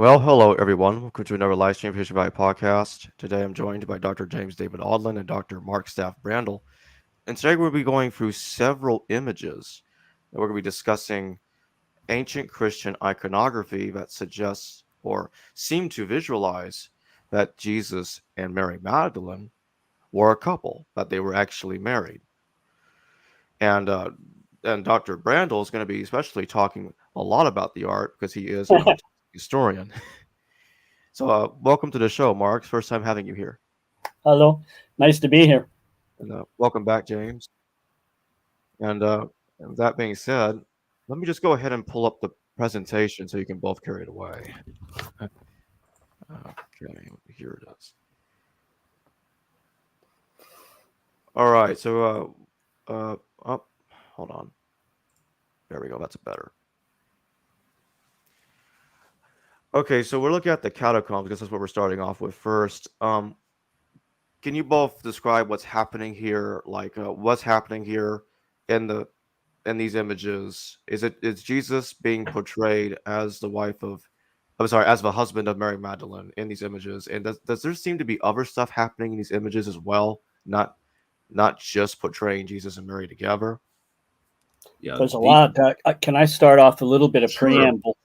Well, hello everyone. Welcome to another live stream Patient Value podcast. Today I'm joined by Dr. James David Audlin and Dr. Mark Staff Brandl. And today we'll be going through several images that we're going to be discussing ancient Christian iconography that suggests or seem to visualize that Jesus and Mary Magdalene were a couple, that they were actually married. And Dr. Brandl is going to be especially talking a lot about the art because he is an art historian. So, welcome to the show, Mark. First time having you here. Hello, nice to be here. And welcome back, James. And that being said, let me just go ahead and pull up the presentation so you can both carry it away. Okay, here it is. All right, so hold on. There we go. That's better. Okay, so we're looking at the catacombs because that's what we're starting off with first. Can you both describe what's happening here? Like, what's happening here in these images? Is Jesus being portrayed as the wife of, I'm sorry, as the husband of Mary Magdalene in these images? And does there seem to be other stuff happening in these images as well? Not just portraying Jesus and Mary together. Yeah, there's a lot. Can I start off a little bit of preamble?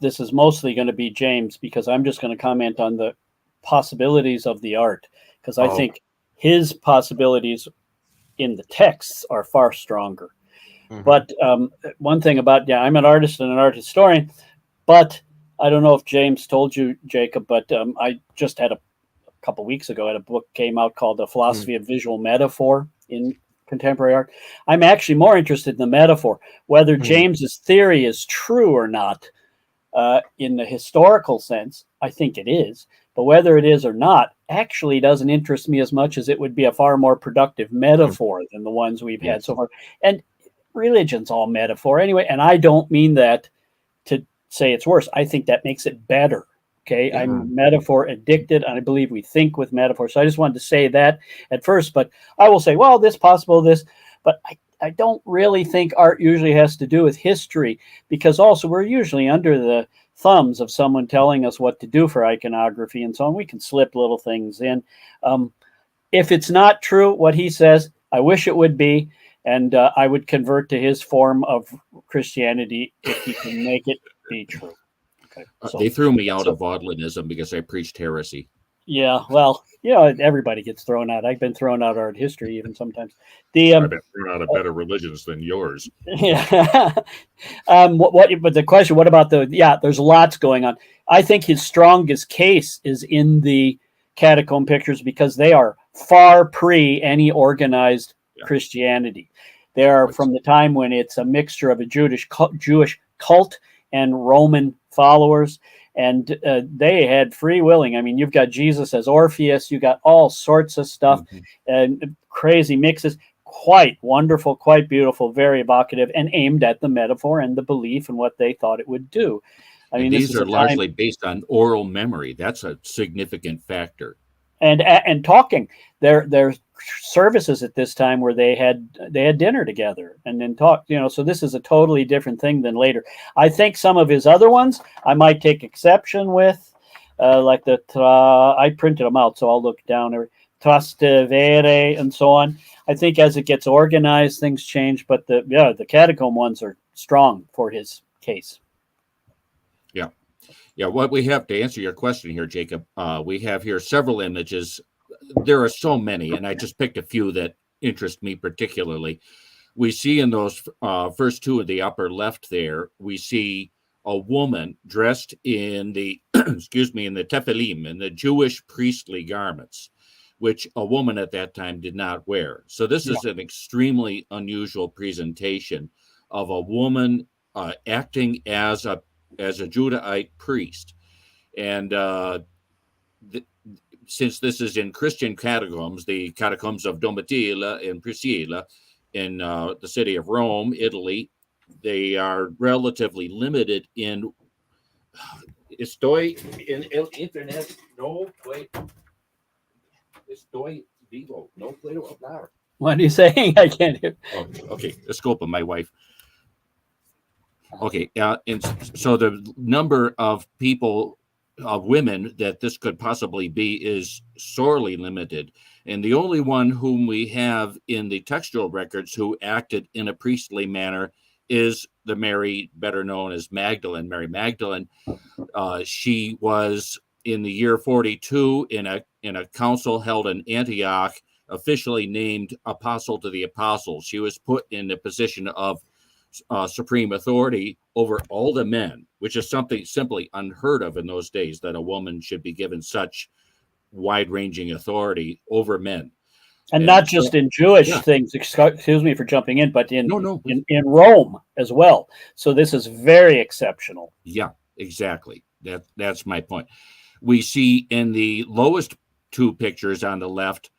This is mostly going to be James because I'm just going to comment on the possibilities of the art because I think his possibilities in the texts are far stronger. Mm-hmm. But one thing about, I'm an artist and an art historian, but I don't know if James told you, Jacob, but I just had a couple weeks ago had a book came out called The Philosophy of Visual Metaphor in Contemporary Art. I'm actually more interested in the metaphor, whether James's theory is true or not. In the historical sense, I think it is. But whether it is or not actually doesn't interest me as much as it would be a far more productive metaphor than the ones we've had so far. And religion's all metaphor anyway. And I don't mean that to say it's worse. I think that makes it better. Okay. I'm metaphor addicted, and I believe we think with metaphor. So I just wanted to say that at first. But I will say, well, this possible, this. But I don't really think art usually has to do with history, because also we're usually under the thumbs of someone telling us what to do for iconography and so on. We can slip little things in. If it's not true, what he says, I wish it would be, and I would convert to his form of Christianity if he can make it be true. Okay. So, they threw me out of Audlinism because I preached heresy. Yeah, well, everybody gets thrown out. I've been thrown out of art history even sometimes. I've been thrown out of better religions than yours. Yeah. But the question, what about there's lots going on. I think his strongest case is in the catacomb pictures because they are far pre any organized Christianity. They are from the time when it's a mixture of a Jewish cult and Roman followers. And they had free willing. I mean, you've got Jesus as Orpheus. You got all sorts of stuff and crazy mixes. Quite wonderful, quite beautiful, very evocative, and aimed at the metaphor and the belief and what they thought it would do. I mean, these are largely based on oral memory. That's a significant factor. And talking. Their services at this time where they had dinner together and then talked. So this is a totally different thing than later. I think some of his other ones I might take exception with, like I printed them out, so I'll look down there. Trastevere and so on. I think as it gets organized, things change. But the catacomb ones are strong for his case. Yeah. What we have to answer your question here, Jacob, we have here several images. There are so many, and I just picked a few that interest me particularly. We see in those first two of the upper left there, we see a woman dressed in the, in the tephilim, in the Jewish priestly garments, which a woman at that time did not wear. So this is an extremely unusual presentation of a woman acting as a Judahite priest. And since this is in Christian catacombs, the catacombs of Domitilla and Priscilla in the city of Rome, Italy, they are relatively limited in. Estoy en el internet. No puedo. Estoy vivo. No puedo hablar. What are you saying? I can't hear. Oh, okay, Escopa, my wife. Okay, and so the number of people, of women that this could possibly be is sorely limited. And the only one whom we have in the textual records who acted in a priestly manner is the Mary, better known as Magdalene, Mary Magdalene. She was in the year 42 in a council held in Antioch, officially named Apostle to the Apostles. She was put in a position of supreme authority over all the men, which is something simply unheard of in those days, that a woman should be given such wide-ranging authority over men. And not just in Jewish things, excuse me for jumping in, but in Rome as well. So this is very exceptional. Yeah, exactly. That's my point. We see in the lowest two pictures on the left,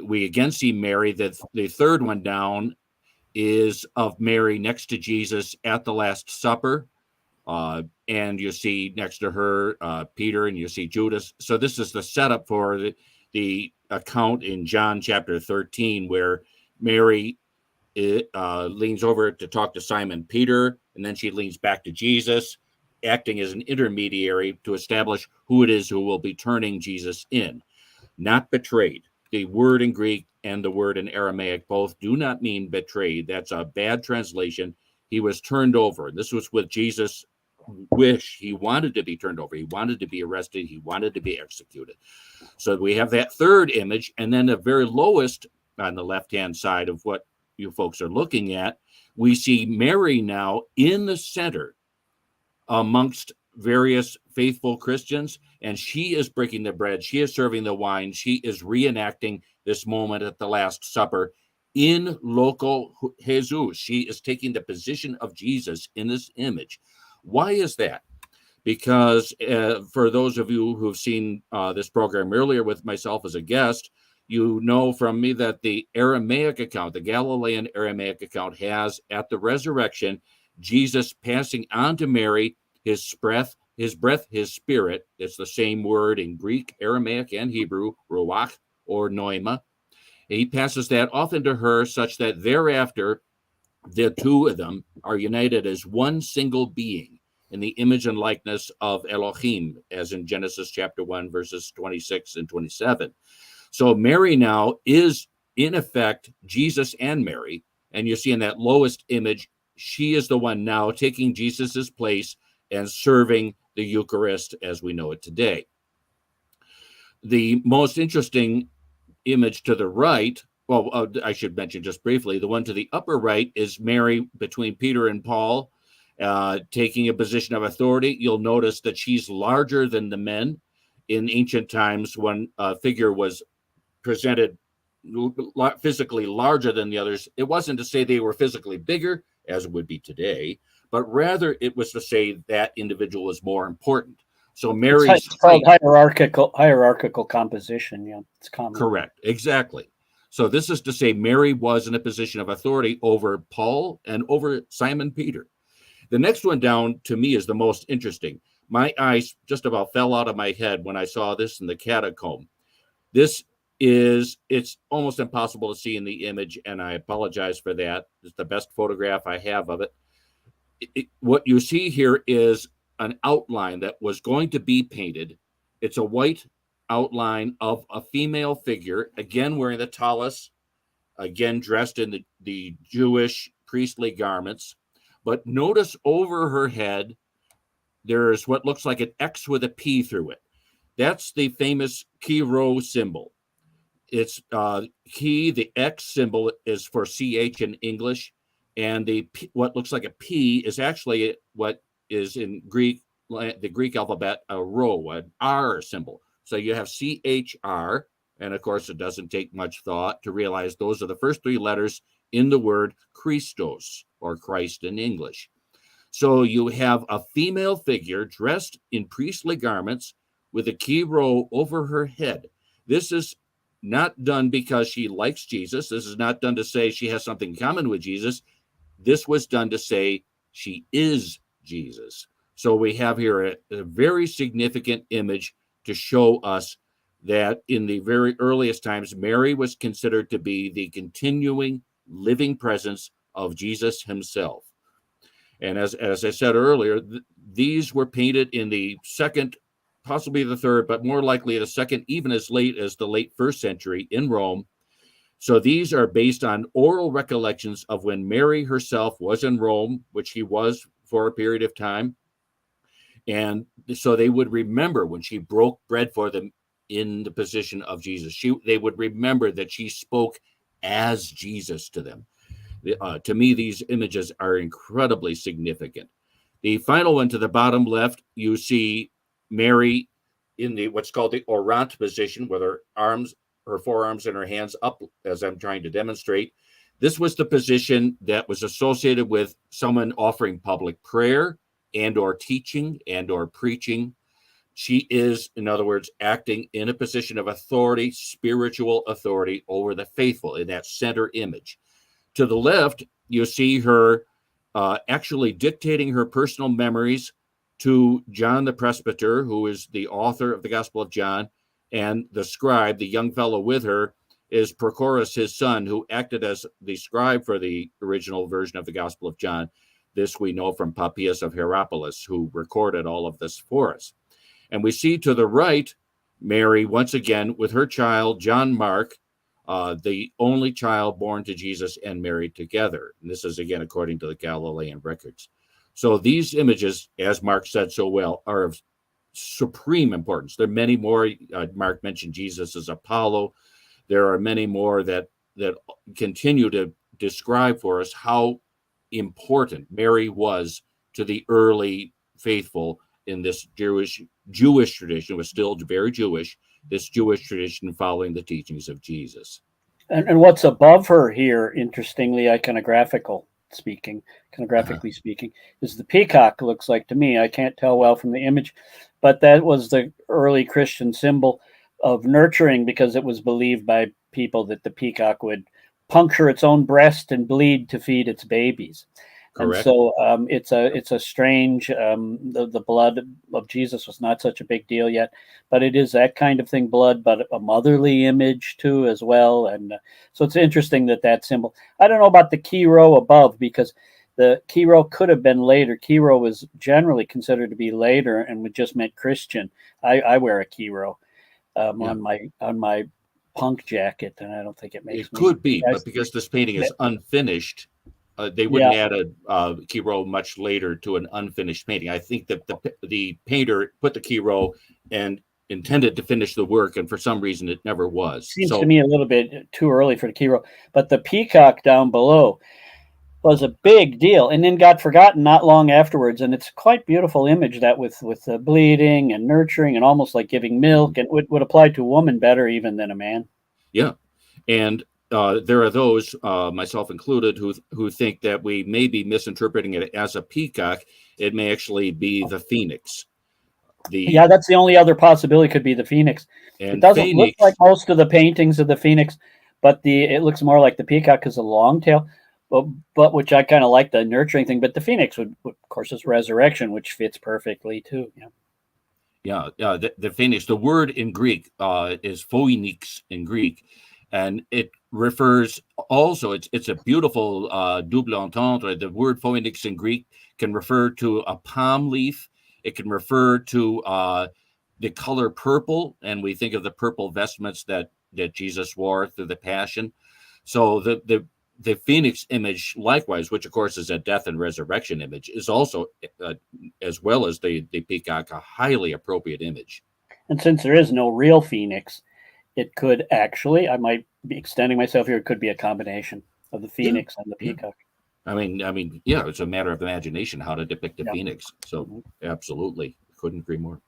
we again see Mary. The third one down is of Mary next to Jesus at the Last Supper. And you see next to her Peter, and you see Judas. So this is the setup for the account in John chapter 13, where Mary leans over to talk to Simon Peter, and then she leans back to Jesus, acting as an intermediary to establish who it is who will be turning Jesus in. Not betrayed. The word in Greek and the word in Aramaic both do not mean betrayed. That's a bad translation. He was turned over. This was with Jesus' wish. He wanted to be turned over. He wanted to be arrested. He wanted to be executed. So we have that third image, and then the very lowest on the left-hand side of what you folks are looking at, we see Mary now in the center amongst various faithful Christians, and she is breaking the bread, she is serving the wine, she is reenacting this moment at the Last Supper in loco Jesus. She is taking the position of Jesus in this image. Why is that? Because for those of you who have seen this program earlier with myself as a guest, you know from me that the Aramaic account, the Galilean Aramaic account, has at the resurrection Jesus passing on to Mary his breath, his spirit. It's the same word in Greek, Aramaic, and Hebrew, ruach or pneuma. He passes that often to her, such that thereafter the two of them are united as one single being in the image and likeness of Elohim, as in Genesis chapter 1, verses 26 and 27. So Mary now is, in effect, Jesus and Mary. And you see in that lowest image, she is the one now taking Jesus's place and serving the Eucharist as we know it today. The most interesting image to the right, well, I should mention just briefly, the one to the upper right is Mary between Peter and Paul, taking a position of authority. You'll notice that she's larger than the men. In ancient times, when a figure was presented physically larger than the others, it wasn't to say they were physically bigger, as it would be today, but rather it was to say that individual was more important. So Mary's called hierarchical composition. Yeah, it's common. Correct, exactly. So this is to say Mary was in a position of authority over Paul and over Simon Peter. The next one down to me is the most interesting. My eyes just about fell out of my head when I saw this in the catacomb. It's almost impossible to see in the image, and I apologize for that. It's the best photograph I have of it. What you see here is an outline that was going to be painted. It's a white outline of a female figure, again wearing the tallis, again dressed in the Jewish priestly garments. But notice over her head, there's what looks like an X with a P through it. That's the famous Chi-Rho symbol. It's the X symbol is for CH in English, and what looks like a P is actually what is in Greek, the Greek alphabet, a rho, an R symbol. So you have CHR, and of course it doesn't take much thought to realize those are the first three letters in the word Christos, or Christ in English. So you have a female figure dressed in priestly garments with a Chi-Rho over her head. This is not done because she likes Jesus. This is not done to say she has something in common with Jesus. This was done to say she is Jesus. So we have here a very significant image to show us that in the very earliest times, Mary was considered to be the continuing living presence of Jesus himself. And as I said earlier, these were painted in the second, possibly the third, but more likely the second, even as late as the late 1st century in Rome. So these are based on oral recollections of when Mary herself was in Rome, which she was for a period of time. And so they would remember when she broke bread for them in the position of Jesus. They would remember that she spoke as Jesus to them. To me, these images are incredibly significant. The final one to the bottom left, you see Mary in the what's called the orant position, with her forearms and her hands up, as I'm trying to demonstrate. This was the position that was associated with someone offering public prayer and or teaching and or preaching. She is, in other words, acting in a position of authority, spiritual authority over the faithful, in that center image. To the left, you see her actually dictating her personal memories to John the presbyter, who is the author of the Gospel of John, and the scribe, the young fellow with her, is Prochorus, his son, who acted as the scribe for the original version of the Gospel of John. This we know from Papias of Hierapolis, who recorded all of this for us. And we see to the right, Mary, once again, with her child, John Mark, the only child born to Jesus and Mary together. And this is, again, according to the Galilean records. So these images, as Mark said so well, are of supreme importance. There are many more. Mark mentioned Jesus as Apollo. There are many more that continue to describe for us how important Mary was to the early faithful in this Jewish tradition. It was still very Jewish, this Jewish tradition following the teachings of Jesus. And what's above her here, interestingly, iconographically speaking, is the peacock. Looks like to me. I can't tell well from the image, but that was the early Christian symbol of nurturing, because it was believed by people that the peacock would puncture its own breast and bleed to feed its babies. Correct. And so it's a strange, the blood of Jesus was not such a big deal yet, but it is that kind of thing, blood, but a motherly image too as well. And so it's interesting that symbol. I don't know about the key row above, because the key row could have been later. Key row was generally considered to be later and would just meant Christian. I wear a key row on my punk jacket, and I don't think it makes it could be, but because this painting is unfinished, they wouldn't add a key row much later to an unfinished painting. I think that the painter put the key row and intended to finish the work, and for some reason it never was. Seems to me a little bit too early for the key row. But the peacock down below was a big deal, and then got forgotten not long afterwards. And it's quite beautiful image, that with the bleeding and nurturing and almost like giving milk, and would apply to a woman better even than a man. Yeah, and there are those, myself included, who think that we may be misinterpreting it as a peacock. It may actually be the phoenix. That's the only other possibility. Could be the phoenix. And it doesn't look like most of the paintings of the phoenix, but it looks more like the peacock because of the long tail. But which I kind of like, the nurturing thing. But the phoenix would, of course, is resurrection, which fits perfectly too. Yeah. The phoenix. The word in Greek is phoenix in Greek, and it refers also. It's a beautiful double entendre. The word phoenix in Greek can refer to a palm leaf. It can refer to the color purple, and we think of the purple vestments that Jesus wore through the Passion. So the phoenix image, likewise, which of course is a death and resurrection image, is also, as well as the peacock, a highly appropriate image. And since there is no real phoenix, it could actually, I might be extending myself here, it could be a combination of the phoenix and the peacock. I mean, it's a matter of imagination how to depict the phoenix. So absolutely, couldn't agree more.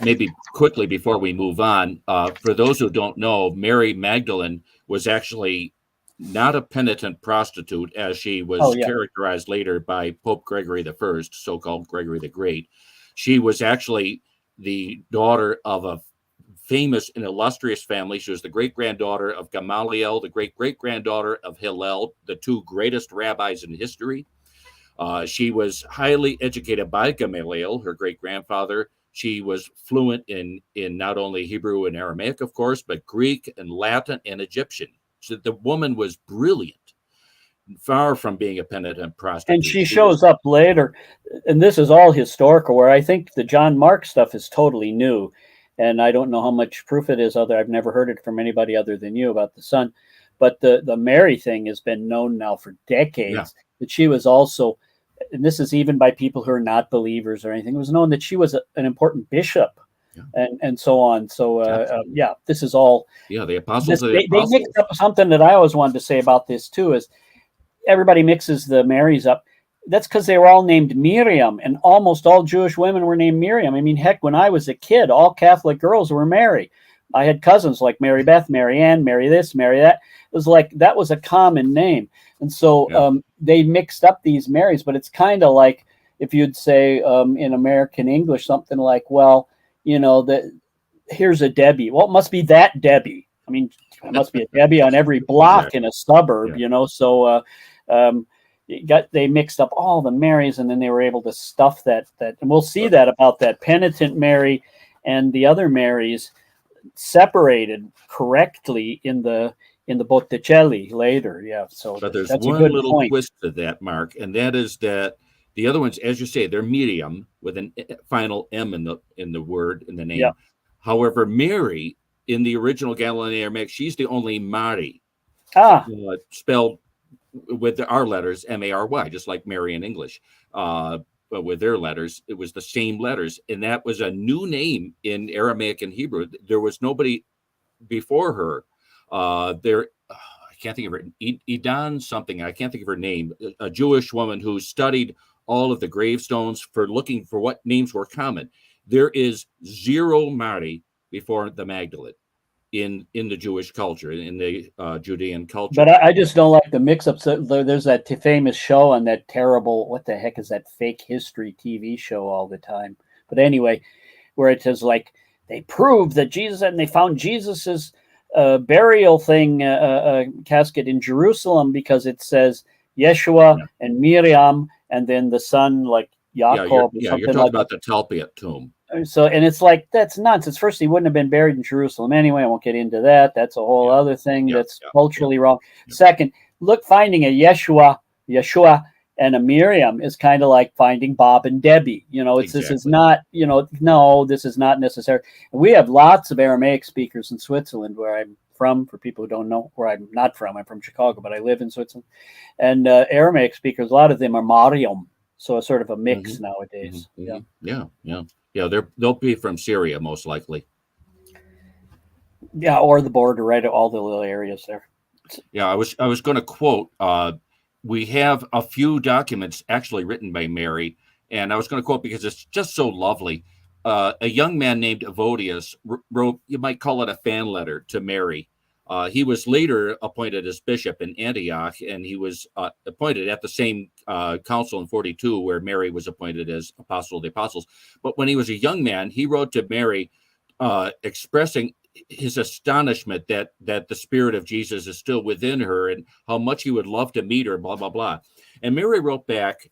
Maybe quickly before we move on, for those who don't know, Mary Magdalene was actually not a penitent prostitute, as she was characterized later by Pope Gregory I, so-called Gregory the Great. She was actually the daughter of a famous and illustrious family. She was the great-granddaughter of Gamaliel, the great-great-granddaughter of Hillel, the two greatest rabbis in history. She was highly educated by Gamaliel, her great-grandfather. She was fluent in not only Hebrew and Aramaic, of course, but Greek and Latin and Egyptian. So the woman was brilliant. far from being a penitent prostitute. And she shows up later, and this is all historical, where I think the John Mark stuff is totally new. And I don't know how much proof it is, I've never heard it from anybody other than you about the son. But the Mary thing has been known now for decades, that she was also, and this is even by people who are not believers or anything, it was known that she was an important bishop. And so on. So, this is all. Yeah, the apostles. They mixed up something that I always wanted to say about this, too, is everybody mixes the Marys up. That's because they were all named Miriam, and almost all Jewish women were named Miriam. I mean, heck, when I was a kid, all Catholic girls were Mary. I had cousins like Mary Beth, Mary Ann, Mary this, Mary that. It was like that was a common name. And so they mixed up these Marys, but it's kind of like if you'd say in American English something like, well, here's a Debbie. Well, it must be that Debbie. I mean, it must be a Debbie on every block in a suburb, So they mixed up all the Marys, and then they were able to stuff that. And we'll see that about that penitent Mary and the other Marys separated correctly in the Botticelli later. Yeah. So, but there's one little twist to that, Mark, and that is that the other ones, as you say, they're Miriam with a final M in the word, in the name. Yeah. However, Mary in the original Galilean Aramaic, she's the only Mary, spelled with our letters, Mary, just like Mary in English. But with their letters, it was the same letters, and that was a new name in Aramaic and Hebrew. There was nobody before her. I can't think of her. Edan something. I can't think of her name. A Jewish woman who studied all of the gravestones for looking for what names were common. There is zero Mary before the Magdalene in the Jewish culture, in the Judean culture. But I just don't like the mix-up. So there's that famous show on that terrible, what the heck is that fake history TV show all the time? But anyway, where it says like they proved that Jesus, and they found Jesus's burial thing casket in Jerusalem because it says Yeshua and Miriam, and then the son like Yaakov. You're talking about the Talpiot tomb. So, and it's like, that's nonsense. First, he wouldn't have been buried in Jerusalem anyway. I won't get into that. That's a whole other thing that's culturally wrong. Second, finding a Yeshua and a Miriam is kind of like finding Bob and Debbie. This is not, no, this is not necessary. And we have lots of Aramaic speakers in Switzerland, where I'm from. For people who don't know where I'm not from, I'm from Chicago, but I live in Switzerland. And Aramaic speakers, a lot of them are Mariam. So it's sort of a mix nowadays. Yeah, they'll be from Syria, most likely. Yeah, or the border, right? All the little areas there. Yeah, I was going to quote, we have a few documents actually written by Mary, and I was going to quote because it's just so lovely. A young man named Evodius wrote, you might call it a fan letter to Mary. He was later appointed as bishop in Antioch, and he was appointed at the same council in 42 where Mary was appointed as apostle of the apostles. But when he was a young man, he wrote to Mary expressing his astonishment that the spirit of Jesus is still within her and how much he would love to meet her, blah, blah, blah. And Mary wrote back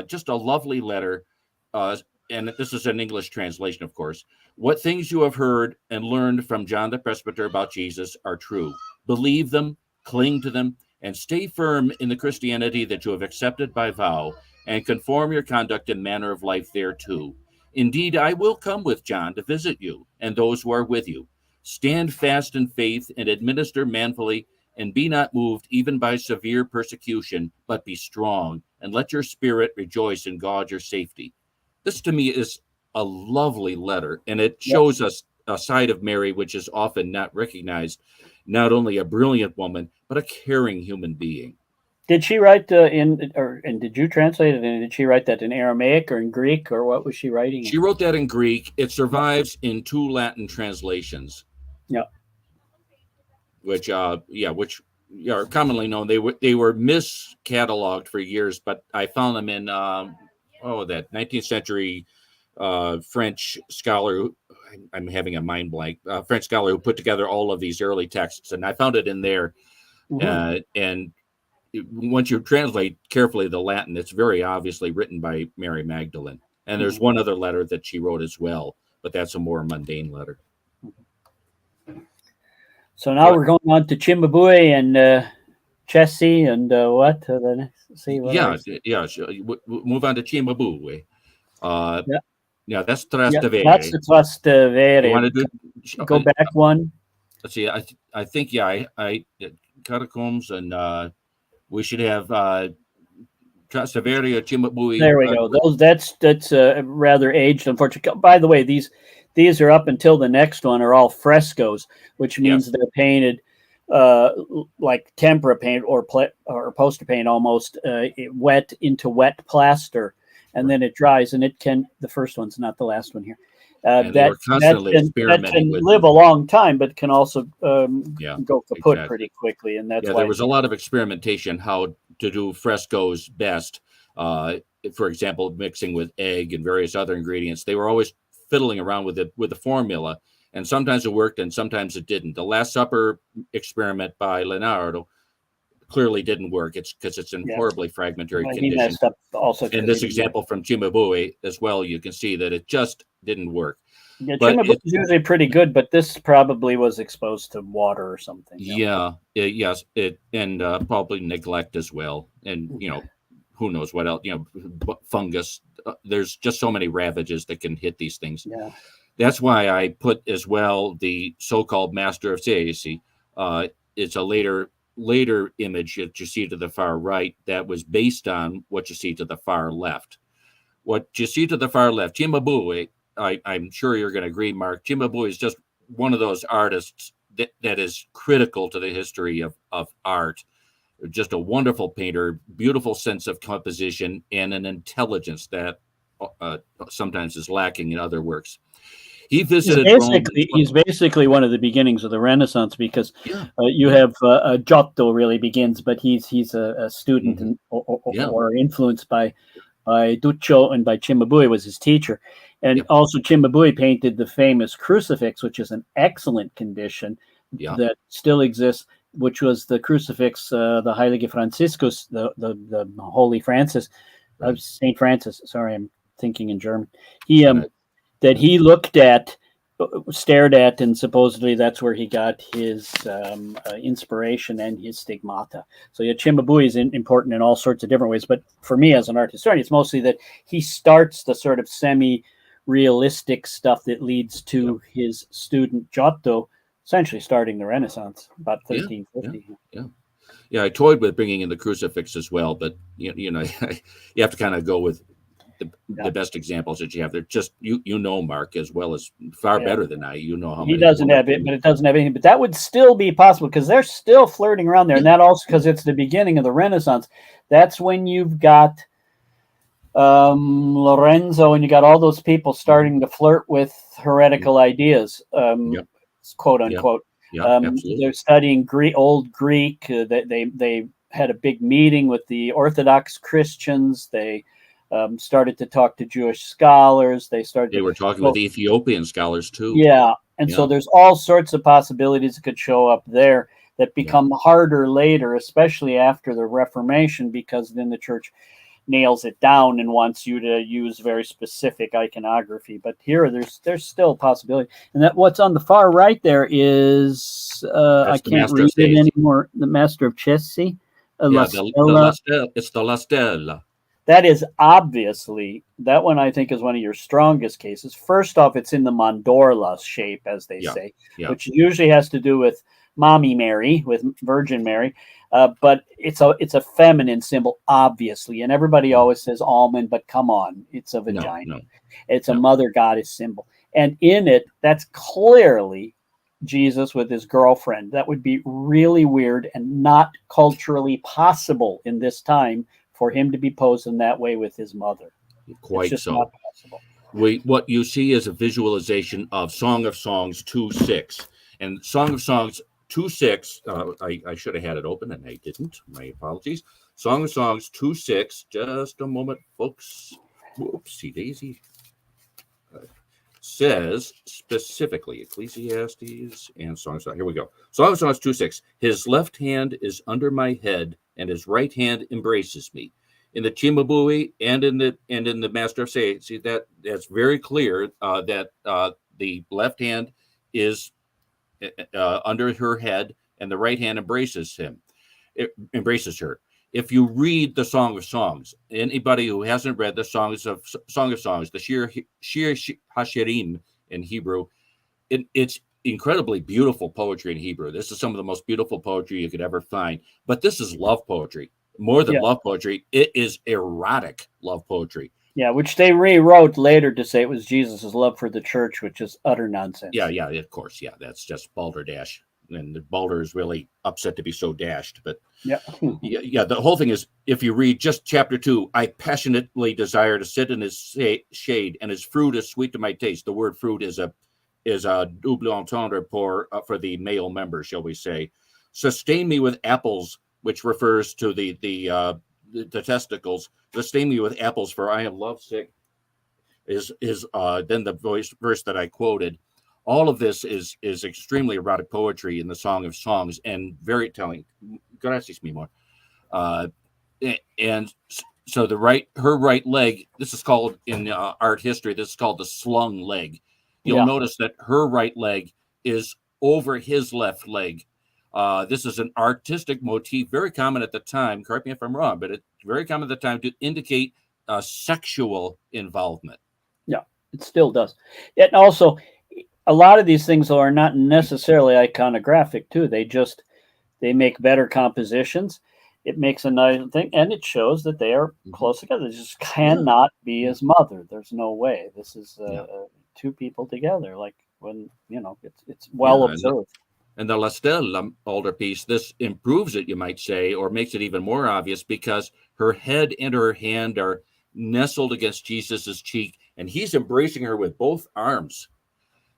just a lovely letter, and this is an English translation, of course. What things you have heard and learned from John the Presbyter about Jesus are true. Believe them, cling to them, and stay firm in the Christianity that you have accepted by vow, and conform your conduct and manner of life thereto. Indeed, I will come with John to visit you and those who are with you. Stand fast in faith and administer manfully, and be not moved even by severe persecution, but be strong, and let your spirit rejoice in God your safety. This to me is a lovely letter, and it shows us a side of Mary which is often not recognized, not only a brilliant woman, but a caring human being. Did she write and did you translate it? And did she write that in Aramaic or in Greek, or what was she writing? She wrote that in Greek. It survives in 2 Latin translations. Yeah. Which are commonly known. They were miscatalogued for years, but I found them in that 19th century French scholar. I'm having a mind blank. French scholar who put together all of these early texts, and I found it in there. And once you translate carefully the Latin, it's very obviously written by Mary Magdalene. And there's one other letter that she wrote as well, but that's a more mundane letter. So now we're going on to Cimabue and Chessie and what? The next, see what? Yeah. Move on to Cimabue. Yeah. Yeah, that's Yeah, that's Trastevere. the Trastevere. You want to Go do? back one. Let's see. I think I catacombs, and we should have Trastevere or Cimabue. There we go. Those that's rather aged, unfortunately. By the way, these are up until the next one are all frescoes, which means they're painted like tempera paint or poster paint almost wet into wet plaster, and then it dries. And it can, the first one's not the last one here. That can live a long time, but can also go kaput pretty quickly. And that's why there was a lot of experimentation how to do frescoes best. For example, mixing with egg and various other ingredients. They were always fiddling around with the formula, and sometimes it worked and sometimes it didn't. The Last Supper experiment by Leonardo clearly didn't work. It's because it's in horribly fragmentary condition. He messed up also. In this example from Cimabue as well, you can see that it just didn't work. Yeah, Cimabue is usually pretty good, but this probably was exposed to water or something. And probably neglect as well, and who knows what else? Fungus. There's just so many ravages that can hit these things. Yeah, that's why I put as well the so-called Master of Cerci. It's a later image that you see to the far right that was based on what you see to the far left. What you see to the far left, Cimabue, I'm sure you're going to agree, Mark, Cimabue is just one of those artists that is critical to the history of art. Just a wonderful painter, beautiful sense of composition, and an intelligence that sometimes is lacking in other works. He visited Rome. He's basically one of the beginnings of the Renaissance, because you have Giotto really begins, but he's a student or influenced by Duccio and by Cimabue was his teacher. And also Cimabue painted the famous crucifix, which is an excellent condition that still exists, which was the crucifix, the Heilige Franziskus, the Holy Francis, Saint Francis. Sorry, I'm thinking in German. That he looked at, stared at, and supposedly that's where he got his inspiration and his stigmata. So Cimabue is important in all sorts of different ways. But for me as an art historian, it's mostly that he starts the sort of semi-realistic stuff that leads to his student Giotto essentially starting the Renaissance about 1350. I toyed with bringing in the crucifix as well, but you have to kind of go with the best examples that you have. They're just Mark, as well as far better than I. How he doesn't have it, but it doesn't have anything. But that would still be possible because they're still flirting around there, and that also because it's the beginning of the Renaissance. That's when you've got Lorenzo, and you got all those people starting to flirt with heretical ideas, quote unquote. They're studying Old Greek. They had a big meeting with the Orthodox Christians. They started to talk to Jewish scholars. They were talking with Ethiopian scholars too. So there's all sorts of possibilities that could show up there that become harder later, especially after the Reformation, because then the church nails it down and wants you to use very specific iconography. But here, there's still a possibility. And that what's on the far right there is I can't read it anymore. The Master of Chessie. It's the La Stella. That is obviously, that one I think is one of your strongest cases. First off, it's in the mandorla shape, as they say, which usually has to do with Mommy Mary, with Virgin Mary. But it's a feminine symbol, obviously. And everybody always says almond, but come on, it's a vagina. It's a mother goddess symbol. And in it, that's clearly Jesus with his girlfriend. That would be really weird and not culturally possible in this time for him to be posed in that way with his mother. Quite so. Not possible. What you see is a visualization of Song of Songs 2:6. And Song of Songs 2:6, I should have had it open and I didn't. My apologies. Song of Songs 2:6. Just a moment, folks. Whoopsie daisy. Says specifically Ecclesiastes and Song of Songs. Here we go. Song of Songs 2:6. His left hand is under my head, and his right hand embraces me. In the Cimabue and in the Master of Cerci, see that's very clear that the left hand is under her head and the right hand embraces him. embraces her. If you read the Song of Songs, anybody who hasn't read the Song of Songs, the Shir Hashirim in Hebrew, it's incredibly beautiful poetry in Hebrew. This is some of the most beautiful poetry you could ever find. But this is love poetry. More than love poetry, it is erotic love poetry. Yeah, which they rewrote later to say it was Jesus' love for the church, which is utter nonsense. Yeah, of course. Yeah, that's just balderdash. And Balder is really upset to be so dashed. But yeah, the whole thing is, if you read just chapter 2, I passionately desire to sit in his shade, and his fruit is sweet to my taste. The word fruit is a double entendre for the male member, shall we say. Sustain me with apples, which refers to the testicles. Sustain me with apples, for I am lovesick. Is then the verse that I quoted. All of this is extremely erotic poetry in the Song of Songs, and very telling. Gracias, mi amor. And so her right leg. This is called in art history. This is called the slung leg. You'll notice that her right leg is over his left leg. This is an artistic motif, very common at the time. Correct me if I'm wrong, but it's very common at the time to indicate sexual involvement. Yeah, it still does. And also, a lot of these things are not necessarily iconographic too. They make better compositions. It makes a nice thing, and it shows that they are close together. They just cannot be his mother. There's no way. This is two people together. Like when it's well observed. And the Lastel altarpiece, this improves it, you might say, or makes it even more obvious, because her head and her hand are nestled against Jesus's cheek, and he's embracing her with both arms.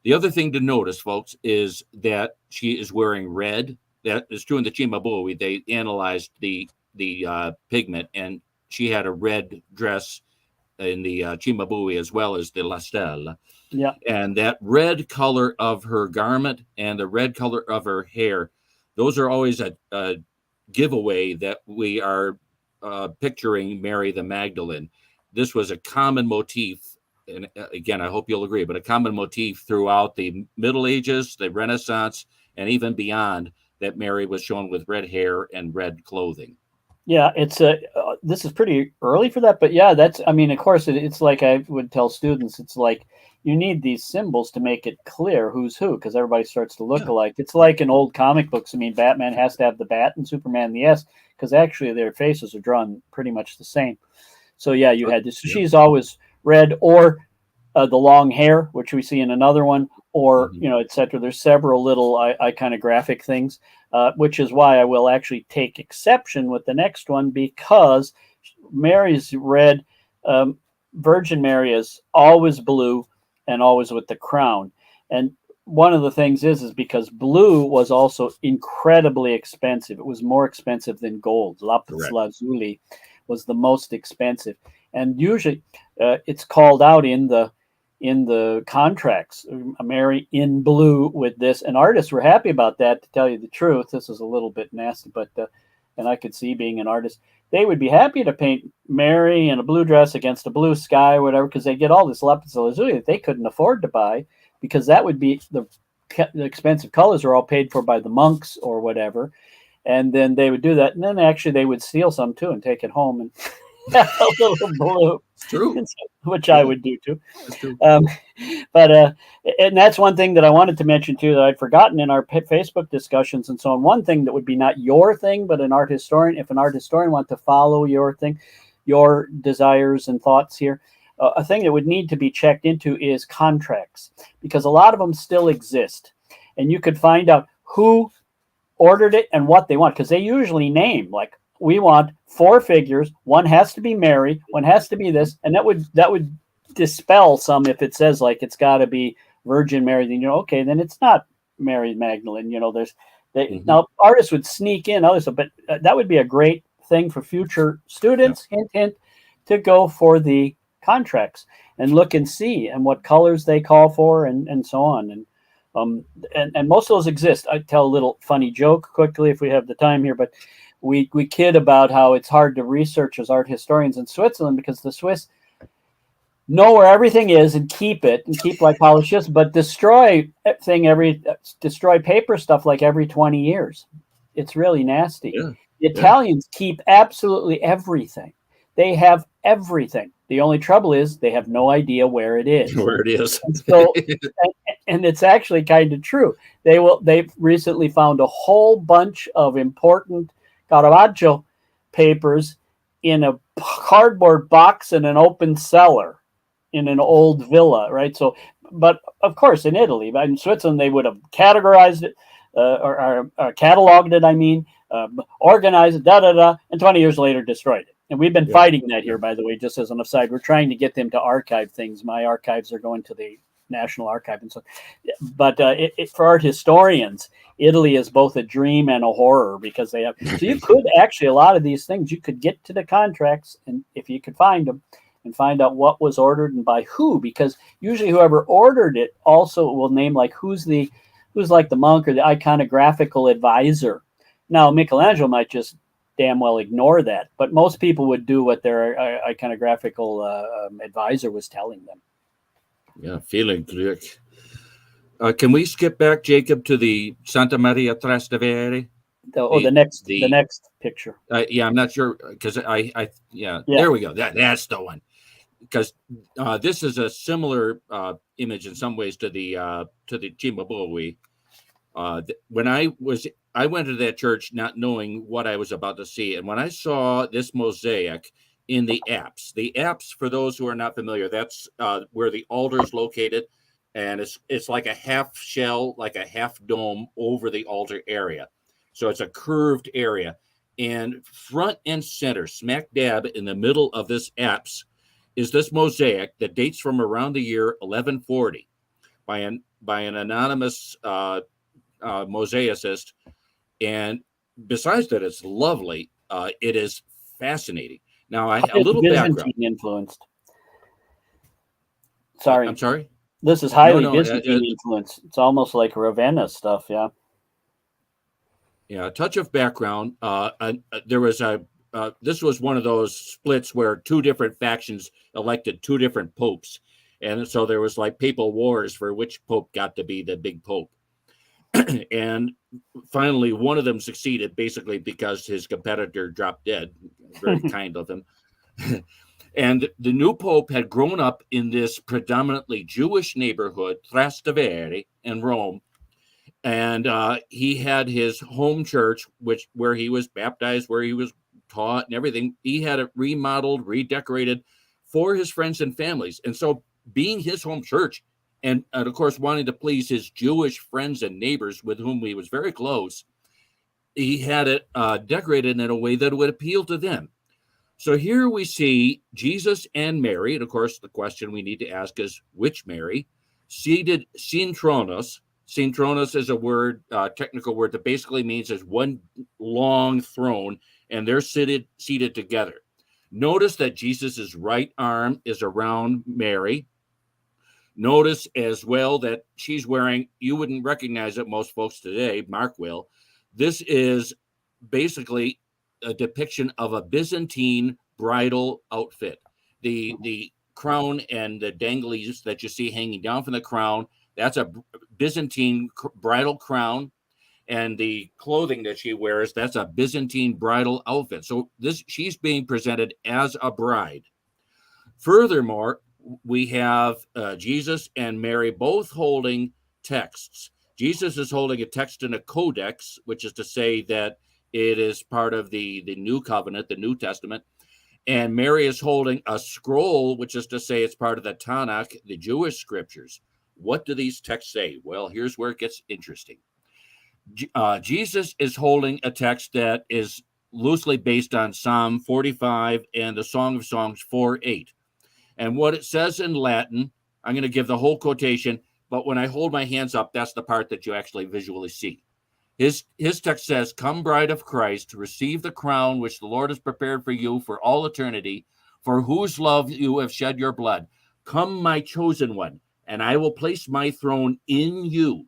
The other thing to notice, folks, is that she is wearing red. That is true in the Cimabue. They analyzed the pigment, and she had a red dress in the Cimabue as well as the Lastel. Yeah. And that red color of her garment and the red color of her hair, those are always a giveaway that we are picturing Mary the Magdalene. This was a common motif. And again, I hope you'll agree, but a common motif throughout the Middle Ages, the Renaissance, and even beyond, that Mary was shown with red hair and red clothing. Yeah, it's this is pretty early for that, but yeah, of course, it's like I would tell students, it's like you need these symbols to make it clear who's who, because everybody starts to look alike. It's like in old comic books. I mean, Batman has to have the bat and Superman the S, because actually their faces are drawn pretty much the same. So yeah, you had this. She's always red, or the long hair, which we see in another one, or etc. There's several little iconographic things, which is why I will actually take exception with the next one, because Mary's red, Virgin Mary is always blue and always with the crown. And one of the things is because blue was also incredibly expensive. It was more expensive than gold. Lapis lazuli was the most expensive, and usually it's called out in the contracts, Mary in blue with this, and artists were happy about that. To tell you the truth, this is a little bit nasty, but and I could see, being an artist, they would be happy to paint Mary in a blue dress against a blue sky or whatever, because they get all this lapis lazuli that they couldn't afford to buy, because that would be the expensive colors are all paid for by the monks or whatever, and then they would do that, and then actually they would steal some too and take it home and have a little blue. It's true. Which I would do too. But and that's one thing that I wanted to mention too, that I'd forgotten in our Facebook discussions and so on. One thing that would be not your thing, but an art historian, if an art historian wants to follow your thing, your desires and thoughts here, a thing that would need to be checked into is contracts, because a lot of them still exist, and you could find out who ordered it and what they want, because they usually name, like, we want 4 figures, one has to be Mary, one has to be this, and that would dispel some if it says like it's got to be Virgin Mary. Then okay, then it's not Mary Magdalene. Now artists would sneak in others, but that would be a great thing for future students. Hint, hint, to go for the contracts and look and see and what colors they call for and so on. And most of those exist. I tell a little funny joke quickly if we have the time here, but we kid about how it's hard to research as art historians in Switzerland, because the Swiss know where everything is and keep like polishes, but destroy paper stuff like every 20 years. It's really nasty. The Italians keep absolutely everything. They have everything. The only trouble is they have no idea where it is. Where it is. And so, and it's actually kind of true. They've recently found a whole bunch of important Caravaggio papers in a cardboard box in an open cellar in an old villa, right? So, but of course, in Italy, but in Switzerland, they would have categorized it or cataloged it. I mean, organized it, and 20 years later, destroyed it. And we've been fighting that here, by the way, just as an aside. We're trying to get them to archive things. My archives are going to the National Archive, and so. But for art historians, Italy is both a dream and a horror because they have. So you could actually, a lot of these things, you could get to the contracts, and if you could find them, and find out what was ordered and by who, because usually whoever ordered it also will name like who's like the monk or the iconographical advisor. Now Michelangelo might just damn well ignore that, but most people would do what their iconographical advisor was telling them. Yeah, feeling good. Can we skip back, Jacob, to the Santa Maria Trastevere? The next picture. Yeah, I'm not sure because there we go. That's the one. Because this is a similar image in some ways to the Cimabue. When I went to that church not knowing what I was about to see, and when I saw this mosaic in the apse, for those who are not familiar, that's where the altar is located, and it's like a half shell, like a half dome over the altar area. So it's a curved area, and front and center, smack dab in the middle of this apse, is this mosaic that dates from around the year 1140 by an anonymous mosaicist. And besides that, it's lovely. It is fascinating. Now, a little background. Influenced. Sorry. I'm sorry? This is highly Byzantine influenced. It's almost like Ravenna stuff, yeah. Yeah, a touch of background. There was this was one of those splits where two different factions elected two different popes. And so there was like papal wars for which pope got to be the big pope. And finally, one of them succeeded, basically because his competitor dropped dead. Very kind of him. And the new pope had grown up in this predominantly Jewish neighborhood, Trastevere, in Rome. And he had his home church, where he was baptized, where he was taught and everything. He had it remodeled, redecorated for his friends and families. And so being his home church, and of course, wanting to please his Jewish friends and neighbors with whom he was very close, he had it decorated in a way that would appeal to them. So here we see Jesus and Mary. And of course, the question we need to ask is, which Mary? Seated synchronos. Synchronos is a word, technical word that basically means there's one long throne and they're seated together. Notice that Jesus's right arm is around Mary. Notice as well that she's wearing, you wouldn't recognize it, most folks today, Mark will. This is basically a depiction of a Byzantine bridal outfit. The crown and the danglies that you see hanging down from the crown, that's a Byzantine bridal crown. And the clothing that she wears, that's a Byzantine bridal outfit. So she's being presented as a bride. Furthermore, we have Jesus and Mary both holding texts. Jesus is holding a text in a codex, which is to say that it is part of the New Covenant, the New Testament. And Mary is holding a scroll, which is to say it's part of the Tanakh, the Jewish scriptures. What do these texts say? Well, here's where it gets interesting. Jesus is holding a text that is loosely based on Psalm 45 and the Song of Songs 4:8. And what it says in Latin, I'm going to give the whole quotation, but when I hold my hands up, that's the part that you actually visually see. His text says, "Come, bride of Christ, receive the crown which the Lord has prepared for you for all eternity, for whose love you have shed your blood. Come, my chosen one, and I will place my throne in you.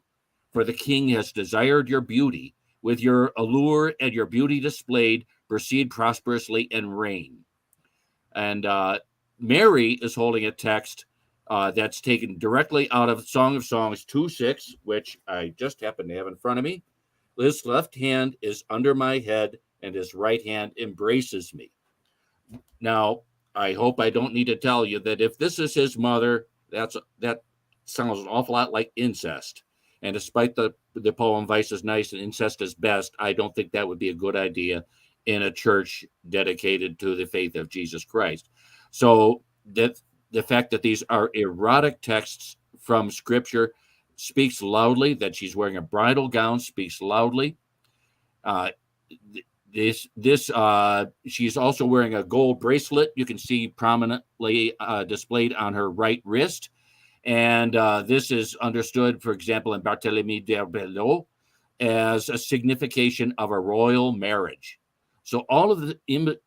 For the king has desired your beauty. With your allure and your beauty displayed, proceed prosperously and reign." And Mary is holding a text that's taken directly out of Song of Songs 2:6, which I just happen to have in front of me. "His left hand is under my head, and his right hand embraces me. Now, I hope I don't need to tell you that if this is his mother, that sounds an awful lot like incest. And despite the poem Vice is Nice and Incest is Best, I don't think that would be a good idea in a church dedicated to the faith of Jesus Christ. So that the fact that these are erotic texts from Scripture speaks loudly. That she's wearing a bridal gown speaks loudly. She's also wearing a gold bracelet. You can see prominently displayed on her right wrist. And this is understood, for example, in Barthélemy de Belleau as a signification of a royal marriage. So all of the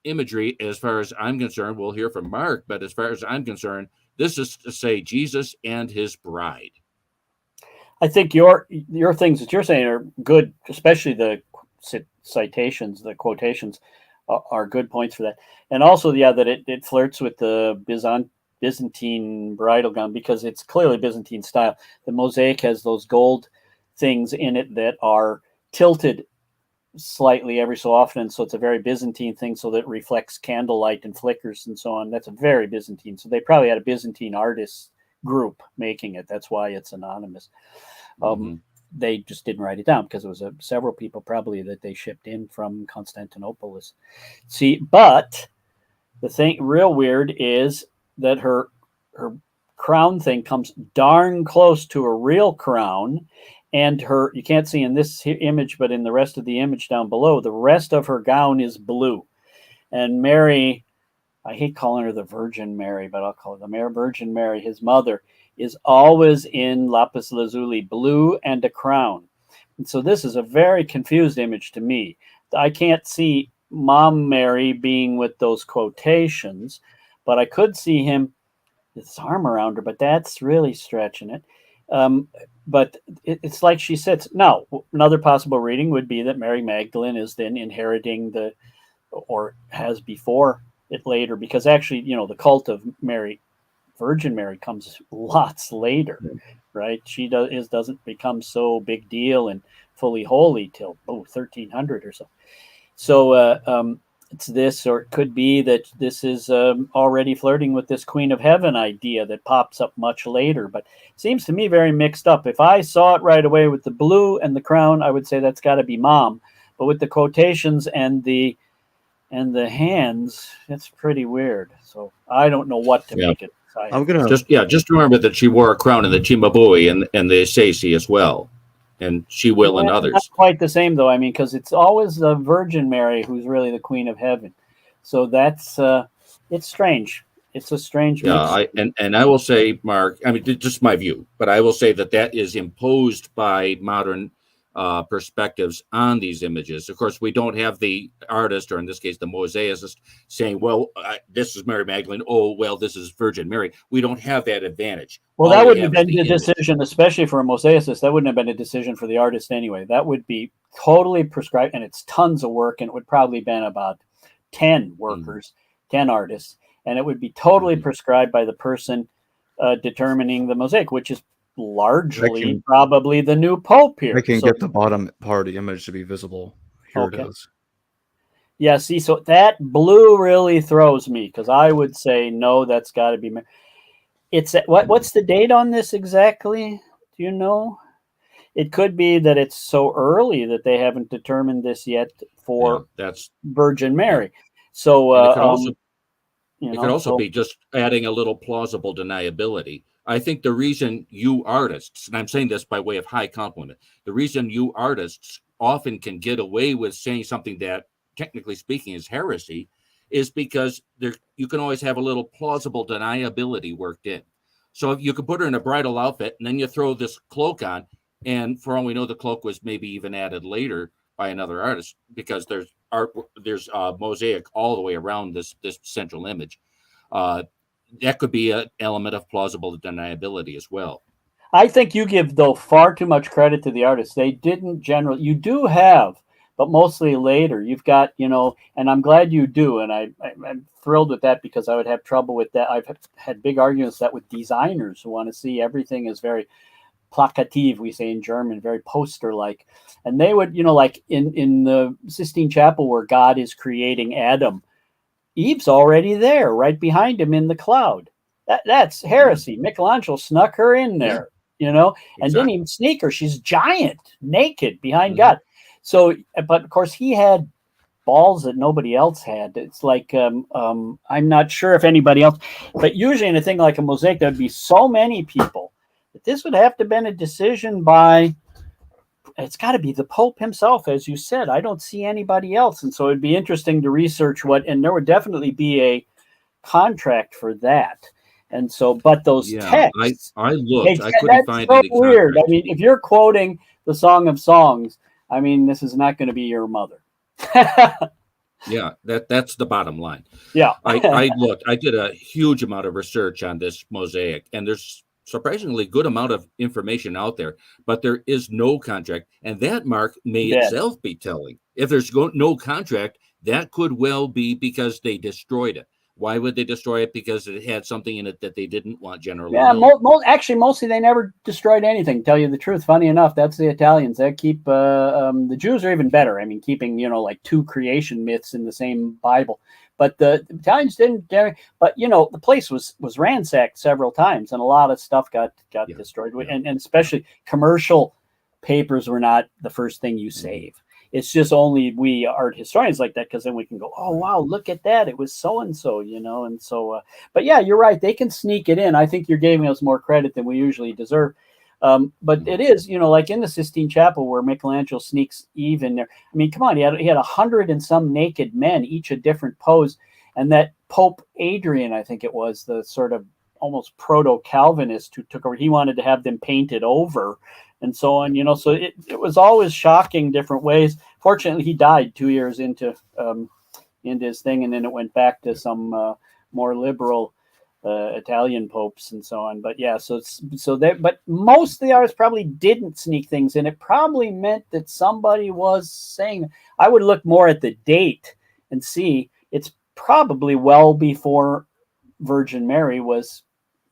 imagery, as far as I'm concerned, we'll hear from Mark, but as far as I'm concerned, this is to say Jesus and his bride. I think your things that you're saying are good, especially the citations, the quotations are good points for that. And also, that it flirts with the Byzantine bridal gown because it's clearly Byzantine style. The mosaic has those gold things in it that are tilted slightly every so often, so it's a very Byzantine thing, so that it reflects candlelight and flickers and so on. That's a very Byzantine. So they probably had a Byzantine artist group making it. That's why it's anonymous. They just didn't write it down because it was several people probably that they shipped in from Constantinople. See, but the thing real weird is that her crown thing comes darn close to a real crown, and you can't see in this image, but in the rest of the image down below, the rest of her gown is blue. And Mary, I hate calling her the Virgin Mary, but I'll call her the Virgin Mary, his mother, is always in lapis lazuli, blue and a crown. And so this is a very confused image to me. I can't see Mom Mary being with those quotations, but I could see him with his arm around her, but that's really stretching it. But it's like she sits. Now, another possible reading would be that Mary Magdalene is then inheriting or has before it later, because actually, the cult of Virgin Mary comes lots later, right? She doesn't become so big deal and fully holy till 1300 or so. So it's this, or it could be that this is already flirting with this Queen of Heaven idea that pops up much later, but seems to me very mixed up. If I saw it right away with the blue and the crown, I would say that's got to be Mom. But with the quotations and the hands, it's pretty weird. So I don't know what to make it. I'm gonna just remember that she wore a crown in the Cimabue and the Assisi as well, and she will in others. Not quite the same though. I mean, because it's always the Virgin Mary who's really the Queen of Heaven. So that's it's strange. It's a strange. Yeah, and I will say, Mark. I mean, just my view, but I will say that is imposed by modern perspectives on these images. Of course, we don't have the artist, or in this case, the mosaicist, saying, "Well, this is Mary Magdalene. Oh, well, this is Virgin Mary." We don't have that advantage. Well, that wouldn't have been the decision, especially for a mosaicist. That wouldn't have been a decision for the artist anyway. That would be totally prescribed, and it's tons of work, and it would probably have been about 10 workers, 10 artists, and it would be totally prescribed by the person determining the mosaic, which is largely probably the new Pope here. I can get the bottom part of the image to be visible. Here it is. Yeah, see, so that blue really throws me, because I would say, no, that's got to be... It's what's the date on this exactly? Do you know? It could be that it's so early that they haven't determined this yet for that's Virgin Mary. So it could also be just adding a little plausible deniability. I think the reason you artists, and I'm saying this by way of high compliment, the reason you artists often can get away with saying something that, technically speaking, is heresy, is because you can always have a little plausible deniability worked in. So if you could put her in a bridal outfit, and then you throw this cloak on, and for all we know, the cloak was maybe even added later by another artist, because there's mosaic all the way around this central image. That could be an element of plausible deniability as well. I think you give, though, far too much credit to the artists. They didn't generally. You do have, but mostly later. You've got, and I'm glad you do, and I'm thrilled with that, because I would have trouble with that. I've had big arguments that with designers who want to see everything as very plakativ, we say in German, very poster-like. And they would, like in the Sistine Chapel where God is creating Adam, Eve's already there, right behind him in the cloud. That's heresy. Michelangelo snuck her in there, and didn't even sneak her. She's giant, naked behind God. So, but of course, he had balls that nobody else had. It's like I'm not sure if anybody else, but usually in a thing like a mosaic, there'd be so many people that this would have to have been a decision by. It's got to be the Pope himself, as you said. I don't see anybody else, and so it'd be interesting to research and there would definitely be a contract for that. And so, but those texts, I looked, I couldn't find so any weird. contract. I mean, if you're quoting the Song of Songs, I mean, this is not going to be your mother. Yeah, that's the bottom line. Yeah. I looked, I did a huge amount of research on this mosaic, and there's surprisingly good amount of information out there, but there is no contract. And that, Mark, may itself be telling. If there's no contract, that could well be because they destroyed it. Why would they destroy it? Because it had something in it that they didn't want generally. Yeah, actually, mostly they never destroyed anything. To tell you the truth, funny enough, that's the Italians. They keep the Jews are even better. I mean, keeping like 2 creation myths in the same Bible. But the Italians didn't. But the place was ransacked several times, and a lot of stuff got destroyed. Yeah. And especially commercial papers were not the first thing you save. It's just only we art historians like that, because then we can go, oh, wow, look at that. It was so-and-so, and so, but yeah, you're right. They can sneak it in. I think you're giving us more credit than we usually deserve. But it is, like in the Sistine Chapel where Michelangelo sneaks Eve in there. I mean, come on, he had 100 and some naked men, each a different pose. And that Pope Adrian, I think it was, the sort of almost proto-Calvinist who took over, he wanted to have them painted over and so on, so it was always shocking different ways. Fortunately, he died 2 years into his thing, and then it went back to some more liberal Italian popes and so on. But yeah, but most of the artists probably didn't sneak things in. It probably meant that somebody was saying. I would look more at the date and see it's probably well before Virgin Mary was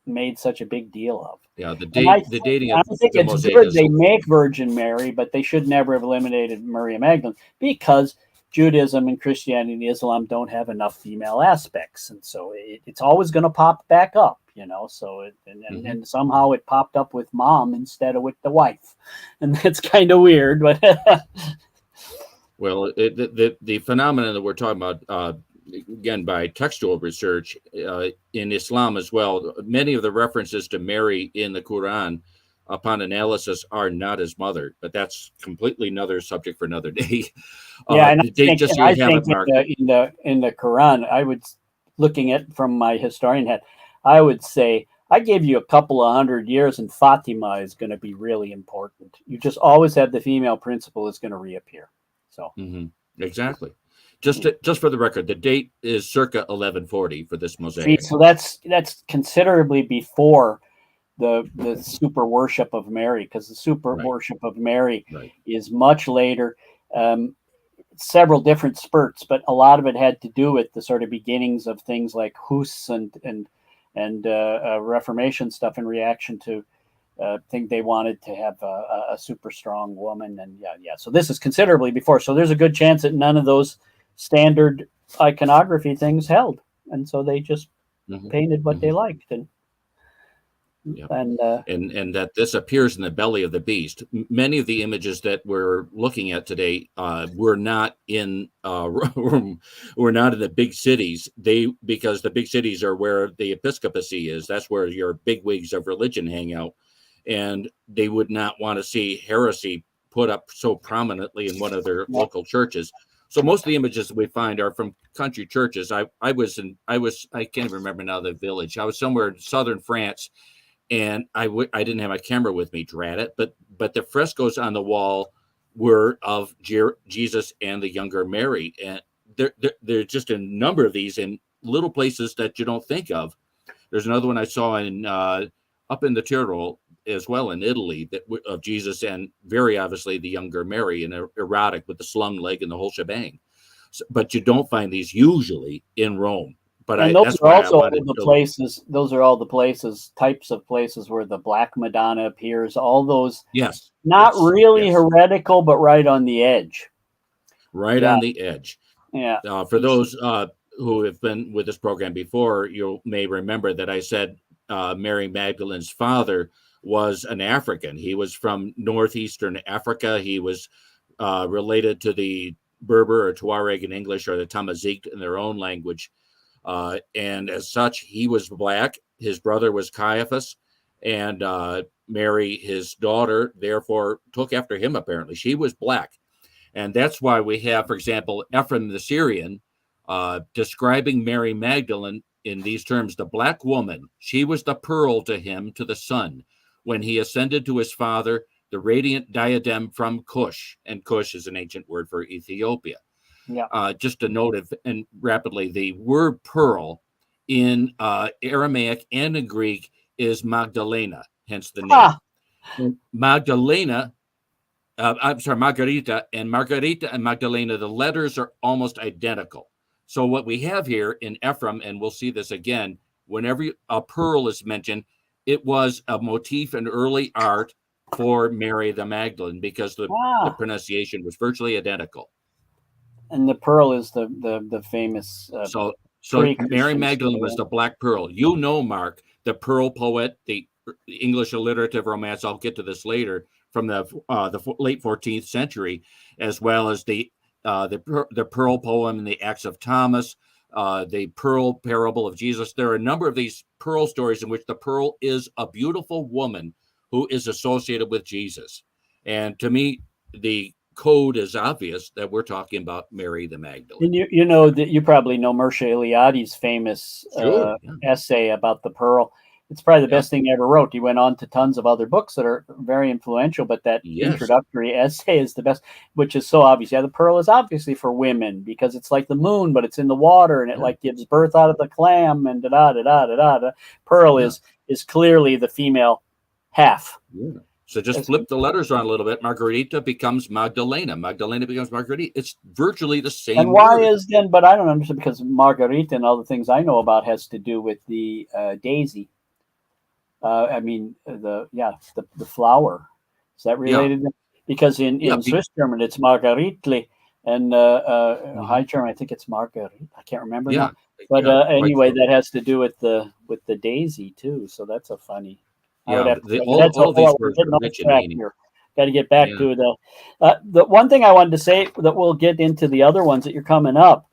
made such a big deal of. Yeah, the dating. I think it's good they make Virgin Mary, but they should never have eliminated Maria Magdalene, because Judaism and Christianity and Islam don't have enough female aspects, and so it's always going to pop back up, So and somehow it popped up with mom instead of with the wife, and that's kind of weird. But well, the phenomenon that we're talking about. Again, by textual research in Islam as well, many of the references to Mary in the Quran, upon analysis, are not his mother. But that's completely another subject for another day. Yeah, and I think in the Quran, I would, looking at from my historian hat, I would say I gave you a couple of 100 years, and Fatima is going to be really important. You just always have the female principle is going to reappear. So exactly. Just for the record, the date is circa 1140 for this mosaic. So that's considerably before the super worship of Mary, because the super worship of Mary is much later. Several different spurts, but a lot of it had to do with the sort of beginnings of things like Hus and Reformation stuff in reaction to think they wanted to have a super strong woman, and yeah. So this is considerably before. So there's a good chance that none of those standard iconography things held, and so they just painted what they liked, and that this appears in the belly of the beast. Many of the images that we're looking at today were not in the big cities. Because the big cities are where the episcopacy is. That's where your bigwigs of religion hang out, and they would not want to see heresy put up so prominently in one of their local churches. So most of the images that we find are from country churches. I can't even remember now the village. I was somewhere in southern France, and I didn't have my camera with me, drat it. But the frescoes on the wall were of Jesus and the younger Mary, and there are just a number of these in little places that you don't think of. There's another one I saw in up in the Tyrol as well, in Italy, of Jesus and very obviously the younger Mary, and erotic with the slung leg and the whole shebang. But you don't find these usually in Rome. But and those that's are why I also all wanted the to. places. Those are all the places, types of places where the Black Madonna appears. All those, Yes. not Yes. really Yes. heretical, but right on the edge. Right Yeah. on the edge. Yeah. For those who have been with this program before, you may remember that I said Mary Magdalene's father was an African. He was from northeastern Africa. He was related to the Berber or Tuareg in English, or the Tamazight in their own language. And as such, he was black. His brother was Caiaphas, and Mary, his daughter, therefore took after him, apparently. She was black. And that's why we have, for example, Ephraim the Syrian describing Mary Magdalene in these terms: the black woman, she was the pearl to him, to the sun, when he ascended to his father, the radiant diadem from Cush. And Cush is an ancient word for Ethiopia. Yeah. Just to note, and rapidly, the word pearl in Aramaic and in Greek is Magdalena, hence the name. Magdalena, I'm sorry, Margarita and Magdalena, the letters are almost identical. So what we have here in Ephraim, and we'll see this again, whenever a pearl is mentioned, it was a motif in early art for Mary the Magdalene, because the pronunciation was virtually identical. And the pearl is the famous. So Mary Magdalene was the black pearl. You know, Mark, the pearl poet, the English alliterative romance. I'll get to this later, from the late 14th century, as well as the pearl poem in the Acts of Thomas, the pearl parable of Jesus. There are a number of these pearl stories in which the pearl is a beautiful woman who is associated with Jesus. And to me, the code is obvious that we're talking about Mary the Magdalene. And you know that you probably know Mircea Eliade's famous essay about the pearl. It's probably the best thing he ever wrote. He went on to tons of other books that are very influential, but that introductory essay is the best, which is so obvious. Yeah, the pearl is obviously for women because it's like the moon, but it's in the water and it like gives birth out of the clam and da da da da da da. Pearl is clearly the female half. Yeah. So just flip the letters around a little bit. Margarita becomes Magdalena. Magdalena becomes Margarita. It's virtually the same. And why is then? But I don't understand, because Margarita and all the things I know about has to do with the daisy. I mean the flower. Is that related? Yeah. Because in Swiss German it's Margaritli, and High German I think it's Marguerite. I can't remember now. But anyway, that has to do with the daisy too. So that's a funny. Yeah, all these words are rich in meaning. Got to get back to the one thing I wanted to say, that we'll get into the other ones that you're coming up,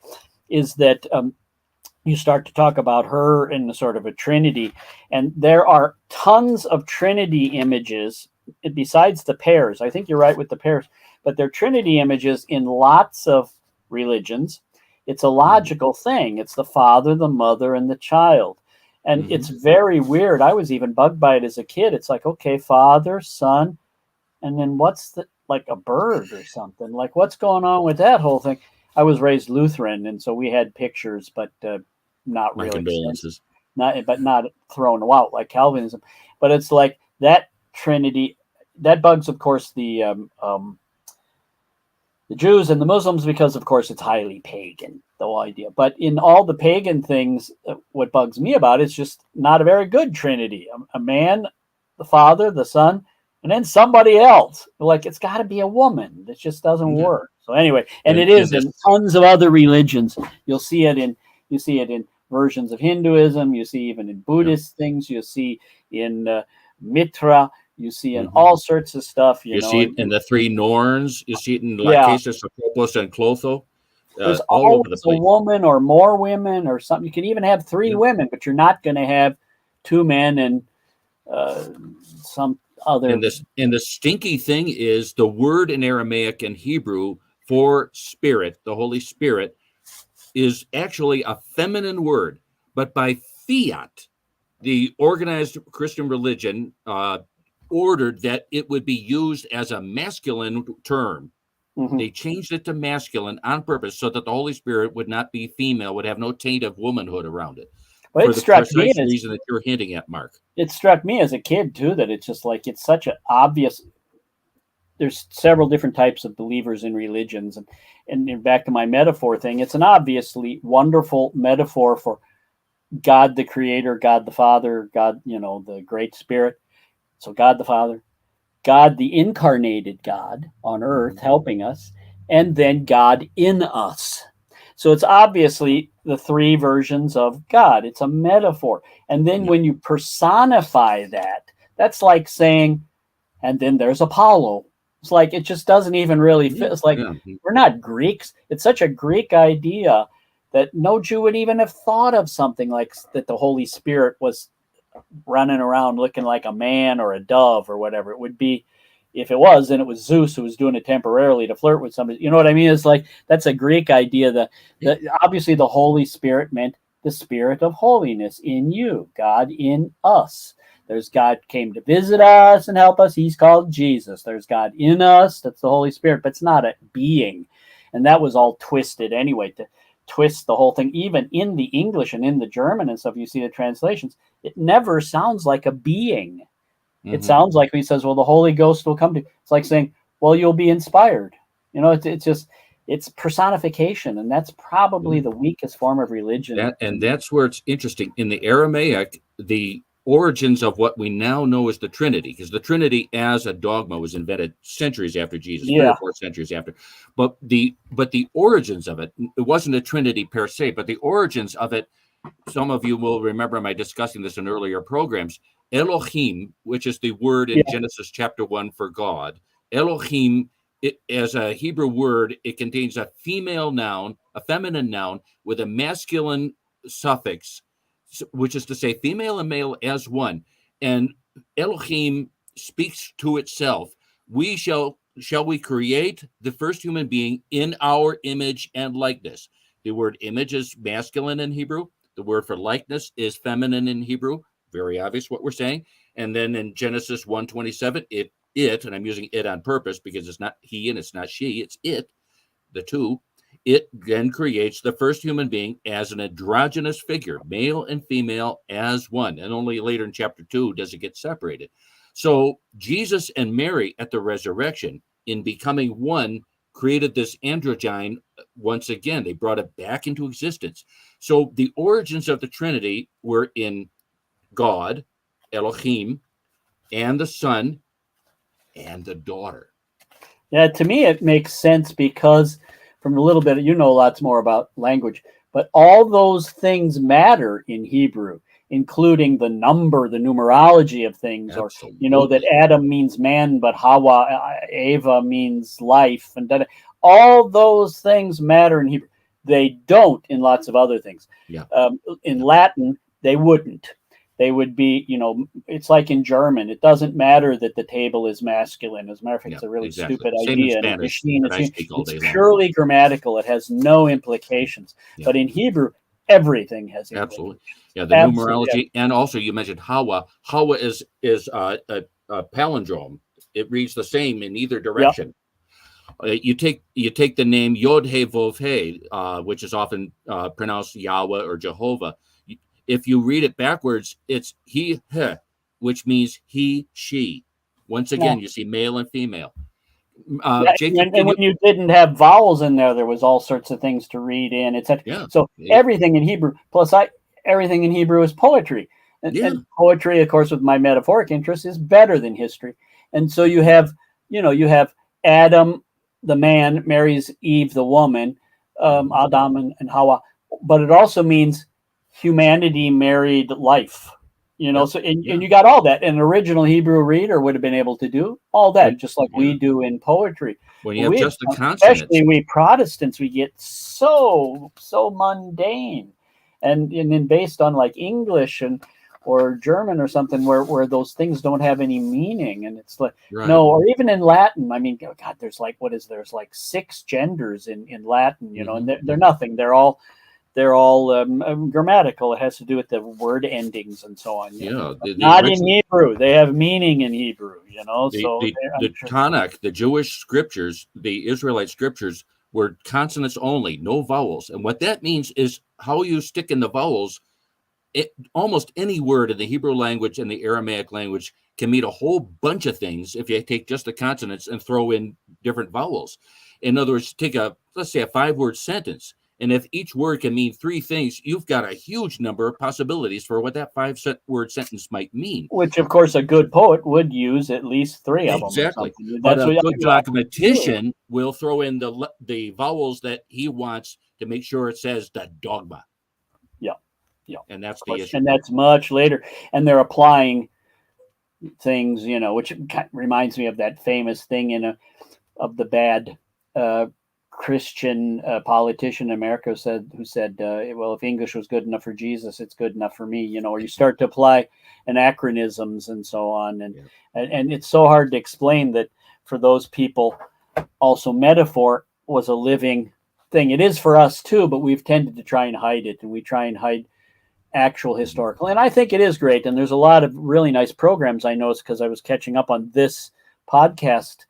is that you start to talk about her in the sort of a Trinity, and there are tons of Trinity images besides the pairs. I think you're right with the pairs, but they're Trinity images in lots of religions. It's a logical thing. It's the Father, the Mother, and the child. And it's very weird. I was even bugged by it as a kid. It's like, okay, Father, Son, and then what's like a bird or something? Like, what's going on with that whole thing? I was raised Lutheran, and so we had pictures, but not really. Condolences. Not thrown out like Calvinism. But it's like that Trinity, that bugs, of course, the Jews and the Muslims, because, of course, it's highly pagan, the whole idea. But in all the pagan things, what bugs me about it is just not a very good Trinity. A man, the Father, the Son, and then somebody else. Like, it's got to be a woman. It just doesn't work. So anyway, and it is in tons of other religions. You see it in versions of Hinduism. You see even in Buddhist things. You see in Mitra. You see in all sorts of stuff. You know, see it in the three Norns. You see it in Lachesis, Sophocles, and Clotho. There's always a woman or more women or something. You can even have three women, but you're not going to have two men and some other. And the stinky thing is, the word in Aramaic and Hebrew for spirit, the Holy Spirit, is actually a feminine word. But by fiat, the organized Christian religion ordered that it would be used as a masculine term. They changed it to masculine on purpose so that the Holy Spirit would not be female, would have no taint of womanhood around it. But for the precise reason that you're hinting at, Mark. It struck me as a kid, too, that it's just like, it's such an obvious. There's several different types of believers in religions. And back to my metaphor thing, it's an obviously wonderful metaphor for God the Creator, God the Father, God, the Great Spirit. So God the Father, God the incarnated God on earth helping us, and then God in us. So it's obviously the three versions of God. It's a metaphor. And then when you personify that, that's like saying, and then there's Apollo. It's like it just doesn't even really fit. It's like we're not Greeks. It's such a Greek idea that no Jew would even have thought of something like that the Holy Spirit was running around looking like a man or a dove or whatever. It would be, if it was, then it was Zeus who was doing it temporarily to flirt with somebody. You know what I mean? It's like that's a Greek idea. That obviously the Holy Spirit meant the Spirit of holiness in you, God in us. There's God came to visit us and help us. He's called Jesus. There's God in us. That's the Holy Spirit, but it's not a being. And that was all twisted anyway, to twist the whole thing. Even in the English and in the German and stuff, you see the translations, it never sounds like a being. It sounds like he says, well, the Holy Ghost will come to you. It's like saying, well, you'll be inspired. It's personification. And that's probably the weakest form of religion. And that's where it's interesting. In the Aramaic, the origins of what we now know as the Trinity, because the Trinity as a dogma was invented centuries after Jesus, 3 or 4 centuries after. But the origins of it wasn't a Trinity per se, but the origins of it, some of you will remember my discussing this in earlier programs. Elohim, which is the word in Genesis chapter 1 for God. Elohim, as a Hebrew word, it contains a female noun, a feminine noun with a masculine suffix, which is to say female and male as one. And Elohim speaks to itself. Shall we create the first human being in our image and likeness? The word image is masculine in Hebrew. The word for likeness is feminine in Hebrew. Very obvious what we're saying. And then in Genesis 1:27, it, and I'm using it on purpose because it's not he and it's not she, it's it, the two. It then creates the first human being as an androgynous figure, male and female as one. And only later in chapter 2 does it get separated. So Jesus and Mary at the resurrection, in becoming one, created this androgyne once again. They brought it back into existence. So the origins of the Trinity were in God, Elohim, and the Son, and the daughter. Yeah, to me it makes sense because from a little bit, lots more about language, but all those things matter in Hebrew, including the numerology of things. Absolutely. Or, that Adam means man, but Eva means life. And all those things matter in Hebrew. They don't in lots of other things. Yeah. In Latin, they wouldn't. They would be, it's like in German. It doesn't matter that the table is masculine. As a matter of fact, it's a really stupid idea. In Spanish, it's purely grammatical. It has no implications. Yeah. But in Hebrew, everything has implications. Absolutely. Yeah, the numerology. And also you mentioned Hawa. Hawa is a palindrome. It reads the same in either direction. Yep. You take the name Yod He Vov He, which is often pronounced Yahweh or Jehovah. If you read it backwards, it's he, which means he, she. Once again, you see male and female. Jacob, and when you didn't have vowels in there was all sorts of things to read in, etc. Yeah. So everything in Hebrew, plus everything in Hebrew is poetry. And poetry, of course, with my metaphoric interest, is better than history. And so you have Adam, the man, marries Eve, the woman, Adam and Hawa. But it also means humanity married life, so and you got all that. An original Hebrew reader would have been able to do all that, just like we do in poetry. When you have just the consonants, especially we Protestants, we get so mundane, and then based on like English or German or something where those things don't have any meaning, and it's like no, or even in Latin. I mean, God, there's like there's like 6 genders in Latin, and they're nothing. They're all grammatical. It has to do with the word endings and so on. Not in Hebrew. They have meaning in Hebrew, The Tanakh, the Jewish scriptures, the Israelite scriptures were consonants only, no vowels. And what that means is how you stick in the vowels. Almost any word in the Hebrew language and the Aramaic language can mean a whole bunch of things if you take just the consonants and throw in different vowels. In other words, let's say a 5-word sentence. And if each word can mean three things, you've got a huge number of possibilities for what that 5-word sentence might mean. Which, of course, a good poet would use at least three of them. Exactly. Or something. But a good dogmatician will throw in the vowels that he wants to make sure it says the dogma. Yeah. And that's the issue. And that's much later. And they're applying things, which reminds me of that famous thing of the bad Christian politician in America who said, well, if English was good enough for Jesus, it's good enough for me, or you start to apply anachronisms and so on. And it's so hard to explain that for those people, also metaphor was a living thing. It is for us too, but we've tended to try and hide it, and we try and hide actual historical. And I think it is great. And there's a lot of really nice programs I noticed because I was catching up on this podcast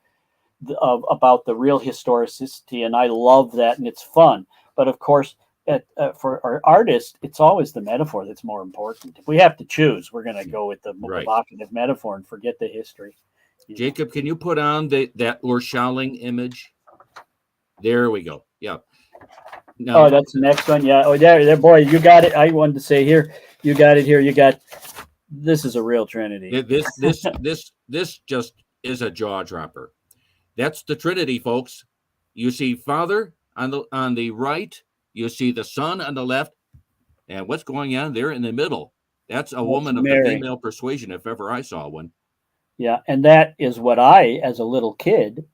about the real historicity, and I love that, and it's fun. But of course, for our artists, it's always the metaphor that's more important. If we have to choose, we're going to go with the evocative metaphor and forget the history. Jacob, can you put on that Urschaling image? There we go. Yeah. No. Oh, that's the next one. Yeah. Oh, there, boy, you got it. I wanted to say here, you got it here. You got. This is a real Trinity. This just is a jaw dropper. That's the Trinity, folks. You see Father on the right. You see the Son on the left, and what's going on there in the middle? That's a woman of the female persuasion, if ever I saw one. Yeah, and that is what I, as a little kid,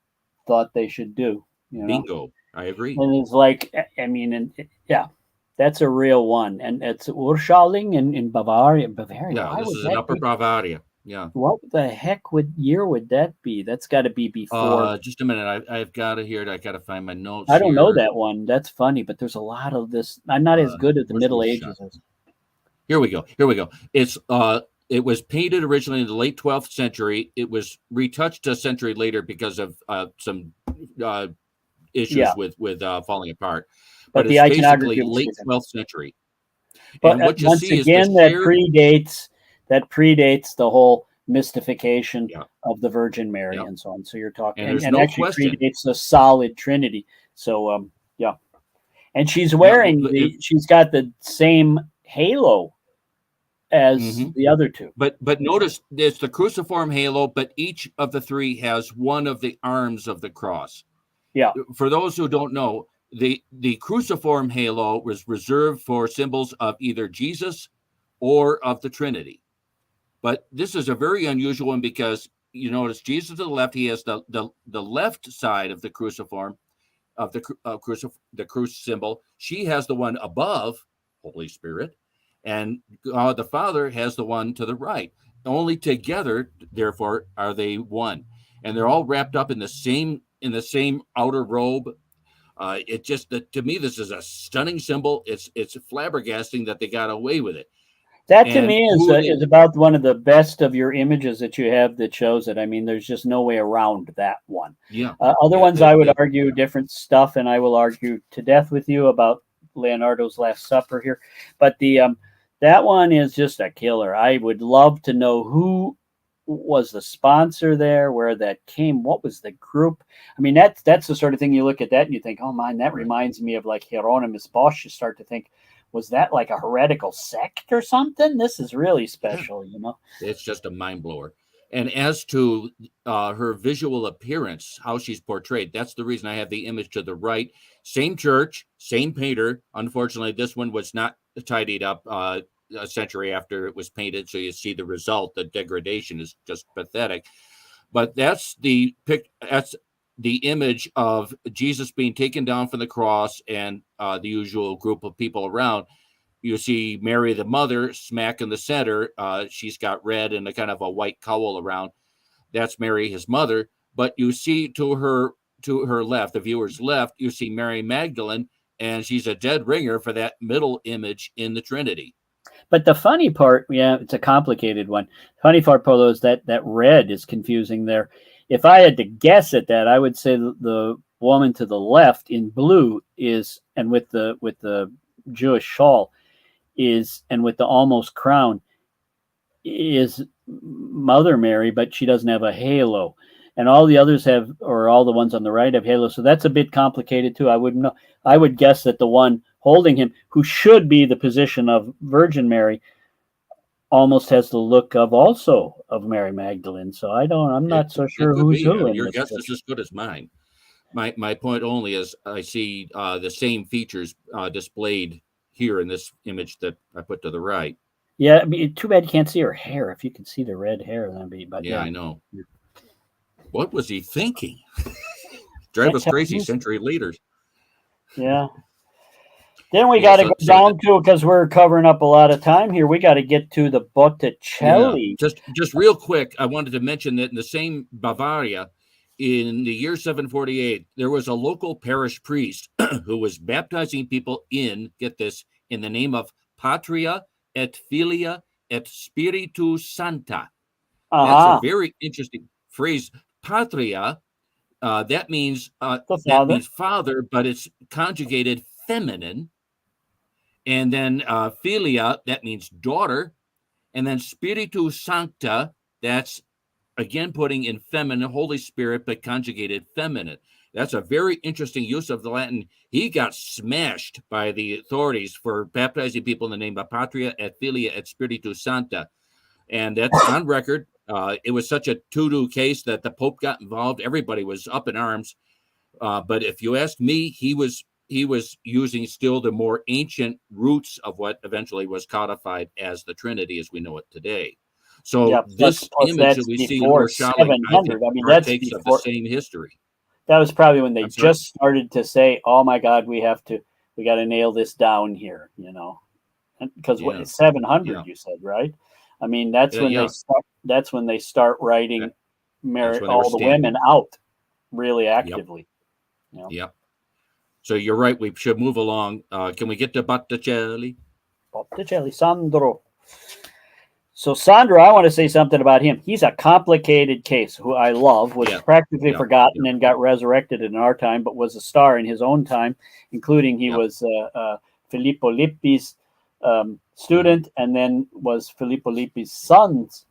thought they should do. Bingo. I agree. And it's like, I mean, that's a real one. And it's Urschaling in Bavaria. Yeah, this is in Upper Bavaria. Yeah. What the heck year would that be? That's got to be before. Just a minute. I've got it here. I got to find my notes. I don't know that one. That's funny, but there's a lot of this. I'm not as good at the Middle Ages. Here we go. It's it was painted originally in the late 12th century. It was retouched a century later because of some issues with falling apart. But it's basically late 12th century. But and what you see again, that predates the whole mystification of the Virgin Mary and so on. So you're talking, and actually predates the solid Trinity. So and she's wearing she's got the same halo as the other two. But notice it's the cruciform halo, but each of the three has one of the arms of the cross. Yeah. For those who don't know, the cruciform halo was reserved for symbols of either Jesus or of the Trinity. But this is a very unusual one because you notice Jesus to the left, he has the left side of the cruciform, of the cruci symbol. She has the one above, Holy Spirit, and God the Father has the one to the right. Only together, therefore, are they one, and they're all wrapped up in the same outer robe. It just to me, this is a stunning symbol. It's flabbergasting that they got away with it. That to me is about one of the best of your images that you have that shows it. I mean, there's just no way around that one. Yeah. Other ones I would argue different stuff, and I will argue to death with you about Leonardo's Last Supper here. But that one is just a killer. I would love to know who was the sponsor there, where that came, what was the group. I mean, that's the sort of thing you look at that and you think, oh man, that reminds me of like Hieronymus Bosch. You start to think, was that like a heretical sect or something? This is really special, It's just a mind blower. And as to her visual appearance, how she's portrayed, that's the reason I have the image to the right. Same church, same painter. Unfortunately, this one was not tidied up a century after it was painted, so you see the result. The degradation is just pathetic. But that's the image of Jesus being taken down from the cross and the usual group of people around. You see Mary, the mother, smack in the center. She's got red and a kind of a white cowl around. That's Mary, his mother. But you see to her left, the viewer's left, you see Mary Magdalene, and she's a dead ringer for that middle image in the Trinity. But the funny part, it's a complicated one. Funny part, Polo, is that red is confusing there. If I had to guess at that, I would say the woman to the left in blue is, and with the Jewish shawl is, and with the almost crown is Mother Mary, but she doesn't have a halo. and all the others have, or all the ones on the right have halos. So that's a bit complicated too. I wouldn't know. I would guess that the one holding him, who should be the position of Virgin Mary, almost has the look of also of Mary Magdalene. So I'm not so sure who's who. Your guess is as good as mine. My point only is I see the same features displayed here in this image that I put to the right. Yeah, I mean, too bad you can't see her hair. If you could see the red hair, that'd be. But yeah, I know. What was he thinking? Drive us crazy, century leaders. Yeah. Then we got to go down to, because we're covering up a lot of time here, we got to get to the Botticelli. Yeah. Just real quick, I wanted to mention that in the same Bavaria, in the year 748, there was a local parish priest who was baptizing people get this, in the name of Patria et Filia et Spiritus Sancta. That's a very interesting phrase. Patria, that means father, but it's conjugated feminine. And then Filia, that means daughter. And then Spiritus Sancta, that's again putting in feminine, Holy Spirit, but conjugated feminine. That's a very interesting use of the Latin. He got smashed by the authorities for baptizing people in the name of Patria et Filia et Spiritus Sancta. And that's on record. It was such a to-do case that the Pope got involved. Everybody was up in arms. But if you ask me, he was using still the more ancient roots of what eventually was codified as the Trinity as we know it today. So this image that we see in Shali, I mean, partakes of the same history. That was probably when they just started to say, "Oh my God, we got to nail this down here," because what 700 you said, right? I mean, that's when they start writing all the women out really actively. Yeah. So you're right. We should move along. Can we get to Botticelli? Botticelli, Sandro. So Sandro, I want to say something about him. He's a complicated case who I love, was practically forgotten and got resurrected in our time, but was a star in his own time, including he was Filippo Lippi's student, and then was Filippo Lippi's son's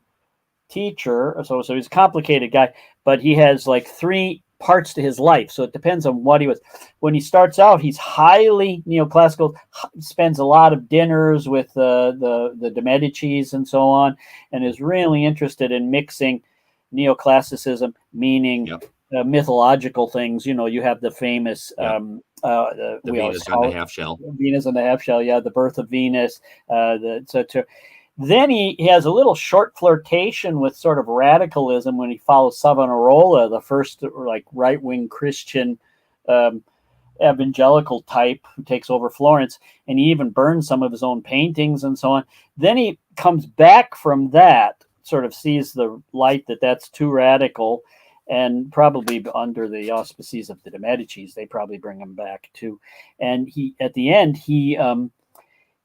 teacher. So he's a complicated guy, but he has like 3 parts to his life, so it depends on what he was. When he starts out, he's highly neoclassical, spends a lot of dinners with the de Medicis and so on, and is really interested in mixing neoclassicism, meaning mythological things. You have the famous the Venus and the half shell. Venus and the half shell, the birth of Venus, etc. Then he has a little short flirtation with sort of radicalism when he follows Savonarola, the first like right-wing Christian evangelical type who takes over Florence, and he even burns some of his own paintings and so on. Then he comes back from that, sort of sees the light that's too radical, and probably under the auspices of the de Medicis, they probably bring him back too. And at the end,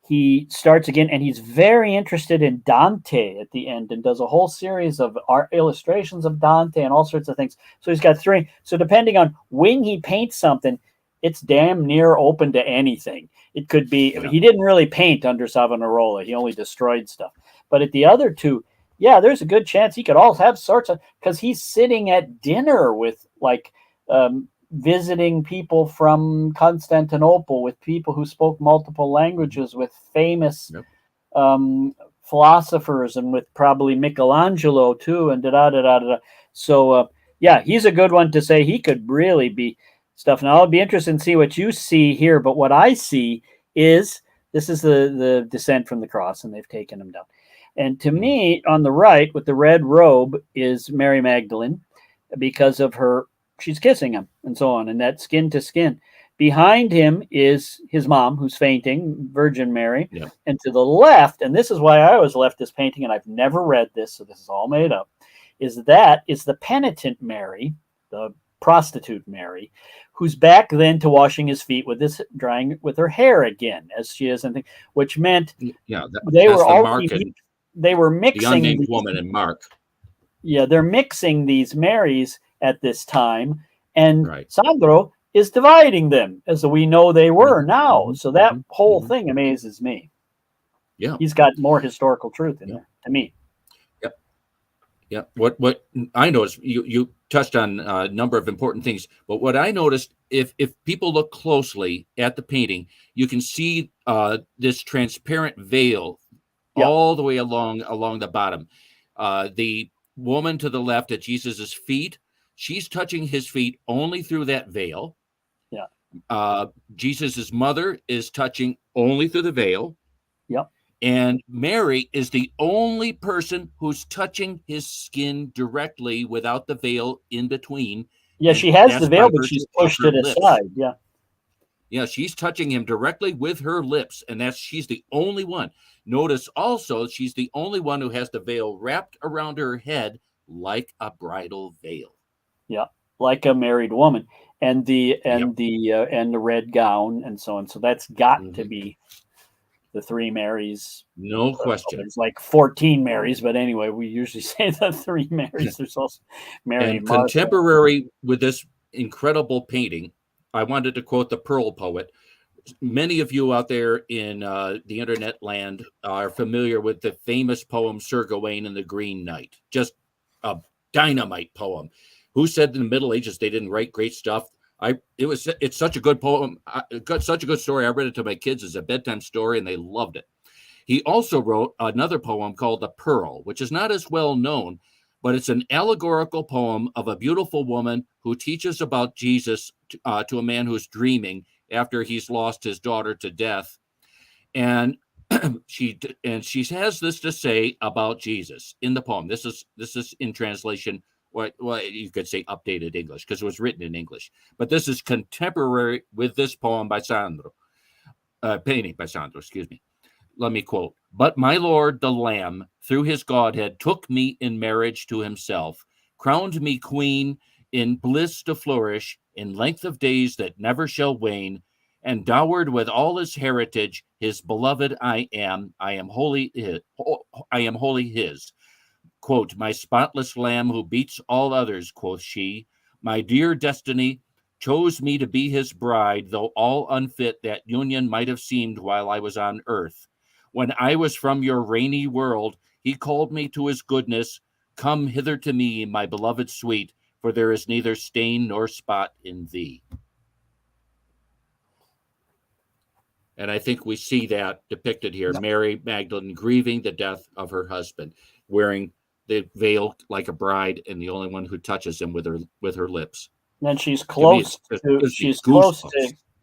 he starts again, and he's very interested in Dante at the end and does a whole series of art illustrations of Dante and all sorts of things. So he's got 3. So depending on when he paints something, it's damn near open to anything. It could be, he didn't really paint under Savonarola. He only destroyed stuff. But at the other 2, there's a good chance he could all have sorts of, because he's sitting at dinner with visiting people from Constantinople, with people who spoke multiple languages, with famous philosophers, and with probably Michelangelo too, and da-da-da-da-da. So, he's a good one to say he could really be stuff. Now, I'll be interested to see what you see here, but what I see is, this is the descent from the cross, and they've taken him down. And to me, on the right, with the red robe, is Mary Magdalene, because of her, she's kissing him and so on, and that skin to skin. Behind him is his mom, who's fainting, Virgin Mary. Yeah. And to the left, and this is why I always left this painting, and I've never read this, so this is all made up, is the penitent Mary, the prostitute Mary, who's back then to washing his feet with this, drying with her hair again, as she is, and which meant they were mixing the unnamed woman in Mark. Yeah, they're mixing these Marys at this time, and Sandro is dividing them, as we know they were now. So that whole thing amazes me. Yeah, he's got more historical truth in there to me. Yeah. What I noticed, you touched on a number of important things, but what I noticed, if people look closely at the painting, you can see this transparent veil Yeah. all the way along the bottom. The woman to the left at Jesus's feet, she's touching his feet only through that veil. Yeah. Jesus's mother is touching only through the veil. Yep. And Mary is the only person who's touching his skin directly without the veil in between. Yeah, And she has the that's veil, by but virtue she's of pushed her it lips. aside. Yeah. Yeah, she's touching him directly with her lips, and she's the only one. Notice also, she's the only one who has the veil wrapped around her head like a bridal veil. Yeah, like a married woman, and the Yep. the red gown and so on. So that's got to be the three Marys. No question. There's like 14 Marys, but anyway, we usually say the three Marys. There's also Mary And Martha. contemporary with this incredible painting, I wanted to quote the Pearl poet. Many of you out there in the internet land are familiar with the famous poem Sir Gawain and the Green Knight. Just a dynamite poem. Who said in the Middle Ages they didn't write great stuff? It's such a good poem, such a good story. I read it to my kids as a bedtime story, and they loved it. He also wrote another poem called The Pearl, which is not as well known, but it's an allegorical poem of a beautiful woman who teaches about Jesus to a man who's dreaming after he's lost his daughter to death. And she has this to say about Jesus in the poem. This is in translation. Well, you could say updated English because it was written in English, but this is contemporary with this poem by Sandro, painting by Sandro, excuse me. Let me quote, "But my Lord, the Lamb, through his Godhead, took me in marriage to himself, crowned me queen, in bliss to flourish, in length of days that never shall wane, and dowered with all his heritage, his beloved I am wholly his. Quote, my spotless lamb who beats all others, quoth she, my dear destiny chose me to be his bride, though all unfit that union might have seemed while I was on earth. When I was from your rainy world, he called me to his goodness. Come hither to me, my beloved sweet, for there is neither stain nor spot in thee." And I think we see that depicted here. Yeah. Mary Magdalene grieving the death of her husband, wearing the veil like a bride, and the only one who touches him with her lips. And she's close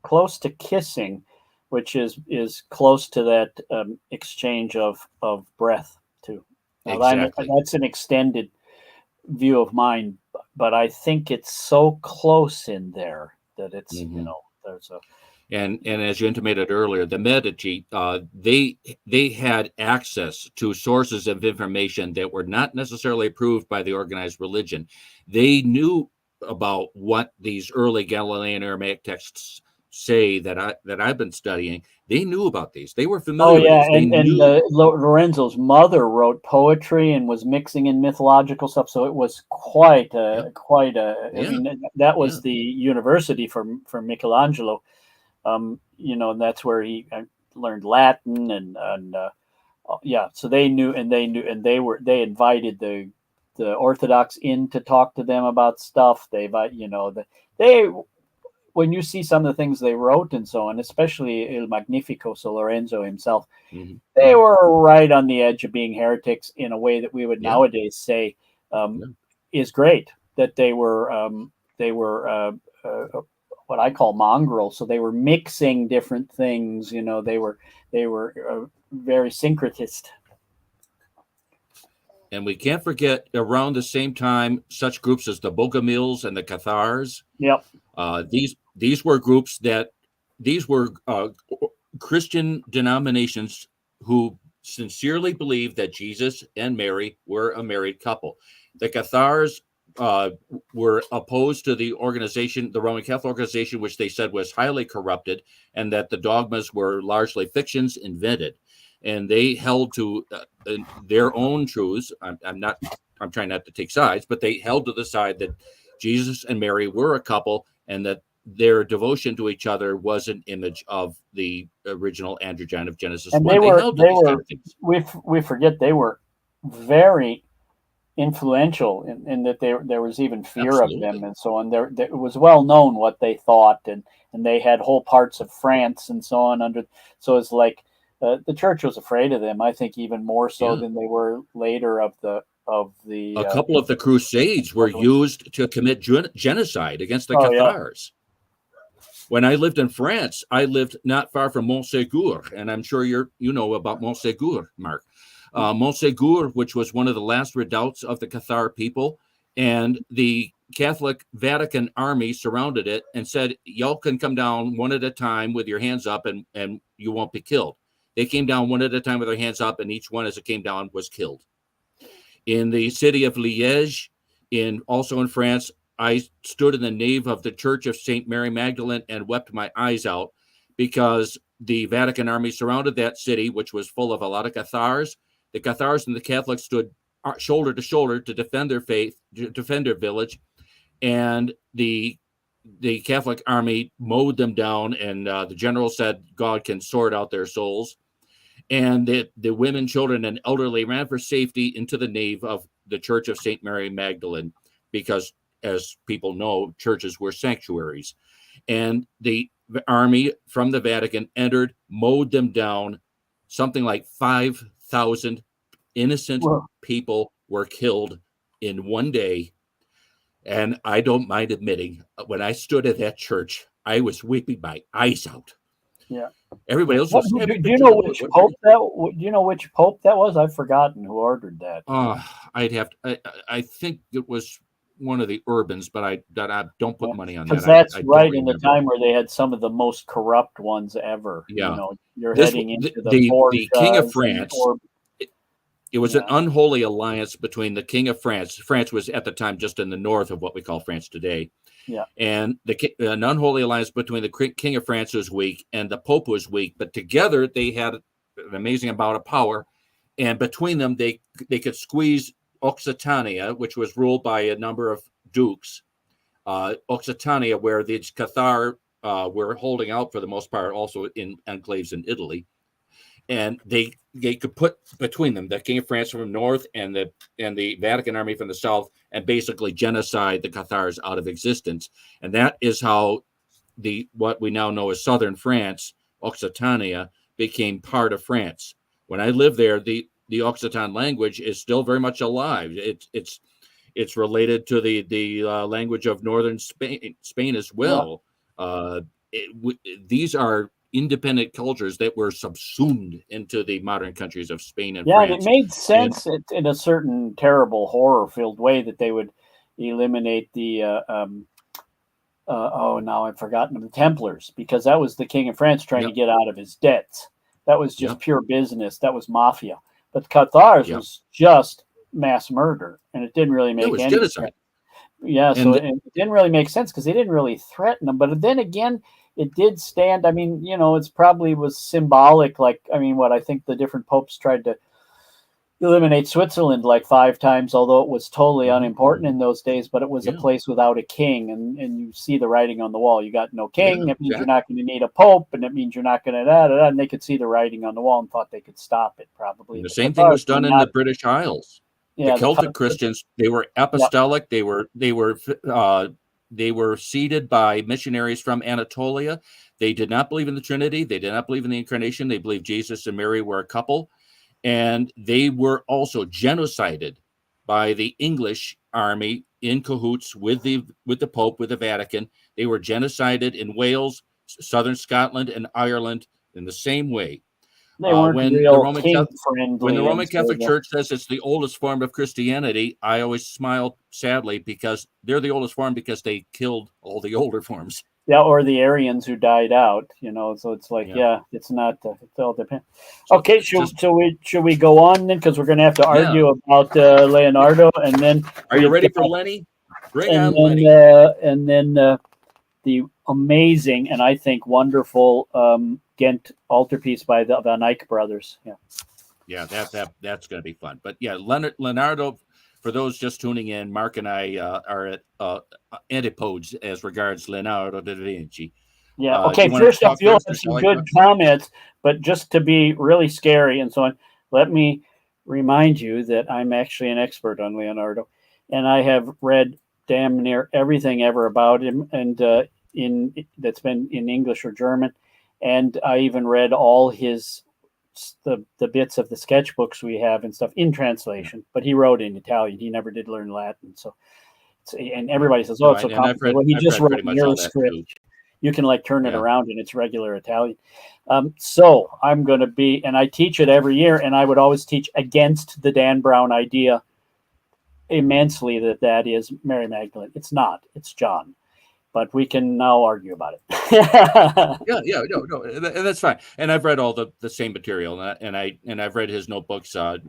close to kissing, which is close to that exchange of breath too. Now, exactly. That's an extended view of mine, but I think it's so close in there that it's there's a. And as you intimated earlier, the Medici, they had access to sources of information that were not necessarily approved by the organized religion. They knew about what these early Galilean Aramaic texts say that I've been studying. They knew about these. They were familiar with these. And Lorenzo's mother wrote poetry and was mixing in mythological stuff. So it was quite a. I mean, that was the university for Michelangelo. And that's where he learned Latin and so they knew, and they invited the Orthodox in to talk to them about stuff. When you see some of the things they wrote and so on, especially Il Magnifico, so Lorenzo himself, they were right on the edge of being heretics in a way that we would nowadays say is great. That they were what I call mongrel. So they were mixing different things. They were very syncretist. And we can't forget around the same time, such groups as the Bogomils and the Cathars. Yep. These were groups these were Christian denominations who sincerely believed that Jesus and Mary were a married couple. The Cathars were opposed to the organization, the Roman Catholic organization, which they said was highly corrupted and that the dogmas were largely fictions invented. And they held to their own truths. I'm trying not to take sides, but they held to the side that Jesus and Mary were a couple and that their devotion to each other was an image of the original androgyne of Genesis 1. We forget they were very influential in that there was even fear of Absolutely. them and so on. It was well known what they thought, and they had whole parts of France and so on under. So it's like the church was afraid of them. I think even more so Yeah. than they were later of the. A couple of the Crusades were used to commit genocide against the Cathars. When I lived in France, I lived not far from Montségur, and I'm sure you know about Montségur, Mark. Montségur, which was one of the last redoubts of the Cathar people, and the Catholic Vatican army surrounded it and said, y'all can come down one at a time with your hands up and you won't be killed. They came down one at a time with their hands up, and each one as it came down was killed. In the city of Liège, also in France, I stood in the nave of the Church of St. Mary Magdalene and wept my eyes out because the Vatican army surrounded that city, which was full of a lot of Cathars. The Cathars and the Catholics stood shoulder to shoulder to defend their faith, to defend their village. And the Catholic army mowed them down, and the general said, God can sort out their souls. And the women, children, and elderly ran for safety into the nave of the Church of St. Mary Magdalene because, as people know, churches were sanctuaries. And the army from the Vatican entered, mowed them down. Something like 5,000 innocent people were killed in one day. And I don't mind admitting, when I stood at that church, I was weeping my eyes out. Yeah. Everybody else was. Do you know which pope that? Do you know which pope that was? I've forgotten who ordered that. I'd have to. I think it was one of the Urbans, but I don't put money on that. Because that's right in the time where they had some of the most corrupt ones ever. Yeah, you know, you're heading into the King of France. It was an unholy alliance between the King of France. France was at the time just in the north of what we call France today. Yeah. And an unholy alliance between the King of France was weak and the Pope was weak, but together they had an amazing amount of power. And between them, they could squeeze Occitania, which was ruled by a number of dukes. Occitania, where the Cathar were holding out for the most part, also in enclaves in Italy. And they could put between them the King of France from the north and the Vatican army from the south, and basically genocide the Cathars out of existence. And that is how what we now know as southern France, Occitania, became part of France. When I lived there, the Occitan language is still very much alive. It's related to the language of northern Spain as well. Yeah. These are independent cultures that were subsumed into the modern countries of Spain and France. Yeah, it made sense in a certain terrible horror-filled way that they would eliminate the now I've forgotten the Templars, because that was the King of France trying to get out of his debts. That was just pure business. That was mafia. But Cathars was just mass murder, and it didn't really make any genocide. sense. Yeah, so it didn't really make sense because they didn't really threaten them. But then again, it did stand. I mean, it's probably was symbolic. Like, I think the different popes tried to eliminate Switzerland like 5 times, although it was totally unimportant in those days. But it was a place without a king, and you see the writing on the wall. You got no king. It means you're not going to need a pope, and it means you're not going to and they could see the writing on the wall and thought they could stop it. Probably and the same thing was done in the British Isles. Yeah, the Celtic Christians, they were apostolic. They were seeded by missionaries from Anatolia. They did not believe in the Trinity. They did not believe in the Incarnation. They believed Jesus and Mary were a couple. And they were also genocided by the English army in cahoots with the Pope, with the Vatican. They were genocided in Wales, southern Scotland, and Ireland in the same way. When the Roman Catholic Church says it's the oldest form of Christianity, I always smile sadly because they're the oldest form because they killed all the older forms. Yeah, or the Aryans who died out, so it's like, it's not, it all depends. Okay, should we go on then? Because we're going to have to argue about Leonardo, and then... Are you ready for Lenny? Bring on Lenny. And then the amazing, and I think wonderful Ghent altarpiece by the Van Eyck brothers. Yeah, that's going to be fun. But yeah, Leonardo, for those just tuning in, Mark and I are at antipodes as regards Leonardo da Vinci. Yeah. Okay. First off, you'll have some good comments, but just to be really scary and so on, let me remind you that I'm actually an expert on Leonardo, and I have read damn near everything ever about him, and in that's been in English or German, and I even read all his the bits of the sketchbooks we have and stuff in translation. But he wrote in Italian. He never did learn Latin, so. And everybody says, "Oh, it's so complicated." Well, he just wrote your script. You can like turn it around and it's regular Italian. So I'm going to be, and I teach it every year, and I would always teach against the Dan Brown idea immensely that is Mary Magdalene. It's not. It's John. But we can now argue about it. No, that's fine. And I've read all the same material, and I've read his notebooks. I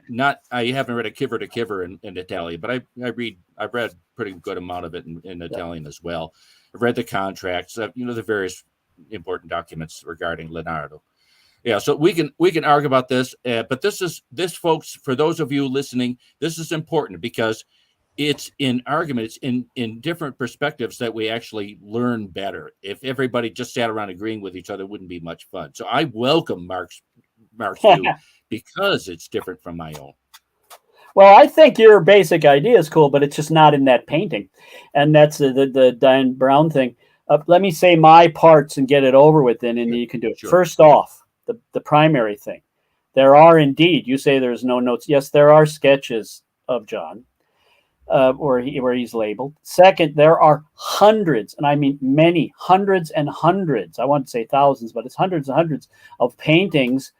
haven't read a kiver to kiver in Italian, but I've read pretty good amount of it in Italian as well. I've read the contracts, the various important documents regarding Leonardo. Yeah, so we can argue about this, but this, folks, for those of you listening, this is important because it's in arguments in different perspectives that we actually learn better. If everybody just sat around agreeing with each other, it wouldn't be much fun. So I welcome Mark's view because it's different from my own. Well, I think your basic idea is cool, but it's just not in that painting. And that's the Dan Brown thing. Let me say my parts and get it over with then, and you can do it. Sure. First off, the primary thing. There are indeed, you say there's no notes. Yes, there are sketches of John. Where he's labeled. Second, there are hundreds, and I mean many, hundreds and hundreds. I want to say thousands, but it's hundreds and hundreds of paintings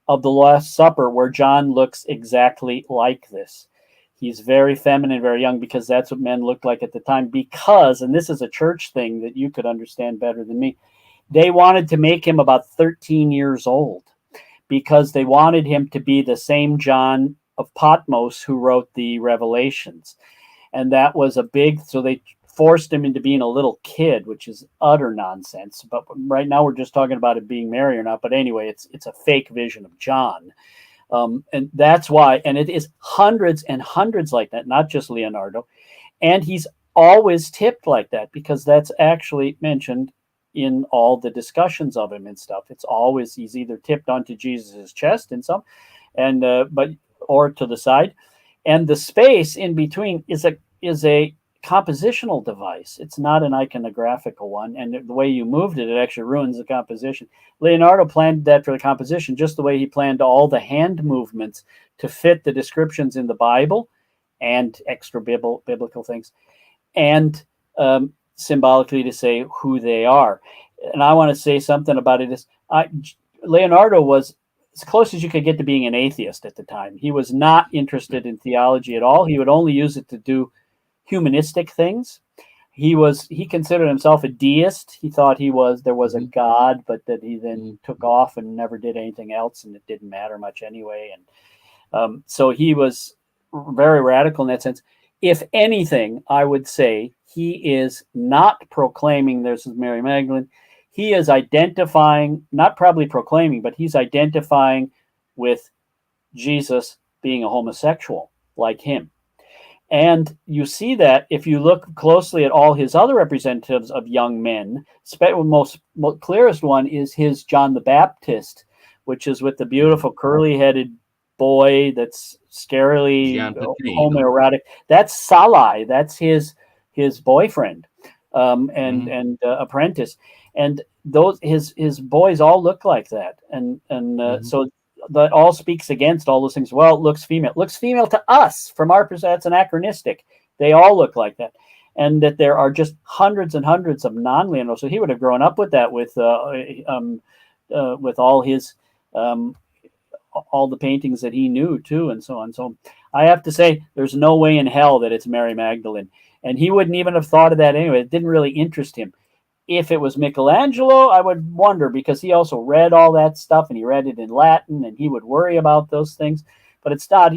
of the Last Supper where John looks exactly like this. He's very feminine, very young, because that's what men looked like at the time. Because, and this is a church thing that you could understand better than me, they wanted to make him about 13 years old because they wanted him to be the same John of Patmos who wrote the Revelations. And that was a big, so they forced him into being a little kid, which is utter nonsense. But right now we're just talking about it being Mary or not. But anyway, it's a fake vision of John. And that's why, and it is hundreds and hundreds like that, not just Leonardo. And he's always tipped like that because that's actually mentioned in all the discussions of him and stuff. It's always, he's either tipped onto Jesus's chest in some, and or to the side, and the space in between is a compositional device. It's not an iconographical one, and the way you moved it actually ruins the composition. Leonardo planned that for the composition just the way he planned all the hand movements to fit the descriptions in the Bible and extra biblical things, and symbolically to say who they are. And I want to say something about it. Leonardo was as close as you could get to being an atheist at the time. He was not interested in theology at all. He would only use it to do humanistic things. He considered himself a deist. He thought there was a God, but that he then took off and never did anything else, and it didn't matter much anyway. And so he was very radical in that sense. If anything, I would say he is not proclaiming this is Mary Magdalene. He is identifying, not probably proclaiming, but he's identifying with Jesus being a homosexual like him. And you see that if you look closely at all his other representatives of young men. Most clearest one is his John the Baptist, which is with the beautiful curly-headed boy that's scarily homoerotic. That's Salai. That's his boyfriend and apprentice. And those his boys all look like that, and so that all speaks against all those things. Well, it looks female. It looks female to us from our perspective. That's anachronistic. They all look like that, and that there are just hundreds and hundreds of non-Leonardo. So he would have grown up with that, with all his all the paintings that he knew too, and so on. So I have to say, there's no way in hell that it's Mary Magdalene, and he wouldn't even have thought of that anyway. It didn't really interest him. If it was Michelangelo, I would wonder, because he also read all that stuff and he read it in Latin and he would worry about those things. But it's not.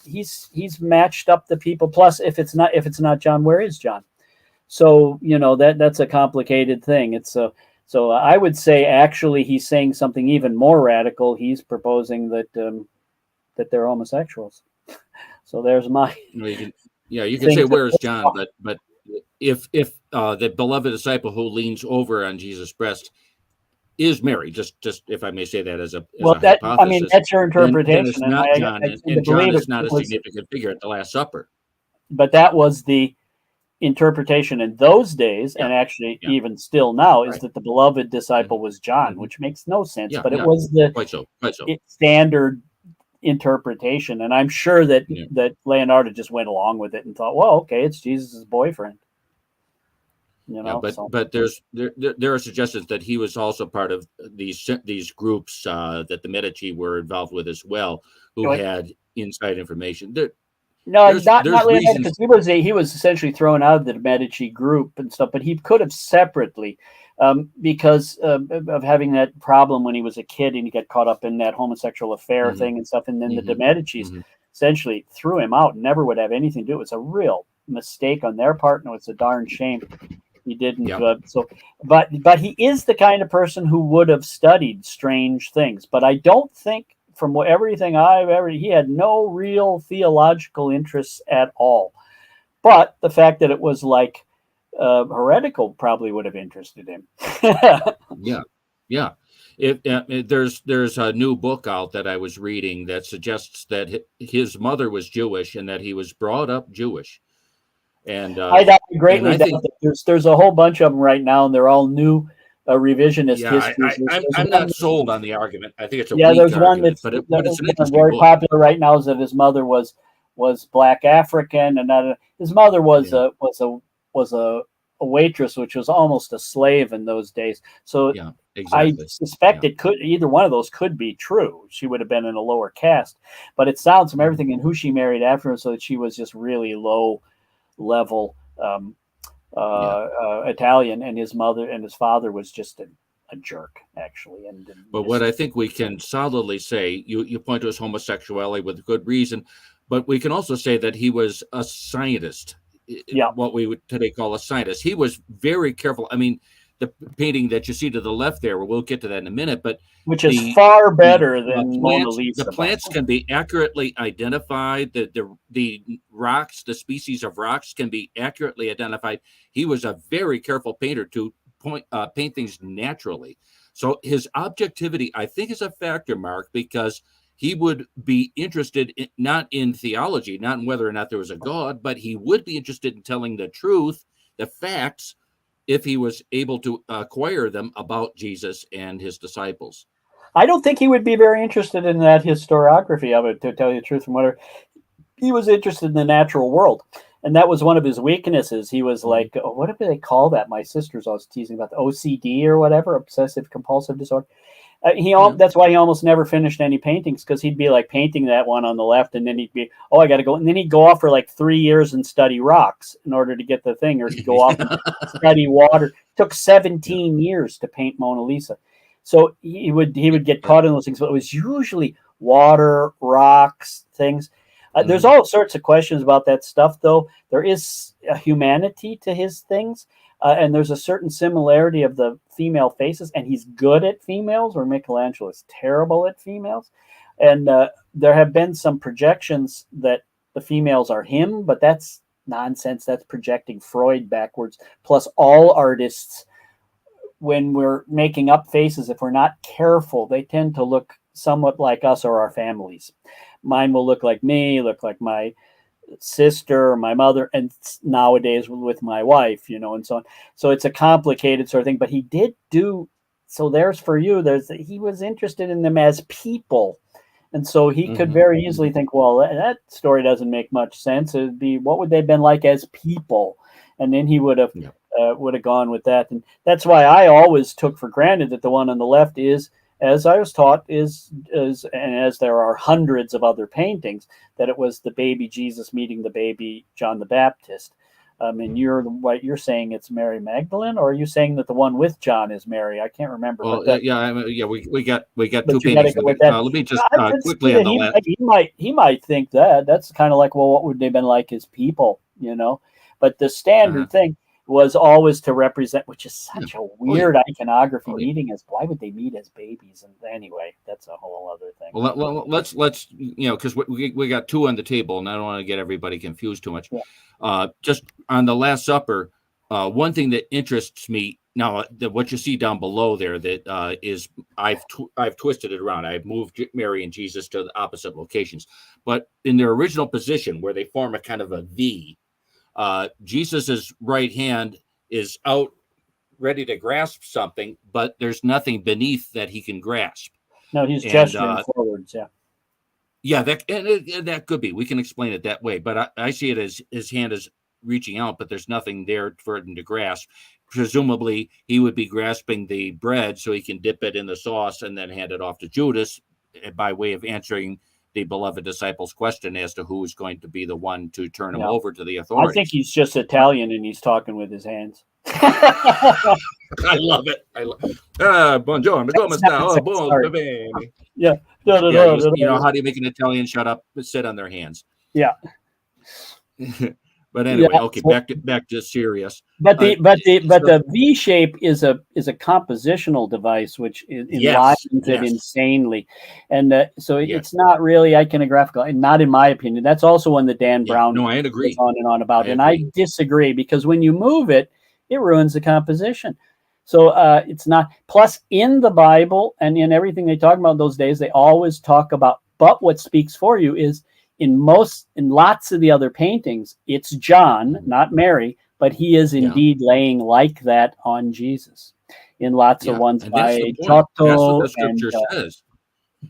He's matched up the people. Plus, if it's not John, where is John? So that's a complicated thing. So I would say actually he's saying something even more radical. He's proposing that they're homosexuals. So there's my. You can say where is John, but. If the beloved disciple who leans over on Jesus' breast is Mary, just if I may say that as a hypothesis. I mean, that's your interpretation. Then it's not John, and John is not a significant figure at the Last Supper. But that was the interpretation in those days, and actually even still now, is that the beloved disciple was John, which makes no sense. But it was the quite so. standard interpretation, and I'm sure that that Leonardo just went along with it and thought, well, okay, it's Jesus's boyfriend. But there are suggestions that he was also part of these groups that the Medici were involved with as well, who had inside information. Not Leonardo, because he was essentially thrown out of the Medici group and stuff, but he could have separately, because of having that problem when he was a kid and he got caught up in that homosexual affair thing and stuff, and then the Medicis essentially threw him out and never would have anything to do. It was a real mistake on their part, and it's a darn shame he didn't. But he is the kind of person who would have studied strange things. But I don't think, from everything he had no real theological interests at all. But the fact that it was like heretical probably would have interested him. There's a new book out that I was reading that suggests that his mother was Jewish and that he was brought up Jewish. And I greatly doubt that. There's a whole bunch of them right now, and they're all new revisionist histories. I'm not sold on the argument. I think it's a there's one that's very popular right now, is that his mother was Black African, and his mother was a waitress, which was almost a slave in those days. So I suspect it could, either one of those could be true. She would have been in a lower caste, but it sounds from everything and who she married after, so that she was just really low level Italian, and his mother and his father was just a jerk, actually. But what I think we can solidly say, you point to his homosexuality with good reason, but we can also say that he was a scientist. What we would today call a scientist. He was very careful. I mean, the painting that you see to the left there, we'll get to that in a minute, but which is far better than Mona Lisa. The plants can be accurately identified. The rocks, the species of rocks, can be accurately identified. He was a very careful painter to paint things naturally. So his objectivity, I think, is a factor, Mark, because he would be interested not in theology, not in whether or not there was a God, but he would be interested in telling the truth, the facts, if he was able to acquire them about Jesus and his disciples. I don't think he would be very interested in that historiography of it, to tell you the truth. From whatever, he was interested in the natural world, and that was one of his weaknesses. He was like, what do they call that? My sister's always teasing about the OCD or whatever, obsessive compulsive disorder. That's why he almost never finished any paintings, because he'd be like painting that one on the left, and then he'd be, I got to go, and then he'd go off for like 3 years and study rocks in order to get the thing, or he'd go off and study water. It took 17 years to paint Mona Lisa. So he would get caught in those things, but it was usually water, rocks, things. There's all sorts of questions about that stuff, though. There is a humanity to his things. And there's a certain similarity of the female faces, and he's good at females, where Michelangelo is terrible at females. And there have been some projections that the females are him, but that's nonsense. That's projecting Freud backwards. Plus, all artists, when we're making up faces, if we're not careful, they tend to look somewhat like us or our families. Mine will look like me, look like my sister or my mother, and nowadays with my wife, and so on. So it's a complicated sort of thing, but he did do, so there's for you, he was interested in them as people. And so he could very easily think, well, that story doesn't make much sense. It would be, what would they have been like as people? And then he would have gone with that. And that's why I always took for granted that the one on the left is, as I was taught, is and as there are hundreds of other paintings, that it was the baby Jesus meeting the baby John the Baptist. And what you're saying, it's Mary Magdalene, or are you saying that the one with John is Mary? I can't remember. Well, we got two paintings. Let me just quickly on the left. He might think that's kind of like, well, what would they have been like as people, But the standard thing was always to represent, which is such a weird iconography, meeting as, why would they meet as babies? And anyway, that's a whole other thing. Well, let's because we got two on the table, and I don't want to get everybody confused too much. Just on the Last Supper, one thing that interests me Now, what you see down below there that is I've twisted it around. I've moved Mary and Jesus to the opposite locations, but in their original position where they form a kind of a V, Jesus's right hand is out, ready to grasp something, but there's nothing beneath that he can grasp. No, he's gesturing forwards. Yeah. Yeah, that could be. We can explain it that way, but I see it as his hand is reaching out, but there's nothing there for him to grasp. Presumably, he would be grasping the bread so he can dip it in the sauce and then hand it off to Judas by way of answering the beloved disciples' question as to who is going to be the one to turn him over to the authorities. I think he's just Italian and he's talking with his hands. I love it. Buongiorno, come sta? Oh, molto bene. Yeah. You know, how do you make an Italian shut up, sit on their hands? Yeah. But anyway, okay, back to serious. But the V shape is a compositional device which enlivens it insanely, and so it's not really iconographical, and not in my opinion. That's also one that Dan Brown I'd agree. goes on and on about, and I disagree because when you move it, it ruins the composition. So it's not. Plus, in the Bible and in everything they talk about those days, they always talk about. But what speaks for you is in lots of the other paintings, it's John, not Mary, but he is indeed laying like that on Jesus. In lots of ones by Giotto. That's what the scripture says.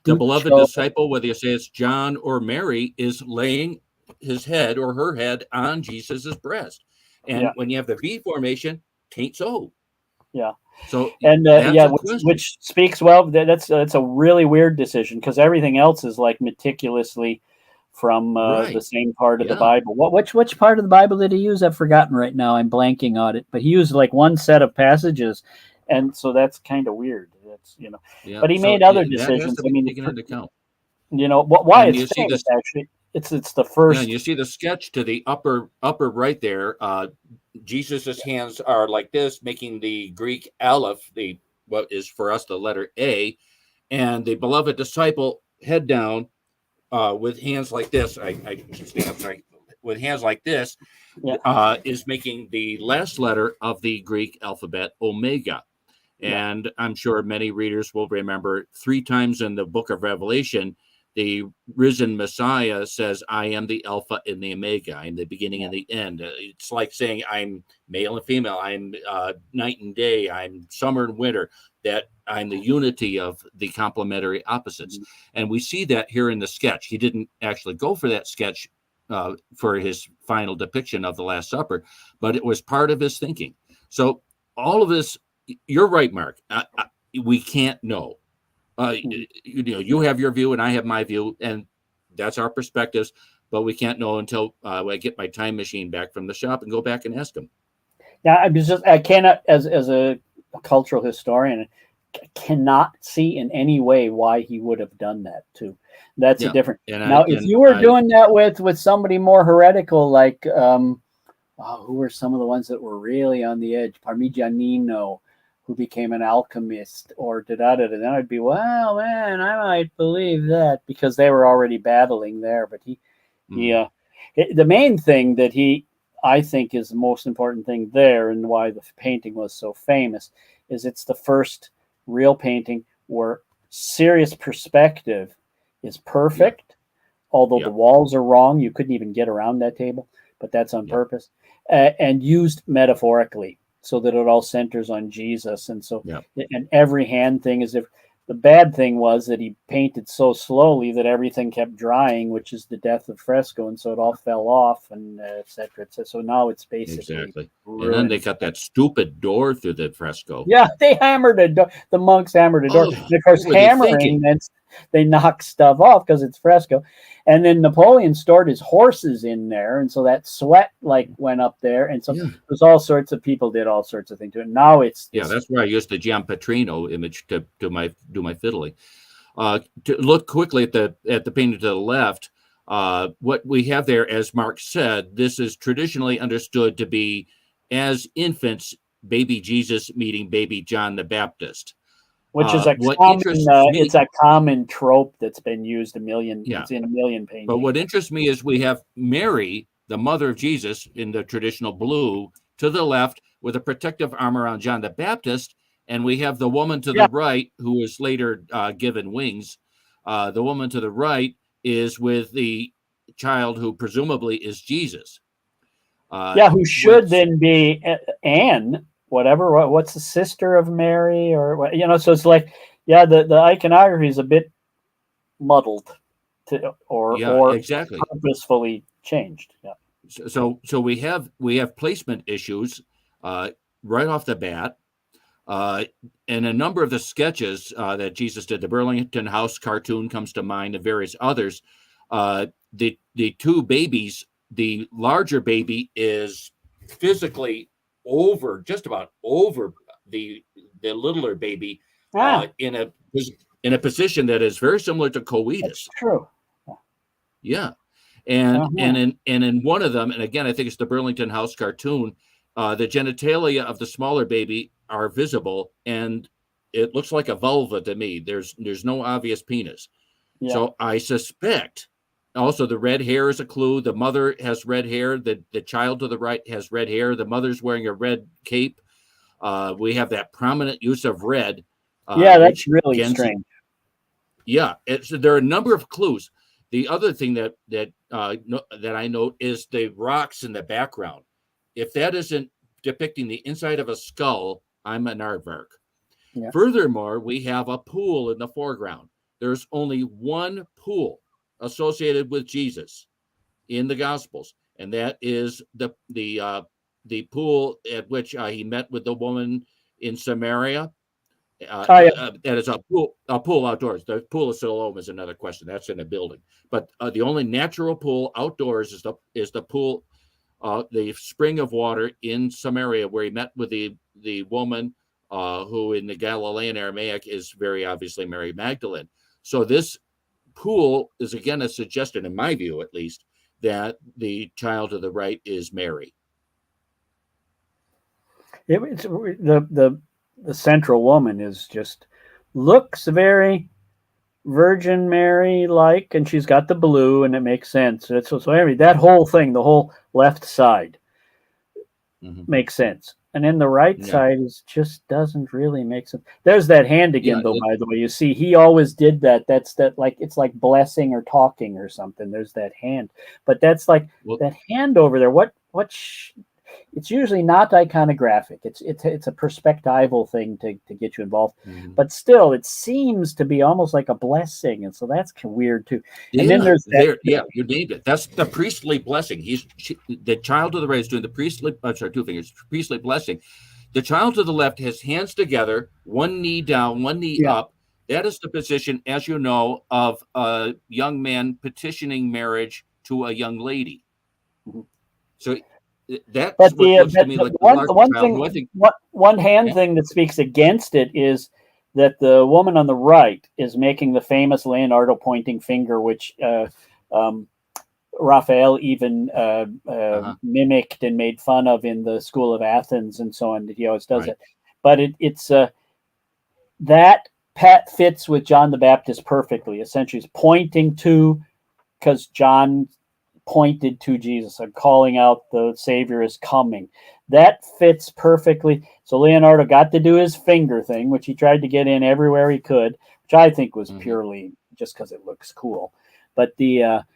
The beloved disciple, whether you say it's John or Mary, is laying his head or her head on Jesus's breast. And when you have the V formation, tain't so. Yeah. So which speaks well. That's a really weird decision because everything else is like meticulously from the same part of the Bible. Which part of the Bible did he use? I've forgotten right now. I'm blanking on it. But he used like one set of passages, and so that's kind of weird. That's but he made other decisions. I mean, taken into account. Why it's famous actually. It's the first. Yeah, and you see the sketch to the upper right there. Jesus's hands are like this, making the Greek aleph, what is for us the letter A, and the beloved disciple head down with hands like this. With hands like this, is making the last letter of the Greek alphabet, Omega. And I'm sure many readers will remember 3 times in the book of Revelation, the risen Messiah says, I am the Alpha and the Omega. I'm the beginning and the end. It's like saying I'm male and female. I'm night and day. I'm summer and winter. That I'm the unity of the complementary opposites. And we see that here in the sketch. He didn't actually go for that sketch for his final depiction of the Last Supper, but it was part of his thinking. So all of this, you're right, Mark. We can't know. You have your view and I have my view, and that's our perspectives, but we can't know until I get my time machine back from the shop and go back and ask them. Yeah, I cannot, as a cultural historian, cannot see in any way why he would have done that too. That's a different. If you were doing that with somebody more heretical, like who were some of the ones that were really on the edge? Parmigianino, who became an alchemist, or then I'd be, well, man, I might believe that because they were already battling there. But the main thing that I think is the most important thing there, and why the painting was so famous, is it's the first real painting where serious perspective is perfect, although the walls are wrong. You couldn't even get around that table, but that's on purpose, and used metaphorically, so that it all centers on Jesus. And so, and every hand thing is the bad thing was that he painted so slowly that everything kept drying, which is the death of fresco. And so it all fell off, and et cetera, et cetera. So now it's basically ruined. And then they got that stupid door through the fresco. Yeah, they hammered a door. The monks hammered a door. And of course, hammering meant they knock stuff off because it's fresco. And then Napoleon stored his horses in there, and so that sweat went up there, and so there's all sorts of people did all sorts of things to it. Now it's that's where I used the Giampetrino image to do my fiddling. To look quickly at the painting to the left, what we have there, as Mark said, this is traditionally understood to be as infants, baby Jesus meeting baby John the Baptist. Which is it's a common trope that's been used it's in a million paintings. But what interests me is we have Mary, the mother of Jesus, in the traditional blue to the left, with a protective arm around John the Baptist, and we have the woman to the right, who is later given wings. The woman to the right is with the child who presumably is Jesus. Who should then be Anne, whatever. What's the sister of Mary, or what? So it's like, the iconography is a bit muddled, or exactly purposefully changed. Yeah. So we have placement issues right off the bat. And a number of the sketches that Jesus did, the Burlington House cartoon comes to mind, and various others. The two babies, the larger baby is physically just about over the littler baby in a position that is very similar to coitus. That's true. Yeah. And in one of them, and again, I think it's the Burlington House cartoon, the genitalia of the smaller baby are visible, and it looks like a vulva to me. There's no obvious penis. Yeah. So I suspect also the red hair is a clue. The mother has red hair. The child to the right has red hair. The mother's wearing a red cape. We have that prominent use of red. That's really strange. There are a number of clues. The other thing that I note is the rocks in the background. If that isn't depicting the inside of a skull, I'm an aardvark. Yeah. Furthermore, we have a pool in the foreground. There's only one pool associated with Jesus in the Gospels, and that is the pool at which he met with the woman in Samaria. That is a pool outdoors. The pool of Siloam is another question. That's in a building. But the only natural pool outdoors is the pool, the spring of water in Samaria, where he met with the woman who in the Galilean Aramaic is very obviously Mary Magdalene. So this pool is again a suggestion, in my view at least, that the child to the right is Mary. It's the central woman looks very Virgin Mary like, and she's got the blue, and it makes sense. So anyway, that whole thing, the whole left side, makes sense, and then the right side just doesn't really make sense. There's that hand again, though. By the way, you see, he always did that. That's like it's like blessing or talking or something. There's that hand, but that's like that hand over there. It's usually not iconographic. It's a perspectival thing to get you involved. But still, it seems to be almost like a blessing, and so that's weird too. And then there's you named it. That's the priestly blessing. The child to the right is doing the priestly. Two fingers. Priestly blessing. The child to the left has hands together, one knee down, one knee up. That is the position, as you know, of a young man petitioning marriage to a young lady. So. That's what looks to me like one hand thing that speaks against it is that the woman on the right is making the famous Leonardo pointing finger, which Raphael even mimicked and made fun of in the School of Athens and so on. That he always does it, but it's that fits with John the Baptist perfectly. Essentially, it's pointing to, because John pointed to Jesus and calling out the Savior is coming. That fits perfectly. So Leonardo got to do his finger thing, which he tried to get in everywhere he could, which I think was purely just because it looks cool. But that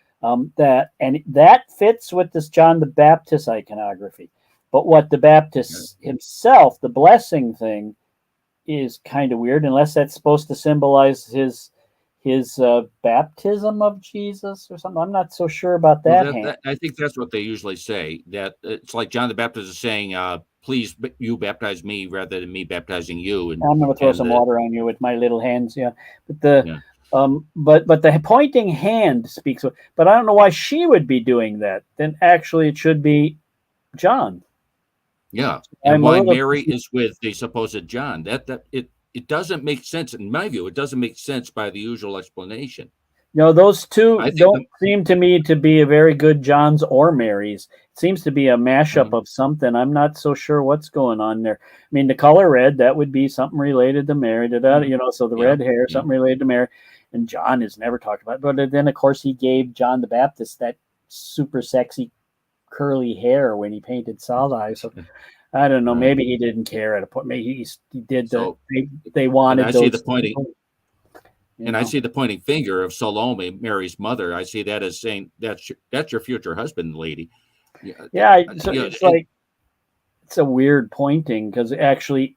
fits with this John the Baptist iconography. But what the Baptist himself, the blessing thing, is kind of weird, unless that's supposed to symbolize his baptism of Jesus or something. I'm not so sure about that. I think that's what they usually say. That it's like John the Baptist is saying, "Please, you baptize me rather than me baptizing you." And I'm going to throw some water on you with my little hands. Yeah, but but the pointing hand speaks. But I don't know why she would be doing that. Then actually, it should be John. Yeah, and why Mary is with the supposed John. It doesn't make sense, in my view. It doesn't make sense by the usual explanation. Those two don't seem to me to be a very good Johns or Marys. It seems to be a mashup of something. I'm not so sure what's going on there. I mean, the color red, that would be something related to Mary. So the red hair, something related to Mary. And John is never talked about. But then, of course, he gave John the Baptist that super sexy curly hair when he painted Saul's eyes. So I don't know. Right. Maybe he didn't care at a point. Maybe he did So, they wanted and I those. see the pointing, and I see the pointing finger of Salome, Mary's mother. I see that as saying that's your future husband, lady. Yeah. So it's like it's a weird pointing because actually,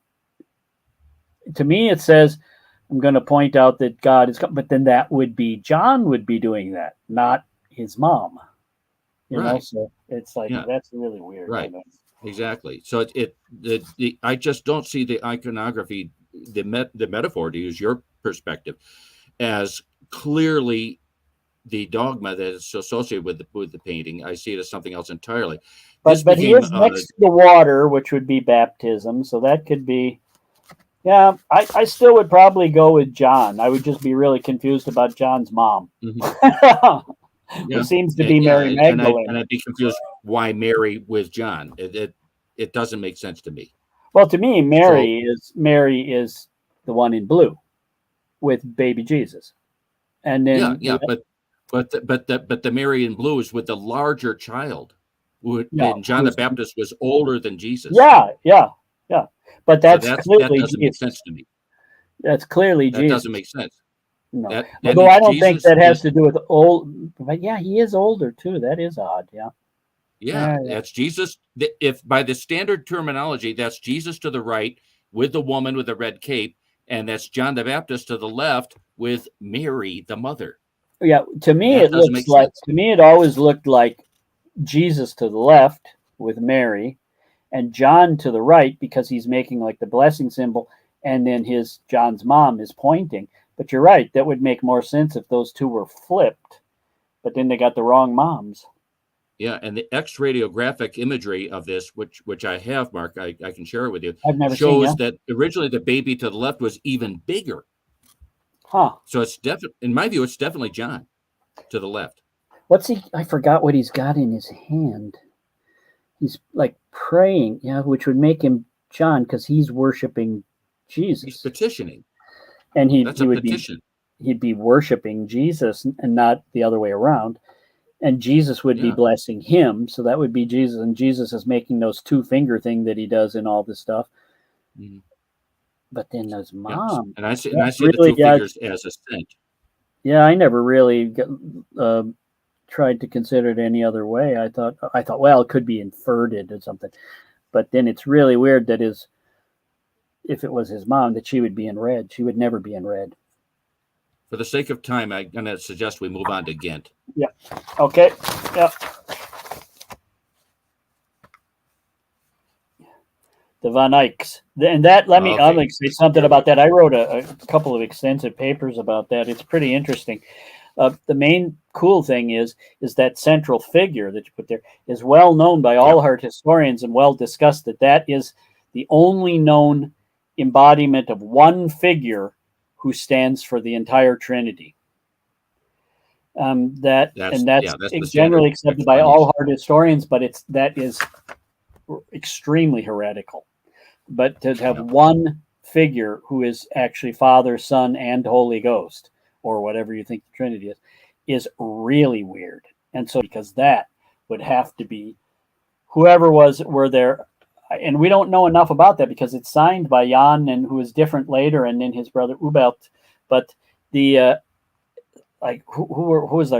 to me, it says I'm going to point out that God is, but then that would be John would be doing that, not his mom. You know, so it's like that's really weird. Right. Exactly. So I just don't see the iconography, the metaphor, to use your perspective, as clearly the dogma that is associated with the painting. I see it as something else entirely. But he is next to the water, which would be baptism. So that could be. Yeah, I still would probably go with John. I would just be really confused about John's mom. Mm-hmm. Who seems to be Mary Magdalene. And I'd be confused why Mary with John. It doesn't make sense to me. Well, to me, Mary is the one in blue with baby Jesus, and then but the Mary in blue is with the larger child. And John the Baptist was older than Jesus. Yeah. But that clearly doesn't make sense to me. That's clearly that Jesus. Doesn't make sense. No, although I don't think that has to do with old. But yeah, he is older too. That is odd. Yeah, that's Jesus. If by the standard terminology, that's Jesus to the right with the woman with the red cape, and that's John the Baptist to the left with Mary, the mother. Yeah, to me it looks like sense. To me it always looked like Jesus to the left with Mary, and John to the right because he's making like the blessing symbol, and then John's mom is pointing. But you're right, that would make more sense if those two were flipped. But then they got the wrong moms. Yeah, and the X-radiographic imagery of this, which I have, Mark, I can share it with you, shows that originally the baby to the left was even bigger. Huh. So it's definitely, in my view, it's definitely John to the left. What's he? I forgot what he's got in his hand. He's like praying, which would make him John because he's worshiping Jesus. He's petitioning. And he'd be worshiping Jesus and not the other way around. And Jesus would be blessing him. So that would be Jesus. And Jesus is making those 2-finger thing that he does in all this stuff. Mm-hmm. But then those moms. And I see really, the 2 fingers as a saint. Yeah, I never really tried to consider it any other way. I thought, well, it could be inverted or something. But then it's really weird that if it was his mom, that she would be in red. She would never be in red. For the sake of time, I'm going to suggest we move on to Ghent. Yeah. Okay. Yeah. The Van Eycks. And that, let me say something about that. I wrote a couple of extensive papers about that. It's pretty interesting. The main cool thing is that central figure that you put there is well known by all art historians and well discussed that is the only known embodiment of one figure who stands for the entire Trinity. That's generally accepted by all art historians, but that is extremely heretical. But to have one figure who is actually Father, Son, and Holy Ghost, or whatever you think the Trinity is really weird. And so because that would have to be whoever were there. And we don't know enough about that because it's signed by Jan, and who is different later, and then his brother Ubelt. But the who was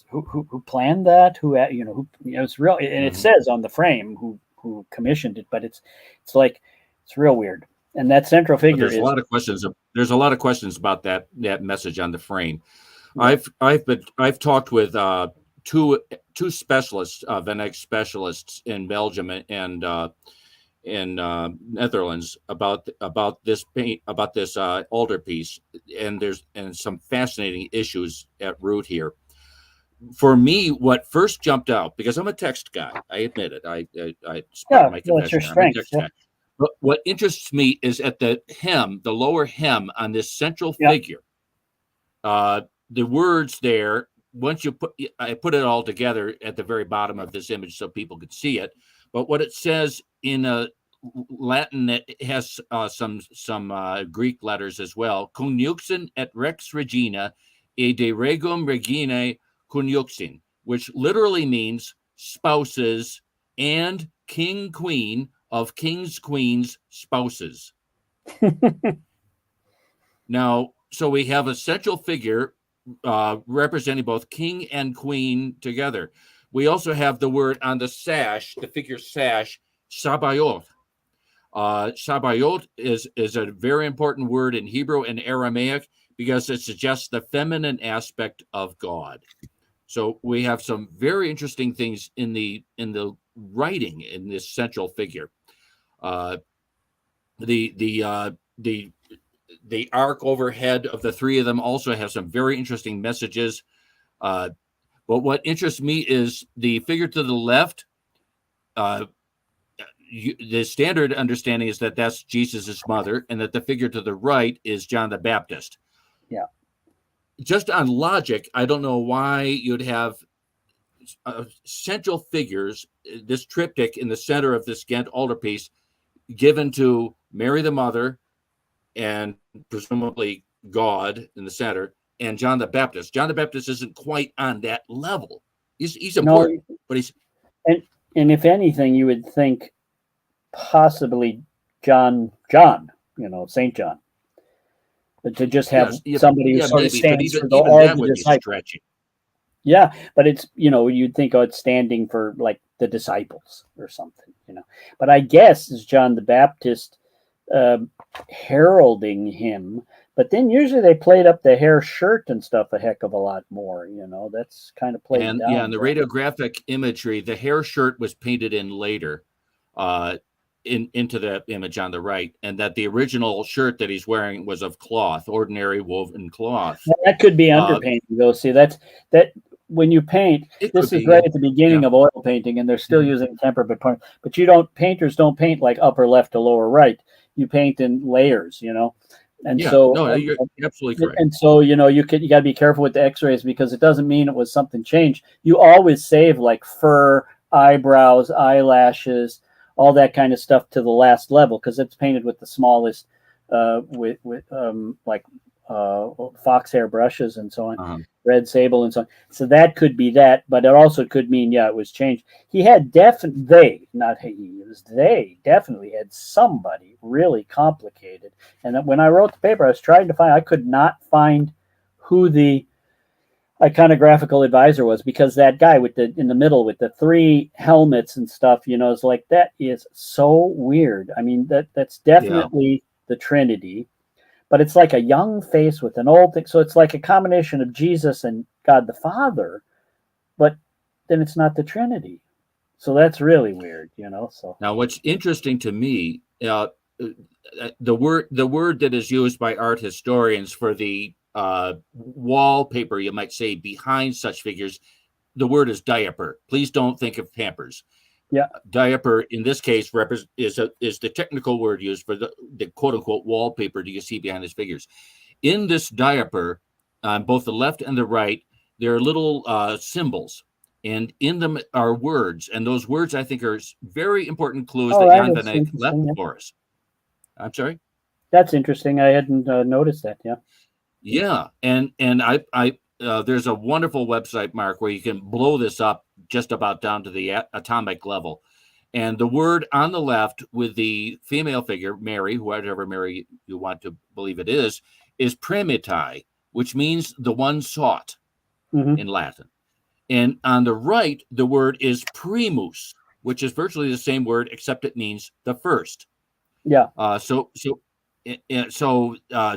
who planned that? It's real, and it says on the frame who commissioned it, but it's real weird. And that central figure there's a lot of questions. There's a lot of questions about that message on the frame. Yeah. I've talked with two specialists, Van Eyck specialists in Belgium and in Netherlands about this paint, about this altarpiece, and there's some fascinating issues at root here. For me, what first jumped out, because I'm a text guy, I admit it. I my that's your strength. But what interests me is at the hem, the lower hem on this central figure. The words there. Once I put it all together at the very bottom of this image so people could see it. But what it says in Latin, it has some Greek letters as well. Conjuxin et rex regina e de regum reginae conjuxin, which literally means spouses and king, queen of kings, queens, spouses. Now, so we have a central figure representing both king and queen together. We also have the word on the sash, the figure sash, Sabaoth. Sabaoth is a very important word in Hebrew and Aramaic because it suggests the feminine aspect of God. So we have some very interesting things in the writing in this central figure. The arc overhead of the three of them also have some very interesting messages. But what interests me is the figure to the left. The standard understanding is that that's Jesus's mother, and that the figure to the right is John the Baptist. Yeah. Just on logic, I don't know why you'd have central figures, this triptych in the center of this Ghent altarpiece, given to Mary the mother, and presumably God in the center, and John the Baptist. John the Baptist isn't quite on that level. He's important, but he's and if anything, you would think possibly John, Saint John, but to just have somebody who sort of stands for all the disciples. Yeah, but it's you'd think it's standing for like the disciples or something, But I guess is John the Baptist heralding him, but then usually they played up the hair shirt and stuff a heck of a lot more. That's kind of played down. Yeah, and the radiographic imagery, the hair shirt was painted in later into the image on the right, and that the original shirt that he's wearing was of cloth, ordinary woven cloth. Well, that could be underpainting, though. See, that when you paint, this is right at the beginning of oil painting, and they're still using temper, but painters don't paint like upper left to lower right. You paint in layers, and you're absolutely correct. And so you got to be careful with the X-rays because it doesn't mean it was something changed. You always save like fur, eyebrows, eyelashes, all that kind of stuff to the last level because it's painted with the smallest, fox hair brushes and so on, red sable and so on. So that could be that, but it also could mean it was changed. They definitely had somebody really complicated. And when I wrote the paper, I was trying to I could not find who the iconographical advisor was, because that guy in the middle with the three helmets and stuff, is like, that is so weird. I mean, that's definitely the Trinity. But it's like a young face with an old thing. So it's like a combination of Jesus and God the Father, but then it's not the Trinity. So that's really weird, So now, what's interesting to me, the word that is used by art historians for the wallpaper, you might say, behind such figures, the word is diaper. Please don't think of Pampers. Yeah, diaper in this case is the technical word used for the quote unquote wallpaper that you see behind his figures. In this diaper, on both the left and the right, there are little symbols, and in them are words, and those words I think are very important clues that Jan van Eyck left for us. I'm sorry. That's interesting. I hadn't noticed that. Yeah. Yeah, and I there's a wonderful website, Mark, where you can blow this up just about down to the atomic level. And the word on the left with the female figure, Mary, whatever Mary you want to believe it is premitae, which means the one sought in Latin. And on the right, the word is primus, which is virtually the same word, except it means the first. Yeah. So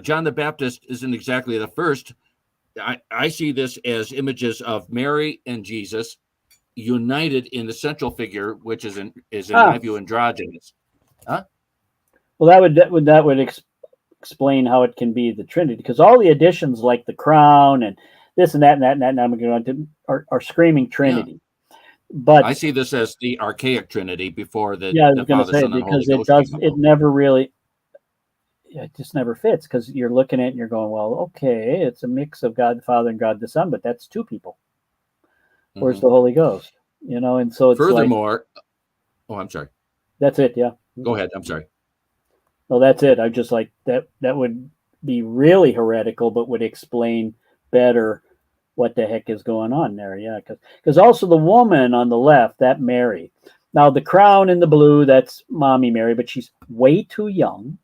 John the Baptist isn't exactly the first. I see this as images of Mary and Jesus united in the central figure, which is in my view androgynous. Huh? Well, that would explain how it can be the Trinity, because all the additions like the crown and this and that and that and that, and I'm going to are screaming Trinity. Yeah. But I see this as the archaic Trinity before the I was going to say, because it never really. It just never fits, because you're looking at it and you're going, well, okay, it's a mix of God the Father and God the Son, but that's two people. Where's the Holy Ghost? And so it's furthermore. I'm sorry. That's it. Yeah. Go ahead. I'm sorry. No, that's it. I just like that. That would be really heretical, but would explain better what the heck is going on there. Yeah, because also the woman on the left, that Mary. Now the crown in the blue, that's Mommy Mary, but she's way too young,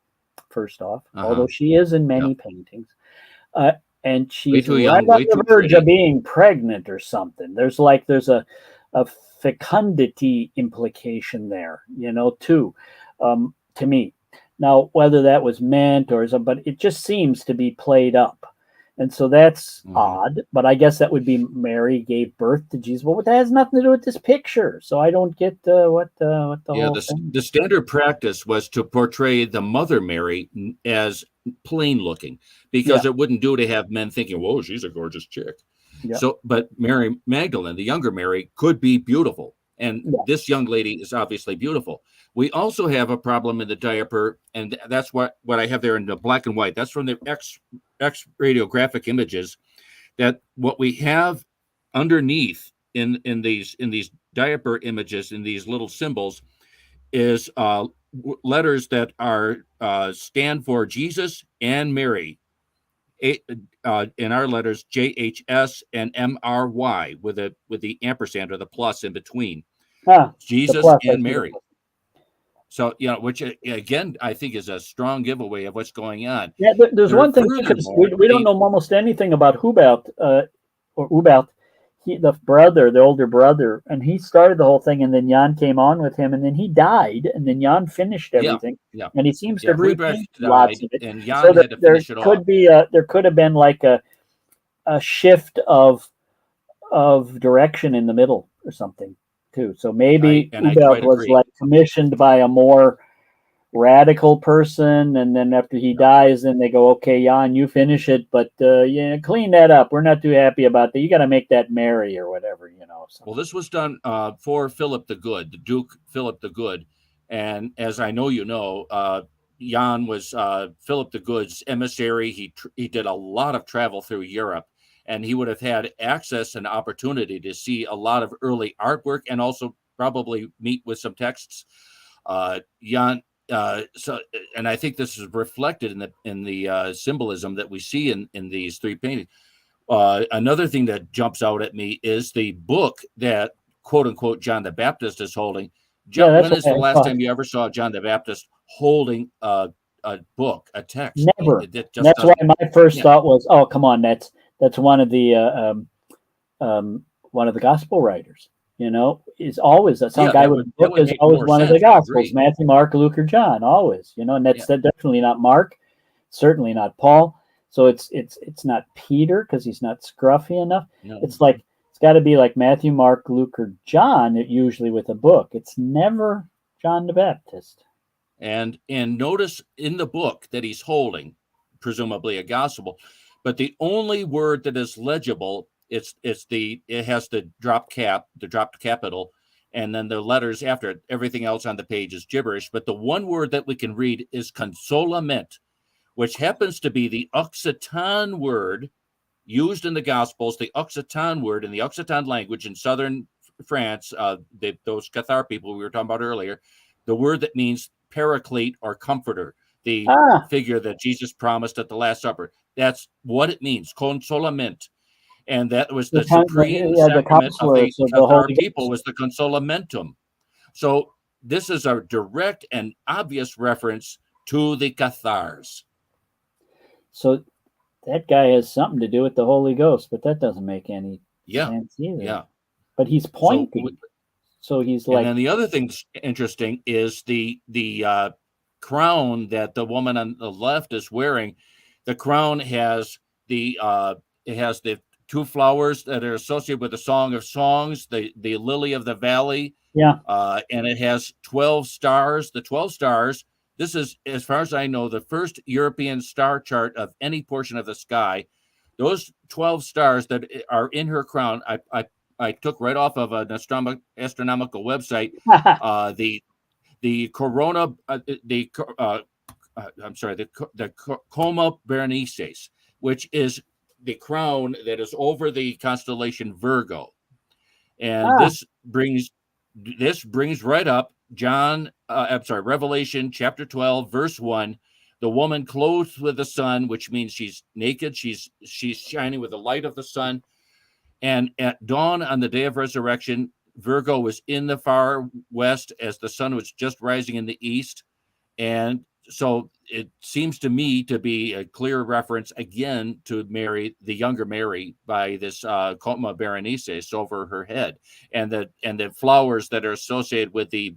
first off, although she is in many paintings. And she's right on the verge of being pregnant or something. There's a fecundity implication there, too, to me. Now, whether that was meant but it just seems to be played up. And so that's odd, but I guess that would be Mary gave birth to Jesus. Well, that has nothing to do with this picture. So I don't get what the whole thing. The standard practice was to portray the Mother Mary as plain looking, because it wouldn't do to have men thinking, whoa, she's a gorgeous chick. Yeah. So, but Mary Magdalene, the younger Mary, could be beautiful. And this young lady is obviously beautiful. We also have a problem in the diaper, and that's what I have there in the black and white. That's from the X radiographic images. That what we have underneath in these diaper images, in these little symbols, is letters that are stand for Jesus and Mary. In our letters, JHS and MRY with the ampersand or the plus in between. Jesus and Mary. So, which again, I think is a strong giveaway of what's going on. Yeah, there's one thing, because we don't know almost anything about Hubert, the older brother, and he started the whole thing, and then Jan came on with him, and then he died, and then Jan finished everything. Yeah. And he seems to have repeated lots of it. And Jan had to finish it off. There could have been like a shift of direction in the middle or something too. So maybe Hubert was like commissioned by a more radical person, and then after he dies, then they go, okay, Jan, you finish it, but clean that up. We're not too happy about that. You got to make that Mary or whatever, So. Well, this was done for Philip the Good, the Duke Philip the Good, and as I know, Jan was Philip the Good's emissary. He did a lot of travel through Europe, and he would have had access and opportunity to see a lot of early artwork, and also probably meet with some texts. Jan. And I think this is reflected in the symbolism that we see in these three paintings. Another thing that jumps out at me is the book that quote unquote John the Baptist is holding. When is the last time you ever saw John the Baptist holding a book, a text? Never. That's why my first thought was, oh, come on, that's one of the gospel writers. Is always some guy with a book is always one of the Gospels, Matthew, Mark, Luke, or John, always, and that's definitely not Mark, certainly not Paul. So it's not Peter, because he's not scruffy enough. No. It's got to be like Matthew, Mark, Luke, or John, usually with a book. It's never John the Baptist. And notice in the book that he's holding, presumably a gospel, but the only word that is legible, it has the dropped capital, and then the letters after it. Everything else on the page is gibberish. But the one word that we can read is consolament, which happens to be the Occitan word used in the Gospels, the Occitan word in the Occitan language in southern France, those Cathar people we were talking about earlier, the word that means paraclete or comforter, the figure that Jesus promised at the Last Supper. That's what it means, consolament. And that was the supreme sacrament of the Cathar people, was the consolamentum. So this is a direct and obvious reference to the Cathars. So that guy has something to do with the Holy Ghost, but that doesn't make any sense either. Yeah. But he's pointing. So he's like. And then the other thing that's interesting is the crown that the woman on the left is wearing. The crown has the two flowers that are associated with the Song of Songs, the lily of the valley. Yeah. And it has 12 stars. The 12 stars, this is, as far as I know, the first European star chart of any portion of the sky. Those 12 stars that are in her crown, I took right off of an astronomical website. The corona, the Coma Berenices, which is the crown that is over the constellation Virgo, and this brings right up Revelation chapter 12, verse 1. The woman clothed with the sun, which means she's naked. She's shining with the light of the sun. And at dawn on the day of resurrection, Virgo was in the far west as the sun was just rising in the east. And so it seems to me to be a clear reference again to Mary, the younger Mary, by this Coma Berenices over her head, and the flowers that are associated with the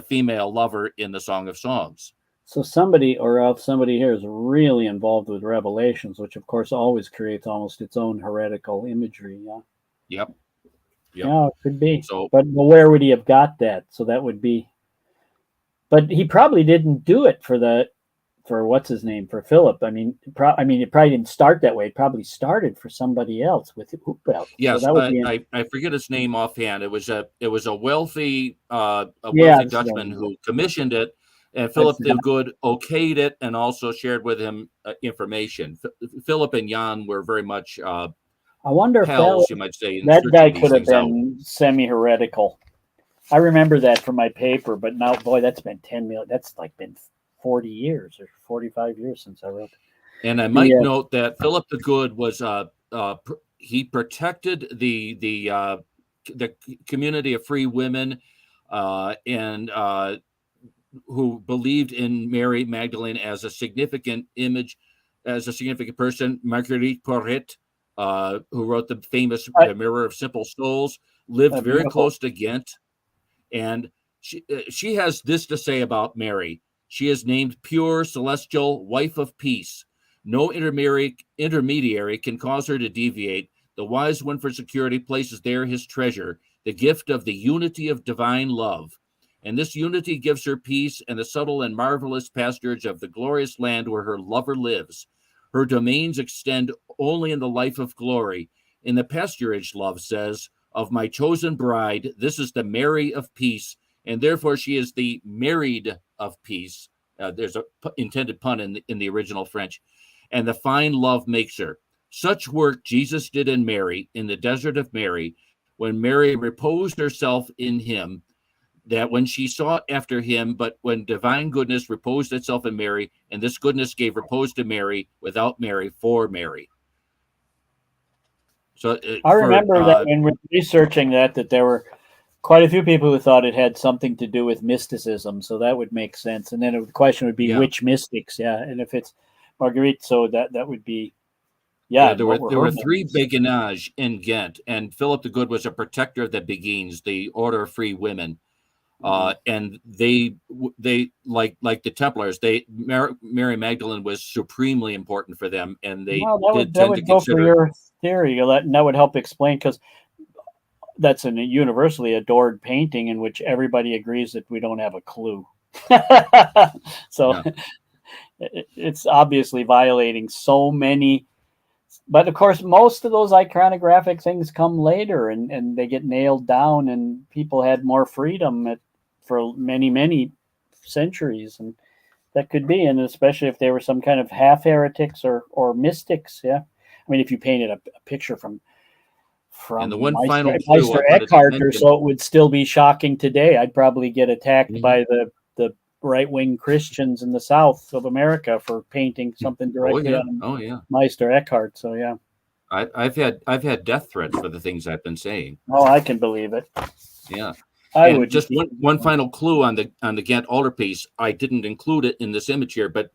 female lover in the Song of Songs. So somebody here is really involved with Revelations, which of course always creates almost its own heretical imagery. Yeah. Yep. Yeah, it could be. So, but where would he have got that? So that would be. But he probably didn't do it for what's his name, for Philip. I mean, it probably didn't start that way. It probably started for somebody else with hoop belt. Yes, so I forget his name offhand. It was a wealthy Dutchman who commissioned it, and Philip the Good okayed it and also shared with him information. Philip and Jan were very much I wonder pals, if you might say. That guy could have been semi-heretical. I remember that from my paper, but now, boy, that's been 10 million. That's like been 40 years or 45 years since I wrote. And I might note that Philip the Good was he protected the community of free women and who believed in Mary Magdalene as a significant person. Marguerite Porret, who wrote the famous The Mirror of Simple Souls, lived very close to Ghent. And she has this to say about Mary. She is named pure, celestial, wife of peace. No intermediary can cause her to deviate. The wise one for security places there his treasure, the gift of the unity of divine love. And this unity gives her peace and the subtle and marvelous pasturage of the glorious land where her lover lives. Her domains extend only in the life of glory. In the pasturage, love says, of my chosen bride, this is the Mary of peace, and therefore she is the married of peace. There's a intended pun in the original French. And the fine love makes her. Such work Jesus did in Mary, in the desert of Mary, when Mary reposed herself in him, that when she sought after him, but when divine goodness reposed itself in Mary, and this goodness gave repose to Mary, without Mary, for Mary. So I remember that when we were researching that there were quite a few people who thought it had something to do with mysticism, so that would make sense. And then the question would be which mystics, and if it's Marguerite, so that would be, there were three Béguinage in Ghent, and Philip the Good was a protector of the Béguines, the order of free women, and they like the Templars, Mary Magdalene was supremely important for them, and they did tend to consider. For your theory, and that would help explain, because that's a universally adored painting in which everybody agrees that we don't have a clue. So it's obviously violating so many. But of course, most of those iconographic things come later, and they get nailed down, and people had more freedom for many, many centuries. And that could be, and especially if they were some kind of half heretics or mystics. Yeah. I mean, if you painted a picture from and the one final Meister Eckhart or so, it would still be shocking today. I'd probably get attacked by the right-wing Christians in the South of America for painting something directly on Meister Eckhart. So yeah, I've had death threats for the things I've been saying. Oh, I can believe it. Yeah. I would just one final clue on the Ghent altarpiece. I didn't include it in this image here, but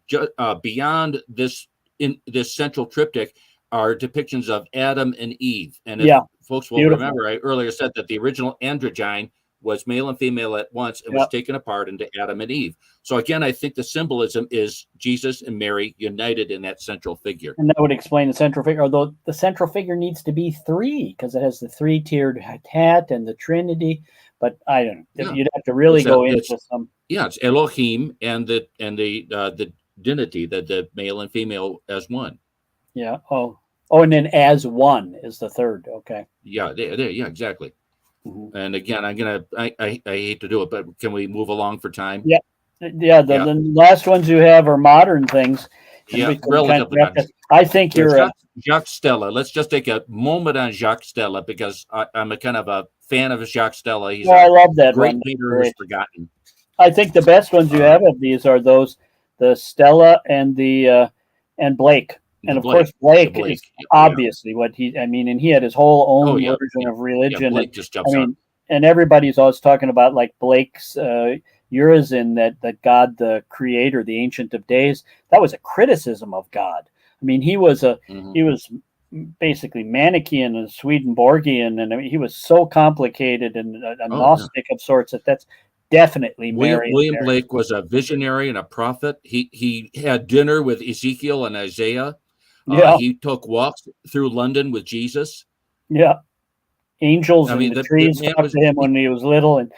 beyond this, in this central triptych, are depictions of Adam and Eve. And if folks will remember, I earlier said that the original androgyne was male and female at once and was taken apart into Adam and Eve. So again, I think the symbolism is Jesus and Mary united in that central figure. And that would explain the central figure, although the central figure needs to be three, because it has the three-tiered hat and the Trinity. But I don't know. You'd have to really go into some. Yeah, it's Elohim and the divinity, the male and female as one. Yeah. Oh, and then as one is the third. Okay. Yeah, exactly. Mm-hmm. And again, I hate to do it, but can we move along for time? Yeah. The last ones you have are modern things. Yeah, relatively. I think you're Jacques Stella. Let's just take a moment on Jacques Stella, because I'm a kind of a fan of Jacques Stella. He's I love that great leader who's forgotten. I think the best ones you have of these are the Stella and the and Blake. And of course, Blake is obviously what he. I mean, and he had his whole own version of religion. Blake just jumps out. And everybody's always talking about like Blake's Urizen, that God, the Creator, the Ancient of Days. That was a criticism of God. I mean, he was basically Manichaean and Swedenborgian, and I mean, he was so complicated and a Gnostic of sorts that's definitely William Blake was a visionary and a prophet. He had dinner with Ezekiel and Isaiah. He took walks through London with Jesus. Yeah, angels in the trees talked to him when he was little, and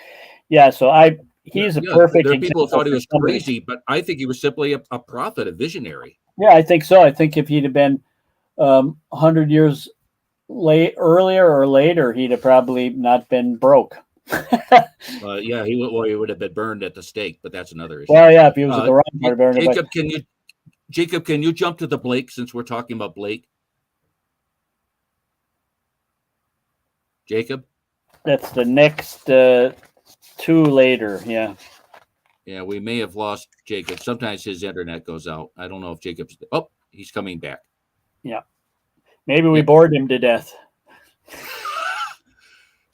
so he's a perfect. There are people who thought he was crazy, but I think he was simply a prophet, a visionary. Yeah, I think so. I think if he'd have been 100 years earlier or later, he'd have probably not been broke. He would have been burned at the stake, but that's another issue. Well, yeah, if he was at the wrong part of Jacob, can you jump to the Blake since we're talking about Blake? Jacob? That's the next two later, yeah. Yeah, we may have lost Jacob. Sometimes his internet goes out. I don't know if Jacob's... Oh, he's coming back. Yeah. Maybe we bored him to death.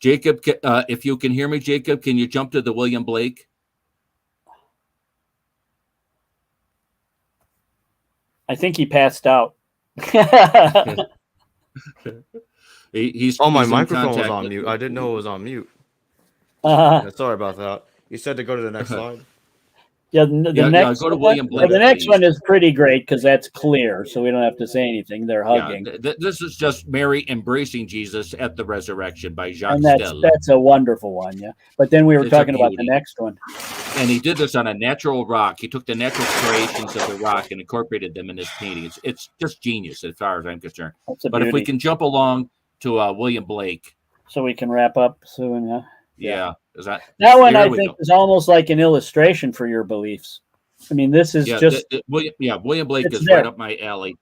Jacob, if you can hear me, Jacob, can you jump to the William Blake? I think he passed out. He's my microphone was on mute. I didn't know it was on mute. Sorry about that. You said to go to the next slide. Yeah, the next go to William Blake. The next one is pretty great because that's clear, so we don't have to say anything. They're hugging. This is just Mary embracing Jesus at the resurrection by Jacques and Stell. That's a wonderful one, yeah. But then we were talking about the next one. And he did this on a natural rock. He took the natural creations of the rock and incorporated them in his painting. It's just genius as far as I'm concerned. But if we can jump along to William Blake. So we can wrap up soon, yeah? Yeah. Is that one I think is almost like an illustration for your beliefs. I mean, this is William Blake is right up my alley.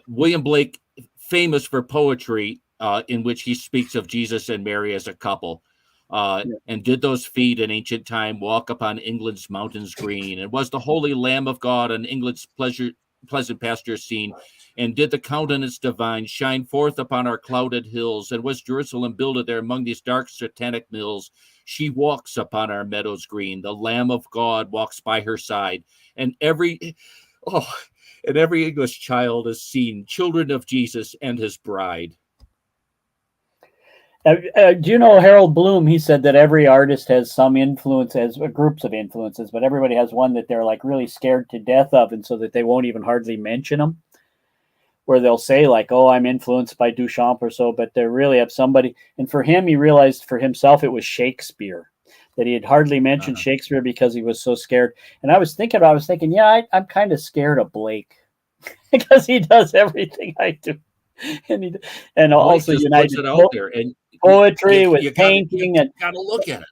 William Blake, famous for poetry in which he speaks of Jesus and Mary as a couple. And did those feet in ancient time walk upon England's mountains green, and was the holy Lamb of God on England's pleasant pasture seen, and did the countenance divine shine forth upon our clouded hills, and was Jerusalem builded there among these dark satanic mills. She walks upon our meadows green, the Lamb of God walks by her side, and every English child is seen, children of Jesus and his bride. Do you know Harold Bloom? He said that every artist has some influence, has groups of influences, but everybody has one that they're like really scared to death of, and so that they won't even hardly mention them. Where they'll say like, "Oh, I'm influenced by Duchamp or so," but they really have somebody. And for him, he realized for himself it was Shakespeare, that he had hardly mentioned Shakespeare because he was so scared. And I was thinking, yeah, I'm kind of scared of Blake because he does everything I do, and also united poetry with painting, and gotta look at it.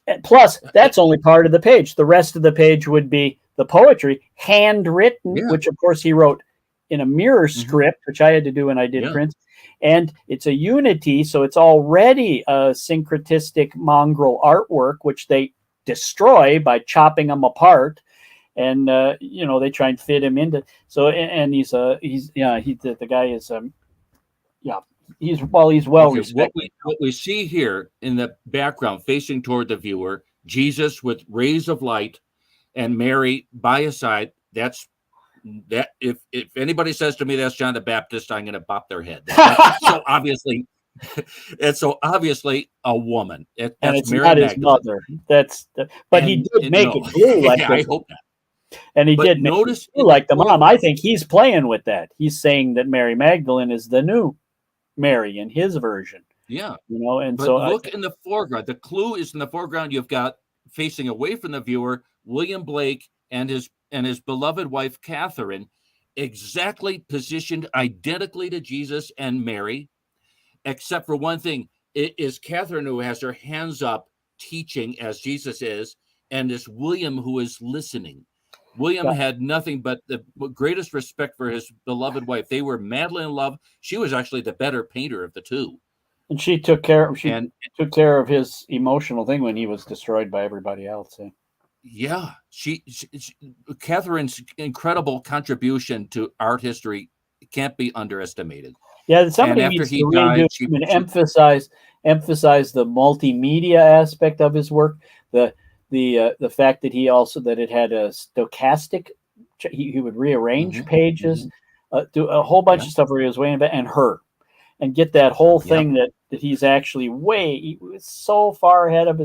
And plus, that's only part of the page. The rest of the page would be the poetry, handwritten, which of course he wrote in a mirror script, which I had to do when I did prints. And it's a unity, so it's already a syncretistic mongrel artwork, which they destroy by chopping them apart. And they try and fit him into. So and the guy is he's well respected. What we see here in the background, facing toward the viewer, Jesus with rays of light, and Mary by his side. That if anybody says to me that's John the Baptist, I'm going to bop their head. It's so obviously a woman. And it's Mary not Magdalene. His mother. He did make it blue like I hope not. And he did make it blue like the mom. I think he's playing with that. He's saying that Mary Magdalene is the new Mary in his version. Yeah. And but so look in the foreground. The clue is in the foreground. You've got facing away from the viewer, William Blake and his beloved wife, Catherine, exactly positioned identically to Jesus and Mary, except for one thing. It is Catherine who has her hands up teaching as Jesus is, and it's William who is listening. William had nothing but the greatest respect for his beloved wife. They were madly in love. She was actually the better painter of the two. And she took care of his emotional thing when he was destroyed by everybody else. Yeah, she Catherine's incredible contribution to art history can't be underestimated. Yeah, somebody needs to redo and emphasize the multimedia aspect of his work. The fact that it had a stochastic. He would rearrange pages, do a whole bunch of stuff where he was way in and her, and get that whole thing that he's actually he was so far ahead of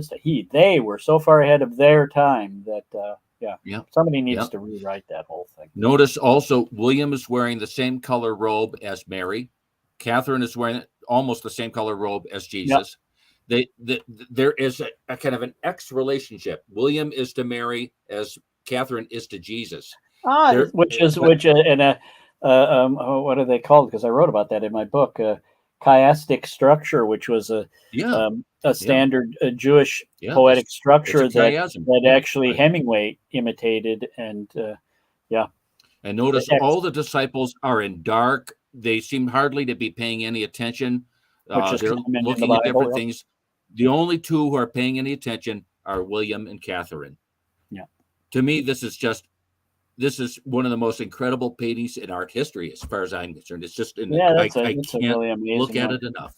they were so far ahead of their time that somebody needs to rewrite that whole thing. Notice also William is wearing the same color robe as Mary. Catherine is wearing almost the same color robe as Jesus. There is a kind of an X relationship. William is to Mary as Catherine is to Jesus. What are they called? Because I wrote about that in my book, chiastic structure, which was a standard Jewish poetic structure that actually Hemingway imitated, and And notice all the disciples are in dark. They seem hardly to be paying any attention. They're looking at different things. The only two who are paying any attention are William and Catherine. Yeah. To me, this is one of the most incredible paintings in art history, as far as I'm concerned. It's just I can't really amazing look at it enough.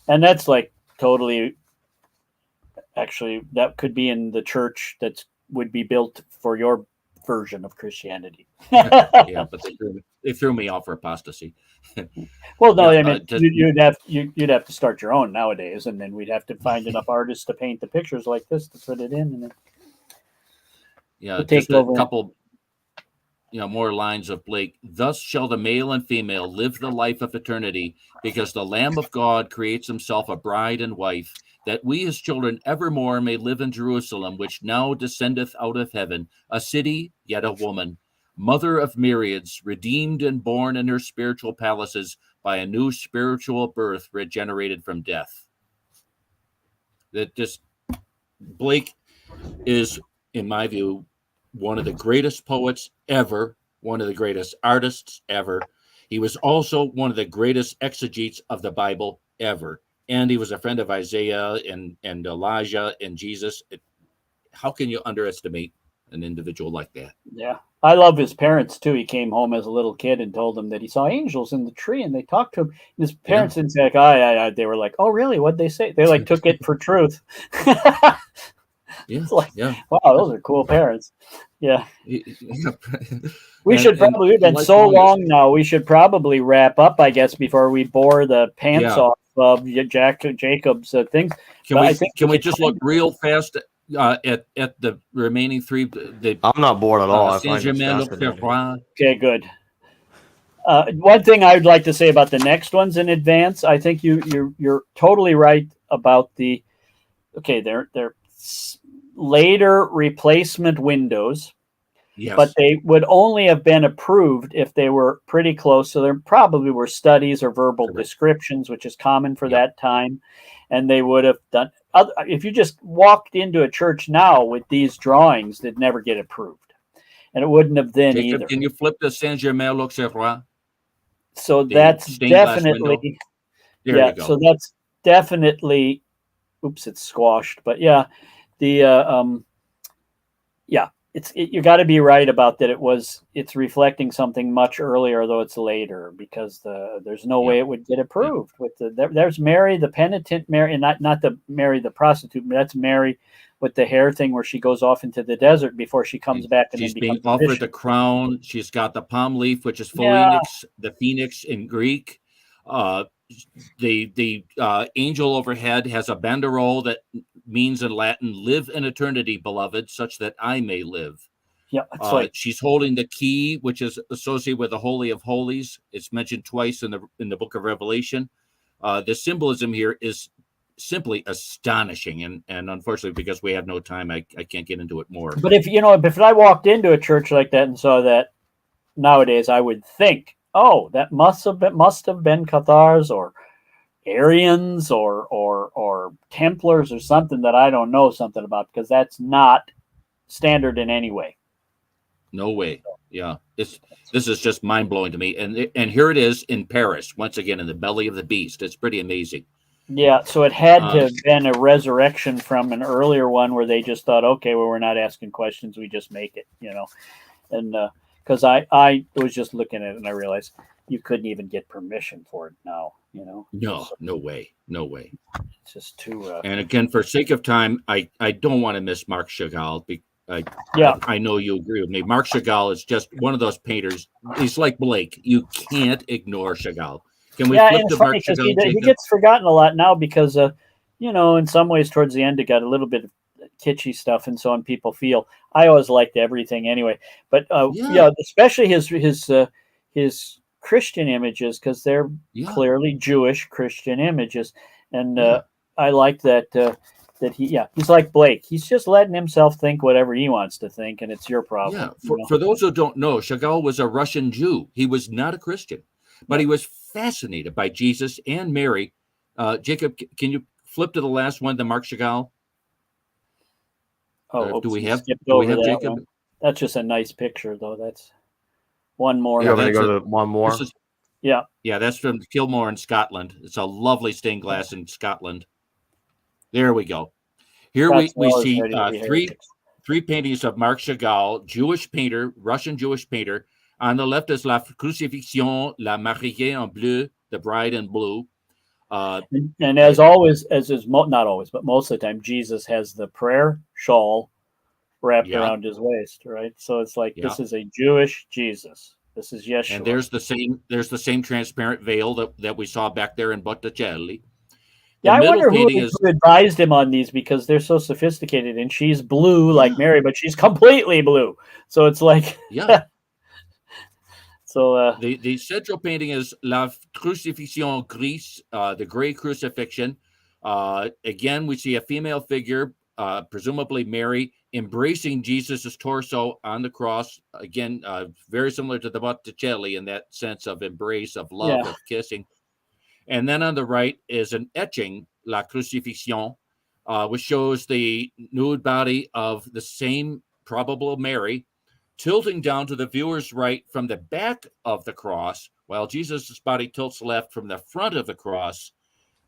And that's like totally, actually, that could be in the church that would be built for your version of Christianity. Yeah, but they threw me off for apostasy. Well, no, I mean, you'd have to start your own nowadays, and then we'd have to find enough artists to paint the pictures like this to put it in, and then just a couple, more lines of Blake. Thus shall the male and female live the life of eternity, because the Lamb of God creates himself a bride and wife, that we his children evermore may live in Jerusalem, which now descendeth out of heaven, a city, yet a woman, mother of myriads, redeemed and born in her spiritual palaces by a new spiritual birth, regenerated from death. That just, Blake is, in my view, one of the greatest poets ever, one of the greatest artists ever. He was also one of the greatest exegetes of the Bible ever. And he was a friend of Isaiah and Elijah and Jesus. How can you underestimate an individual like that? Yeah. I love his parents, too. He came home as a little kid and told them that he saw angels in the tree, and they talked to him. And his parents didn't say, they were like, oh, really? What'd they say? They took it for truth. It's wow, those are cool parents. Yeah. We should probably, we've been so long now, we should probably wrap up, I guess, before we bore the pants off of Jacob's things. Can we just look real fast at the remaining three? I'm not bored at all. Okay, good. One thing I would like to say about the next ones in advance, I think you're totally right about they're later replacement windows. Yes. But they would only have been approved if they were pretty close. So there probably were studies or verbal descriptions, which is common for that time. And they would have done, if you just walked into a church now with these drawings, they'd never get approved. And it wouldn't have then either. Can you flip the Saint-Germain-l'Auxerrois? So that's definitely, you go. So that's definitely, oops, it's squashed. But you got to be right about that. It's reflecting something much earlier, though it's later, because there's no way it would get approved. There's Mary, the penitent Mary, and not the Mary the prostitute, but that's Mary with the hair thing where she goes off into the desert before she comes back. And she's being offered the crown. She's got the palm leaf, which is phoenix, the phoenix in Greek. The angel overhead has a banderole that means in Latin, live in eternity, beloved, such that I may live. Yeah, she's holding the key, which is associated with the Holy of Holies. It's mentioned twice in the book of Revelation. The symbolism here is simply astonishing, and unfortunately, because we have no time, I can't get into it more. But if I walked into a church like that and saw that nowadays, I would think, oh, that must have been Cathars or Arians or Templars or something that I don't know something about, because that's not standard in any way. No way. Yeah, this is just mind blowing to me. And here it is in Paris, once again in the belly of the beast. It's pretty amazing. Yeah, so it had to have been a resurrection from an earlier one where they just thought, okay, well, we're not asking questions, we just make it, And because I was just looking at it and I realized you couldn't even get permission for it now. No, no way. It's just too. And again, for sake of time, I don't want to miss Marc Chagall. I know you agree with me. Marc Chagall is just one of those painters. He's like Blake. You can't ignore Chagall. Can we flip to Marc Chagall? He gets forgotten a lot now because, in some ways towards the end it got a little bit of kitschy stuff, and so on. People feel I always liked everything anyway, but especially his Christian images, because they're clearly Jewish Christian images, and I like that he's like Blake. He's just letting himself think whatever he wants to think, and it's your problem. Yeah. For those who don't know, Chagall was a Russian Jew. He was not a Christian, but he was fascinated by Jesus and Mary. Jacob, can you flip to the last one, the Marc Chagall? Oh, do we have Jacob? One. That's just a nice picture, though. That's one more. Yeah, go to one more. Yeah, that's from Kilmore in Scotland. It's a lovely stained glass in Scotland. There we go. Here we see three paintings of Marc Chagall, Jewish painter, Russian Jewish painter. On the left is La Crucifixion, La Mariée en Bleu, the Bride in Blue. And as always, not always, but most of the time, Jesus has the prayer shawl wrapped around his waist, right? So it's like this is a Jewish Jesus. This is Yeshua. And there's the same transparent veil that we saw back there in Botticelli. I wonder who advised him on these, because they're so sophisticated, and she's blue like Mary, but she's completely blue. So it's like So the central painting is La Crucifixion Grise, the gray crucifixion. Again, we see a female figure, presumably Mary, embracing Jesus's torso on the cross. Again, very similar to the Botticelli in that sense of embrace, of love, of kissing. And then on the right is an etching, La Crucifixion, which shows the nude body of the same probable Mary, tilting down to the viewer's right from the back of the cross, while Jesus' body tilts left from the front of the cross.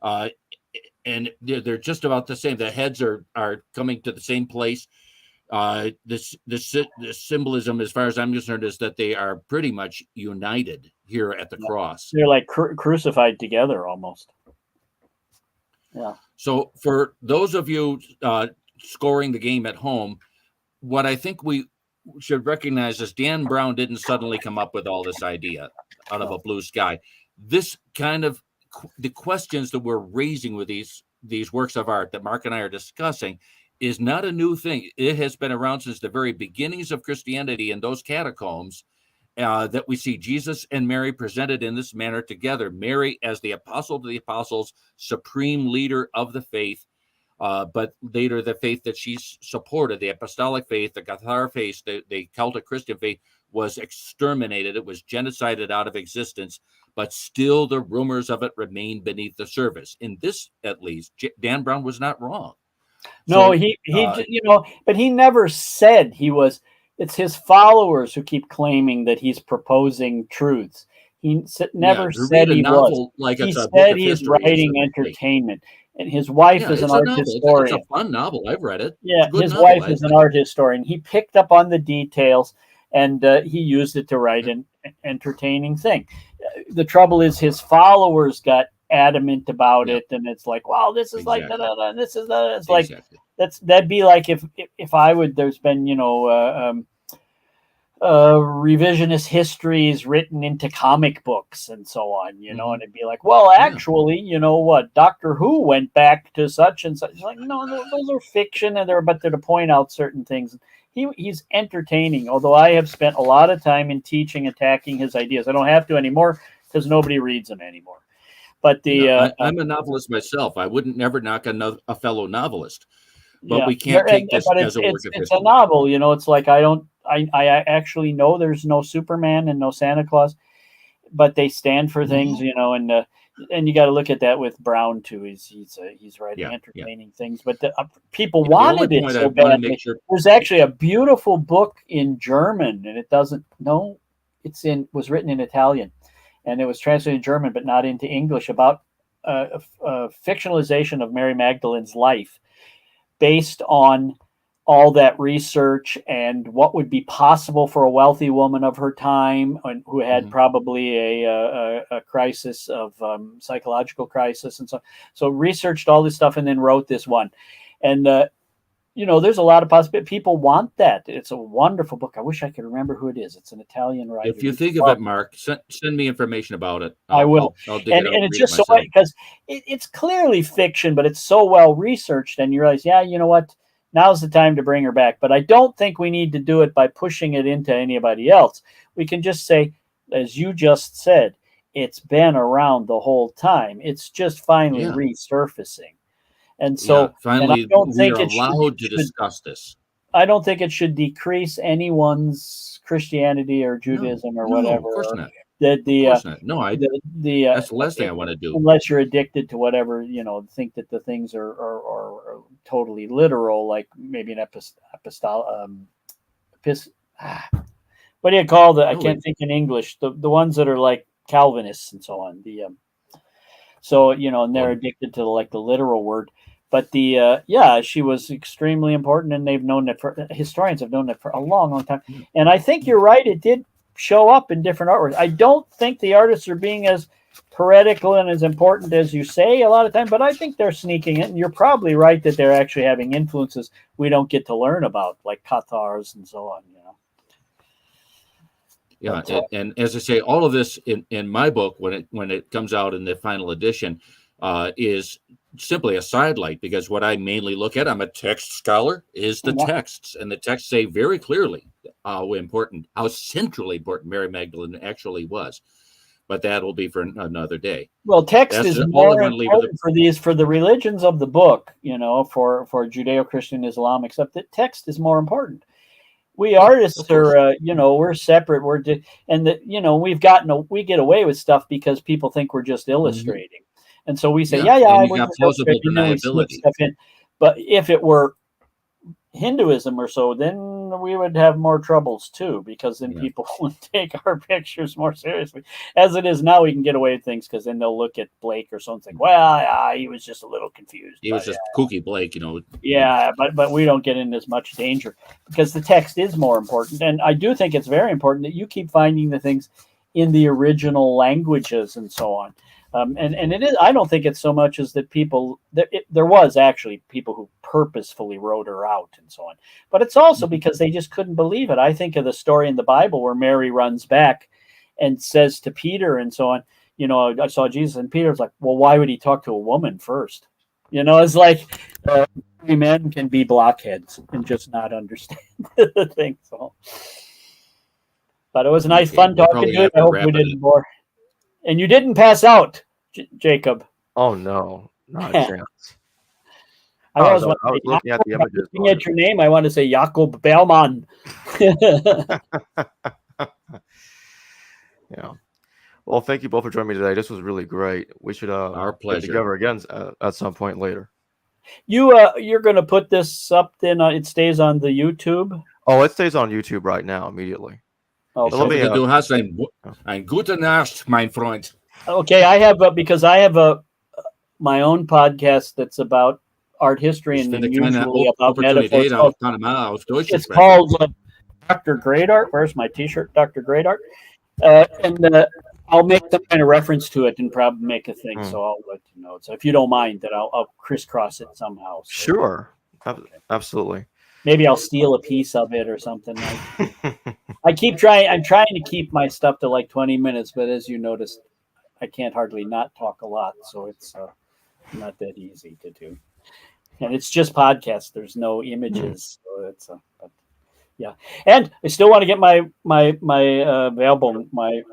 And they're just about the same. The heads are coming to the same place. The symbolism, as far as I'm concerned, is that they are pretty much united here at the cross. They're like crucified together almost. Yeah. So for those of you scoring the game at home, what I think we should recognize is Dan Brown didn't suddenly come up with all this idea out of a blue sky. This kind of the questions that we're raising with these works of art that Mark and I are discussing is not a new thing. It has been around since the very beginnings of Christianity in those catacombs, that we see Jesus and Mary presented in this manner together. Mary as the apostle to the apostles, supreme leader of the faith, but later the faith that she's supported, the apostolic faith, the Cathar faith, the Celtic Christian faith, was exterminated. It was genocided out of existence, but still the rumors of it remain beneath the surface. In this, at least, Dan Brown was not wrong. No, he but he never said he was. It's his followers who keep claiming that he's proposing truths. He never said he was. He said he's writing entertainment. And his wife is an art historian. It's a fun novel. I've read it. Yeah, his wife is an art historian. He picked up on the details, and he used it to write an entertaining thing. The trouble is his followers got adamant about it, and it's like, wow, this is like da-da-da, this is that. It's like that'd be like if I would. There's been revisionist histories written into comic books and so on, and it'd be like, well, actually, Doctor Who went back to such and such. It's like, no, those are fiction, and but they're to point out certain things. He's entertaining, although I have spent a lot of time in teaching, attacking his ideas. I don't have to anymore because nobody reads them anymore. But I'm a novelist myself. I wouldn't never knock a fellow novelist, but we can't take this as a work of history. It's a novel, It's like I actually know there's no Superman and no Santa Claus, but they stand for things, and you got to look at that with Brown too. He's writing entertaining things, but people wanted it so badly. There's actually a beautiful book in German, and was written in Italian, and it was translated in German, but not into English, about a fictionalization of Mary Magdalene's life, based on all that research and what would be possible for a wealthy woman of her time who had probably a crisis of psychological crisis and so researched all this stuff and then wrote this one. And there's a lot of possibility. People want that. It's a wonderful book. I wish I could remember who it is. It's an Italian writer. If you think of it, Mark, send me information about it. I will. I'll dig it out and it's just so because it's clearly fiction, but it's so well researched, and you realize, yeah, you know what? Now's the time to bring her back. But I don't think we need to do it by pushing it into anybody else. We can just say, as you just said, it's been around the whole time. It's just finally resurfacing. And so finally, I don't think we are allowed to discuss this. I don't think it should decrease anyone's Christianity or Judaism or whatever. Of course not. Of course not. No, that's the last thing I want to do. Unless you're addicted to whatever, think that the things are totally literal, like maybe an what do you call the? I can't think in English. The ones that are like Calvinists and so on. And they're addicted to the literal word. But she was extremely important, and historians have known it for a long, long time. And I think you're right; it did show up in different artworks. I don't think the artists are being as heretical and as important as you say a lot of time, but I think they're sneaking it. And you're probably right that they're actually having influences we don't get to learn about, like Cathars and so on. Yeah, and as I say, all of this in my book, when it comes out in the final edition, is simply a sidelight, because what I mainly look at, I'm a text scholar, is the texts, and the texts say very clearly how centrally important Mary Magdalene actually was. But that will be for another day. Well, text is more important for the religions of the book, for Judeo-Christian Islam, except that text is more important. We artists are, we're separate. We get away with stuff because people think we're just illustrating. And so we say, we're just illustrating, and we slip stuff in. But if it were Hinduism or so, then we would have more troubles too, because then people would take our pictures more seriously. As it is now, we can get away with things because then they'll look at Blake or something. Well, he was just a little confused. He was just kooky Blake, Yeah, but we don't get in as much danger because the text is more important. And I do think it's very important that you keep finding the things in the original languages and so on. And it is. I don't think it's so much as that there was actually people who purposefully wrote her out and so on. But it's also because they just couldn't believe it. I think of the story in the Bible where Mary runs back and says to Peter and so on, I saw Jesus, and Peter's like, well, why would he talk to a woman first? It's like men can be blockheads and just not understand the thing. So, but it was nice, fun talking to you. I hope we didn't bore. And you didn't pass out, Jacob. Oh, no. Not a chance. I was looking at the images. Looking at your name, I want to say Jakob Bellman. Yeah. Well, thank you both for joining me today. This was really great. We should our pleasure get together again at some point later. You're going to put this up, then it stays on the YouTube? Oh, it stays on YouTube right now, immediately. Okay. Du hast ein gute Nacht, mein Freund. Okay, I have because I have my own podcast that's about art history and usually about metaphors. It's called Dr. Great Art. Where's my T-shirt, Dr. Great Art? And I'll make some kind of reference to it and probably make a thing. So I'll let you know. So if you don't mind, that I'll crisscross it somehow. So. Sure, absolutely. Maybe I'll steal a piece of it or something. I'm trying to keep my stuff to like 20 minutes, but as you noticed, I can't hardly not talk a lot, so it's not that easy to do. And it's just podcast. There's no images, so it's yeah. And I still want to get my album, my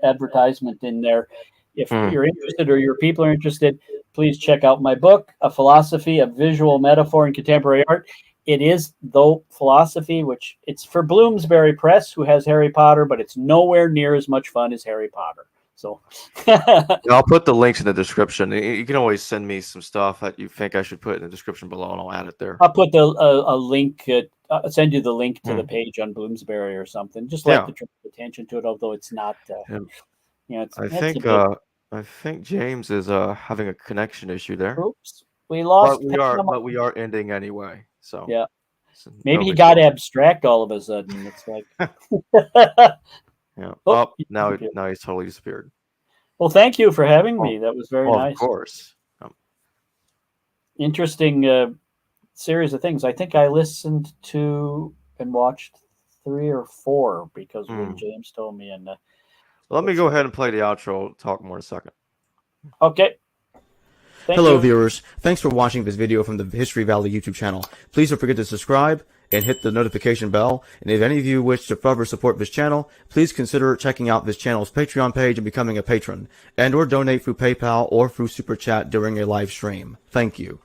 advertisement in there. If you're interested or your people are interested, please check out my book, A Philosophy of Visual Metaphor in Contemporary Art. It is, though, philosophy, which it's for Bloomsbury Press, who has Harry Potter, but it's nowhere near as much fun as Harry Potter. So I'll put the links in the description. You can always send me some stuff that you think I should put in the description below, and I'll add it there. I'll put a link. Send you the link to the page on Bloomsbury or something. Just like to draw attention to it, although it's not. I think James is having a connection issue there. Oops, we lost. But we are ending anyway. So yeah. Maybe he got abstract all of a sudden. It's like, yeah. Oh, Now he's totally disappeared. well, thank you for having me. That was very nice. Of course. Interesting series of things. I think I listened to and watched 3 or 4 because when James told me. And let me go ahead and play the outro. Talk more in a second. Okay. Hello, viewers. Thanks for watching this video from the History Valley YouTube channel. Please don't forget to subscribe and hit the notification bell. And if any of you wish to further support this channel, please consider checking out this channel's Patreon page and becoming a patron, and or donate through PayPal or through Super Chat during a live stream. Thank you.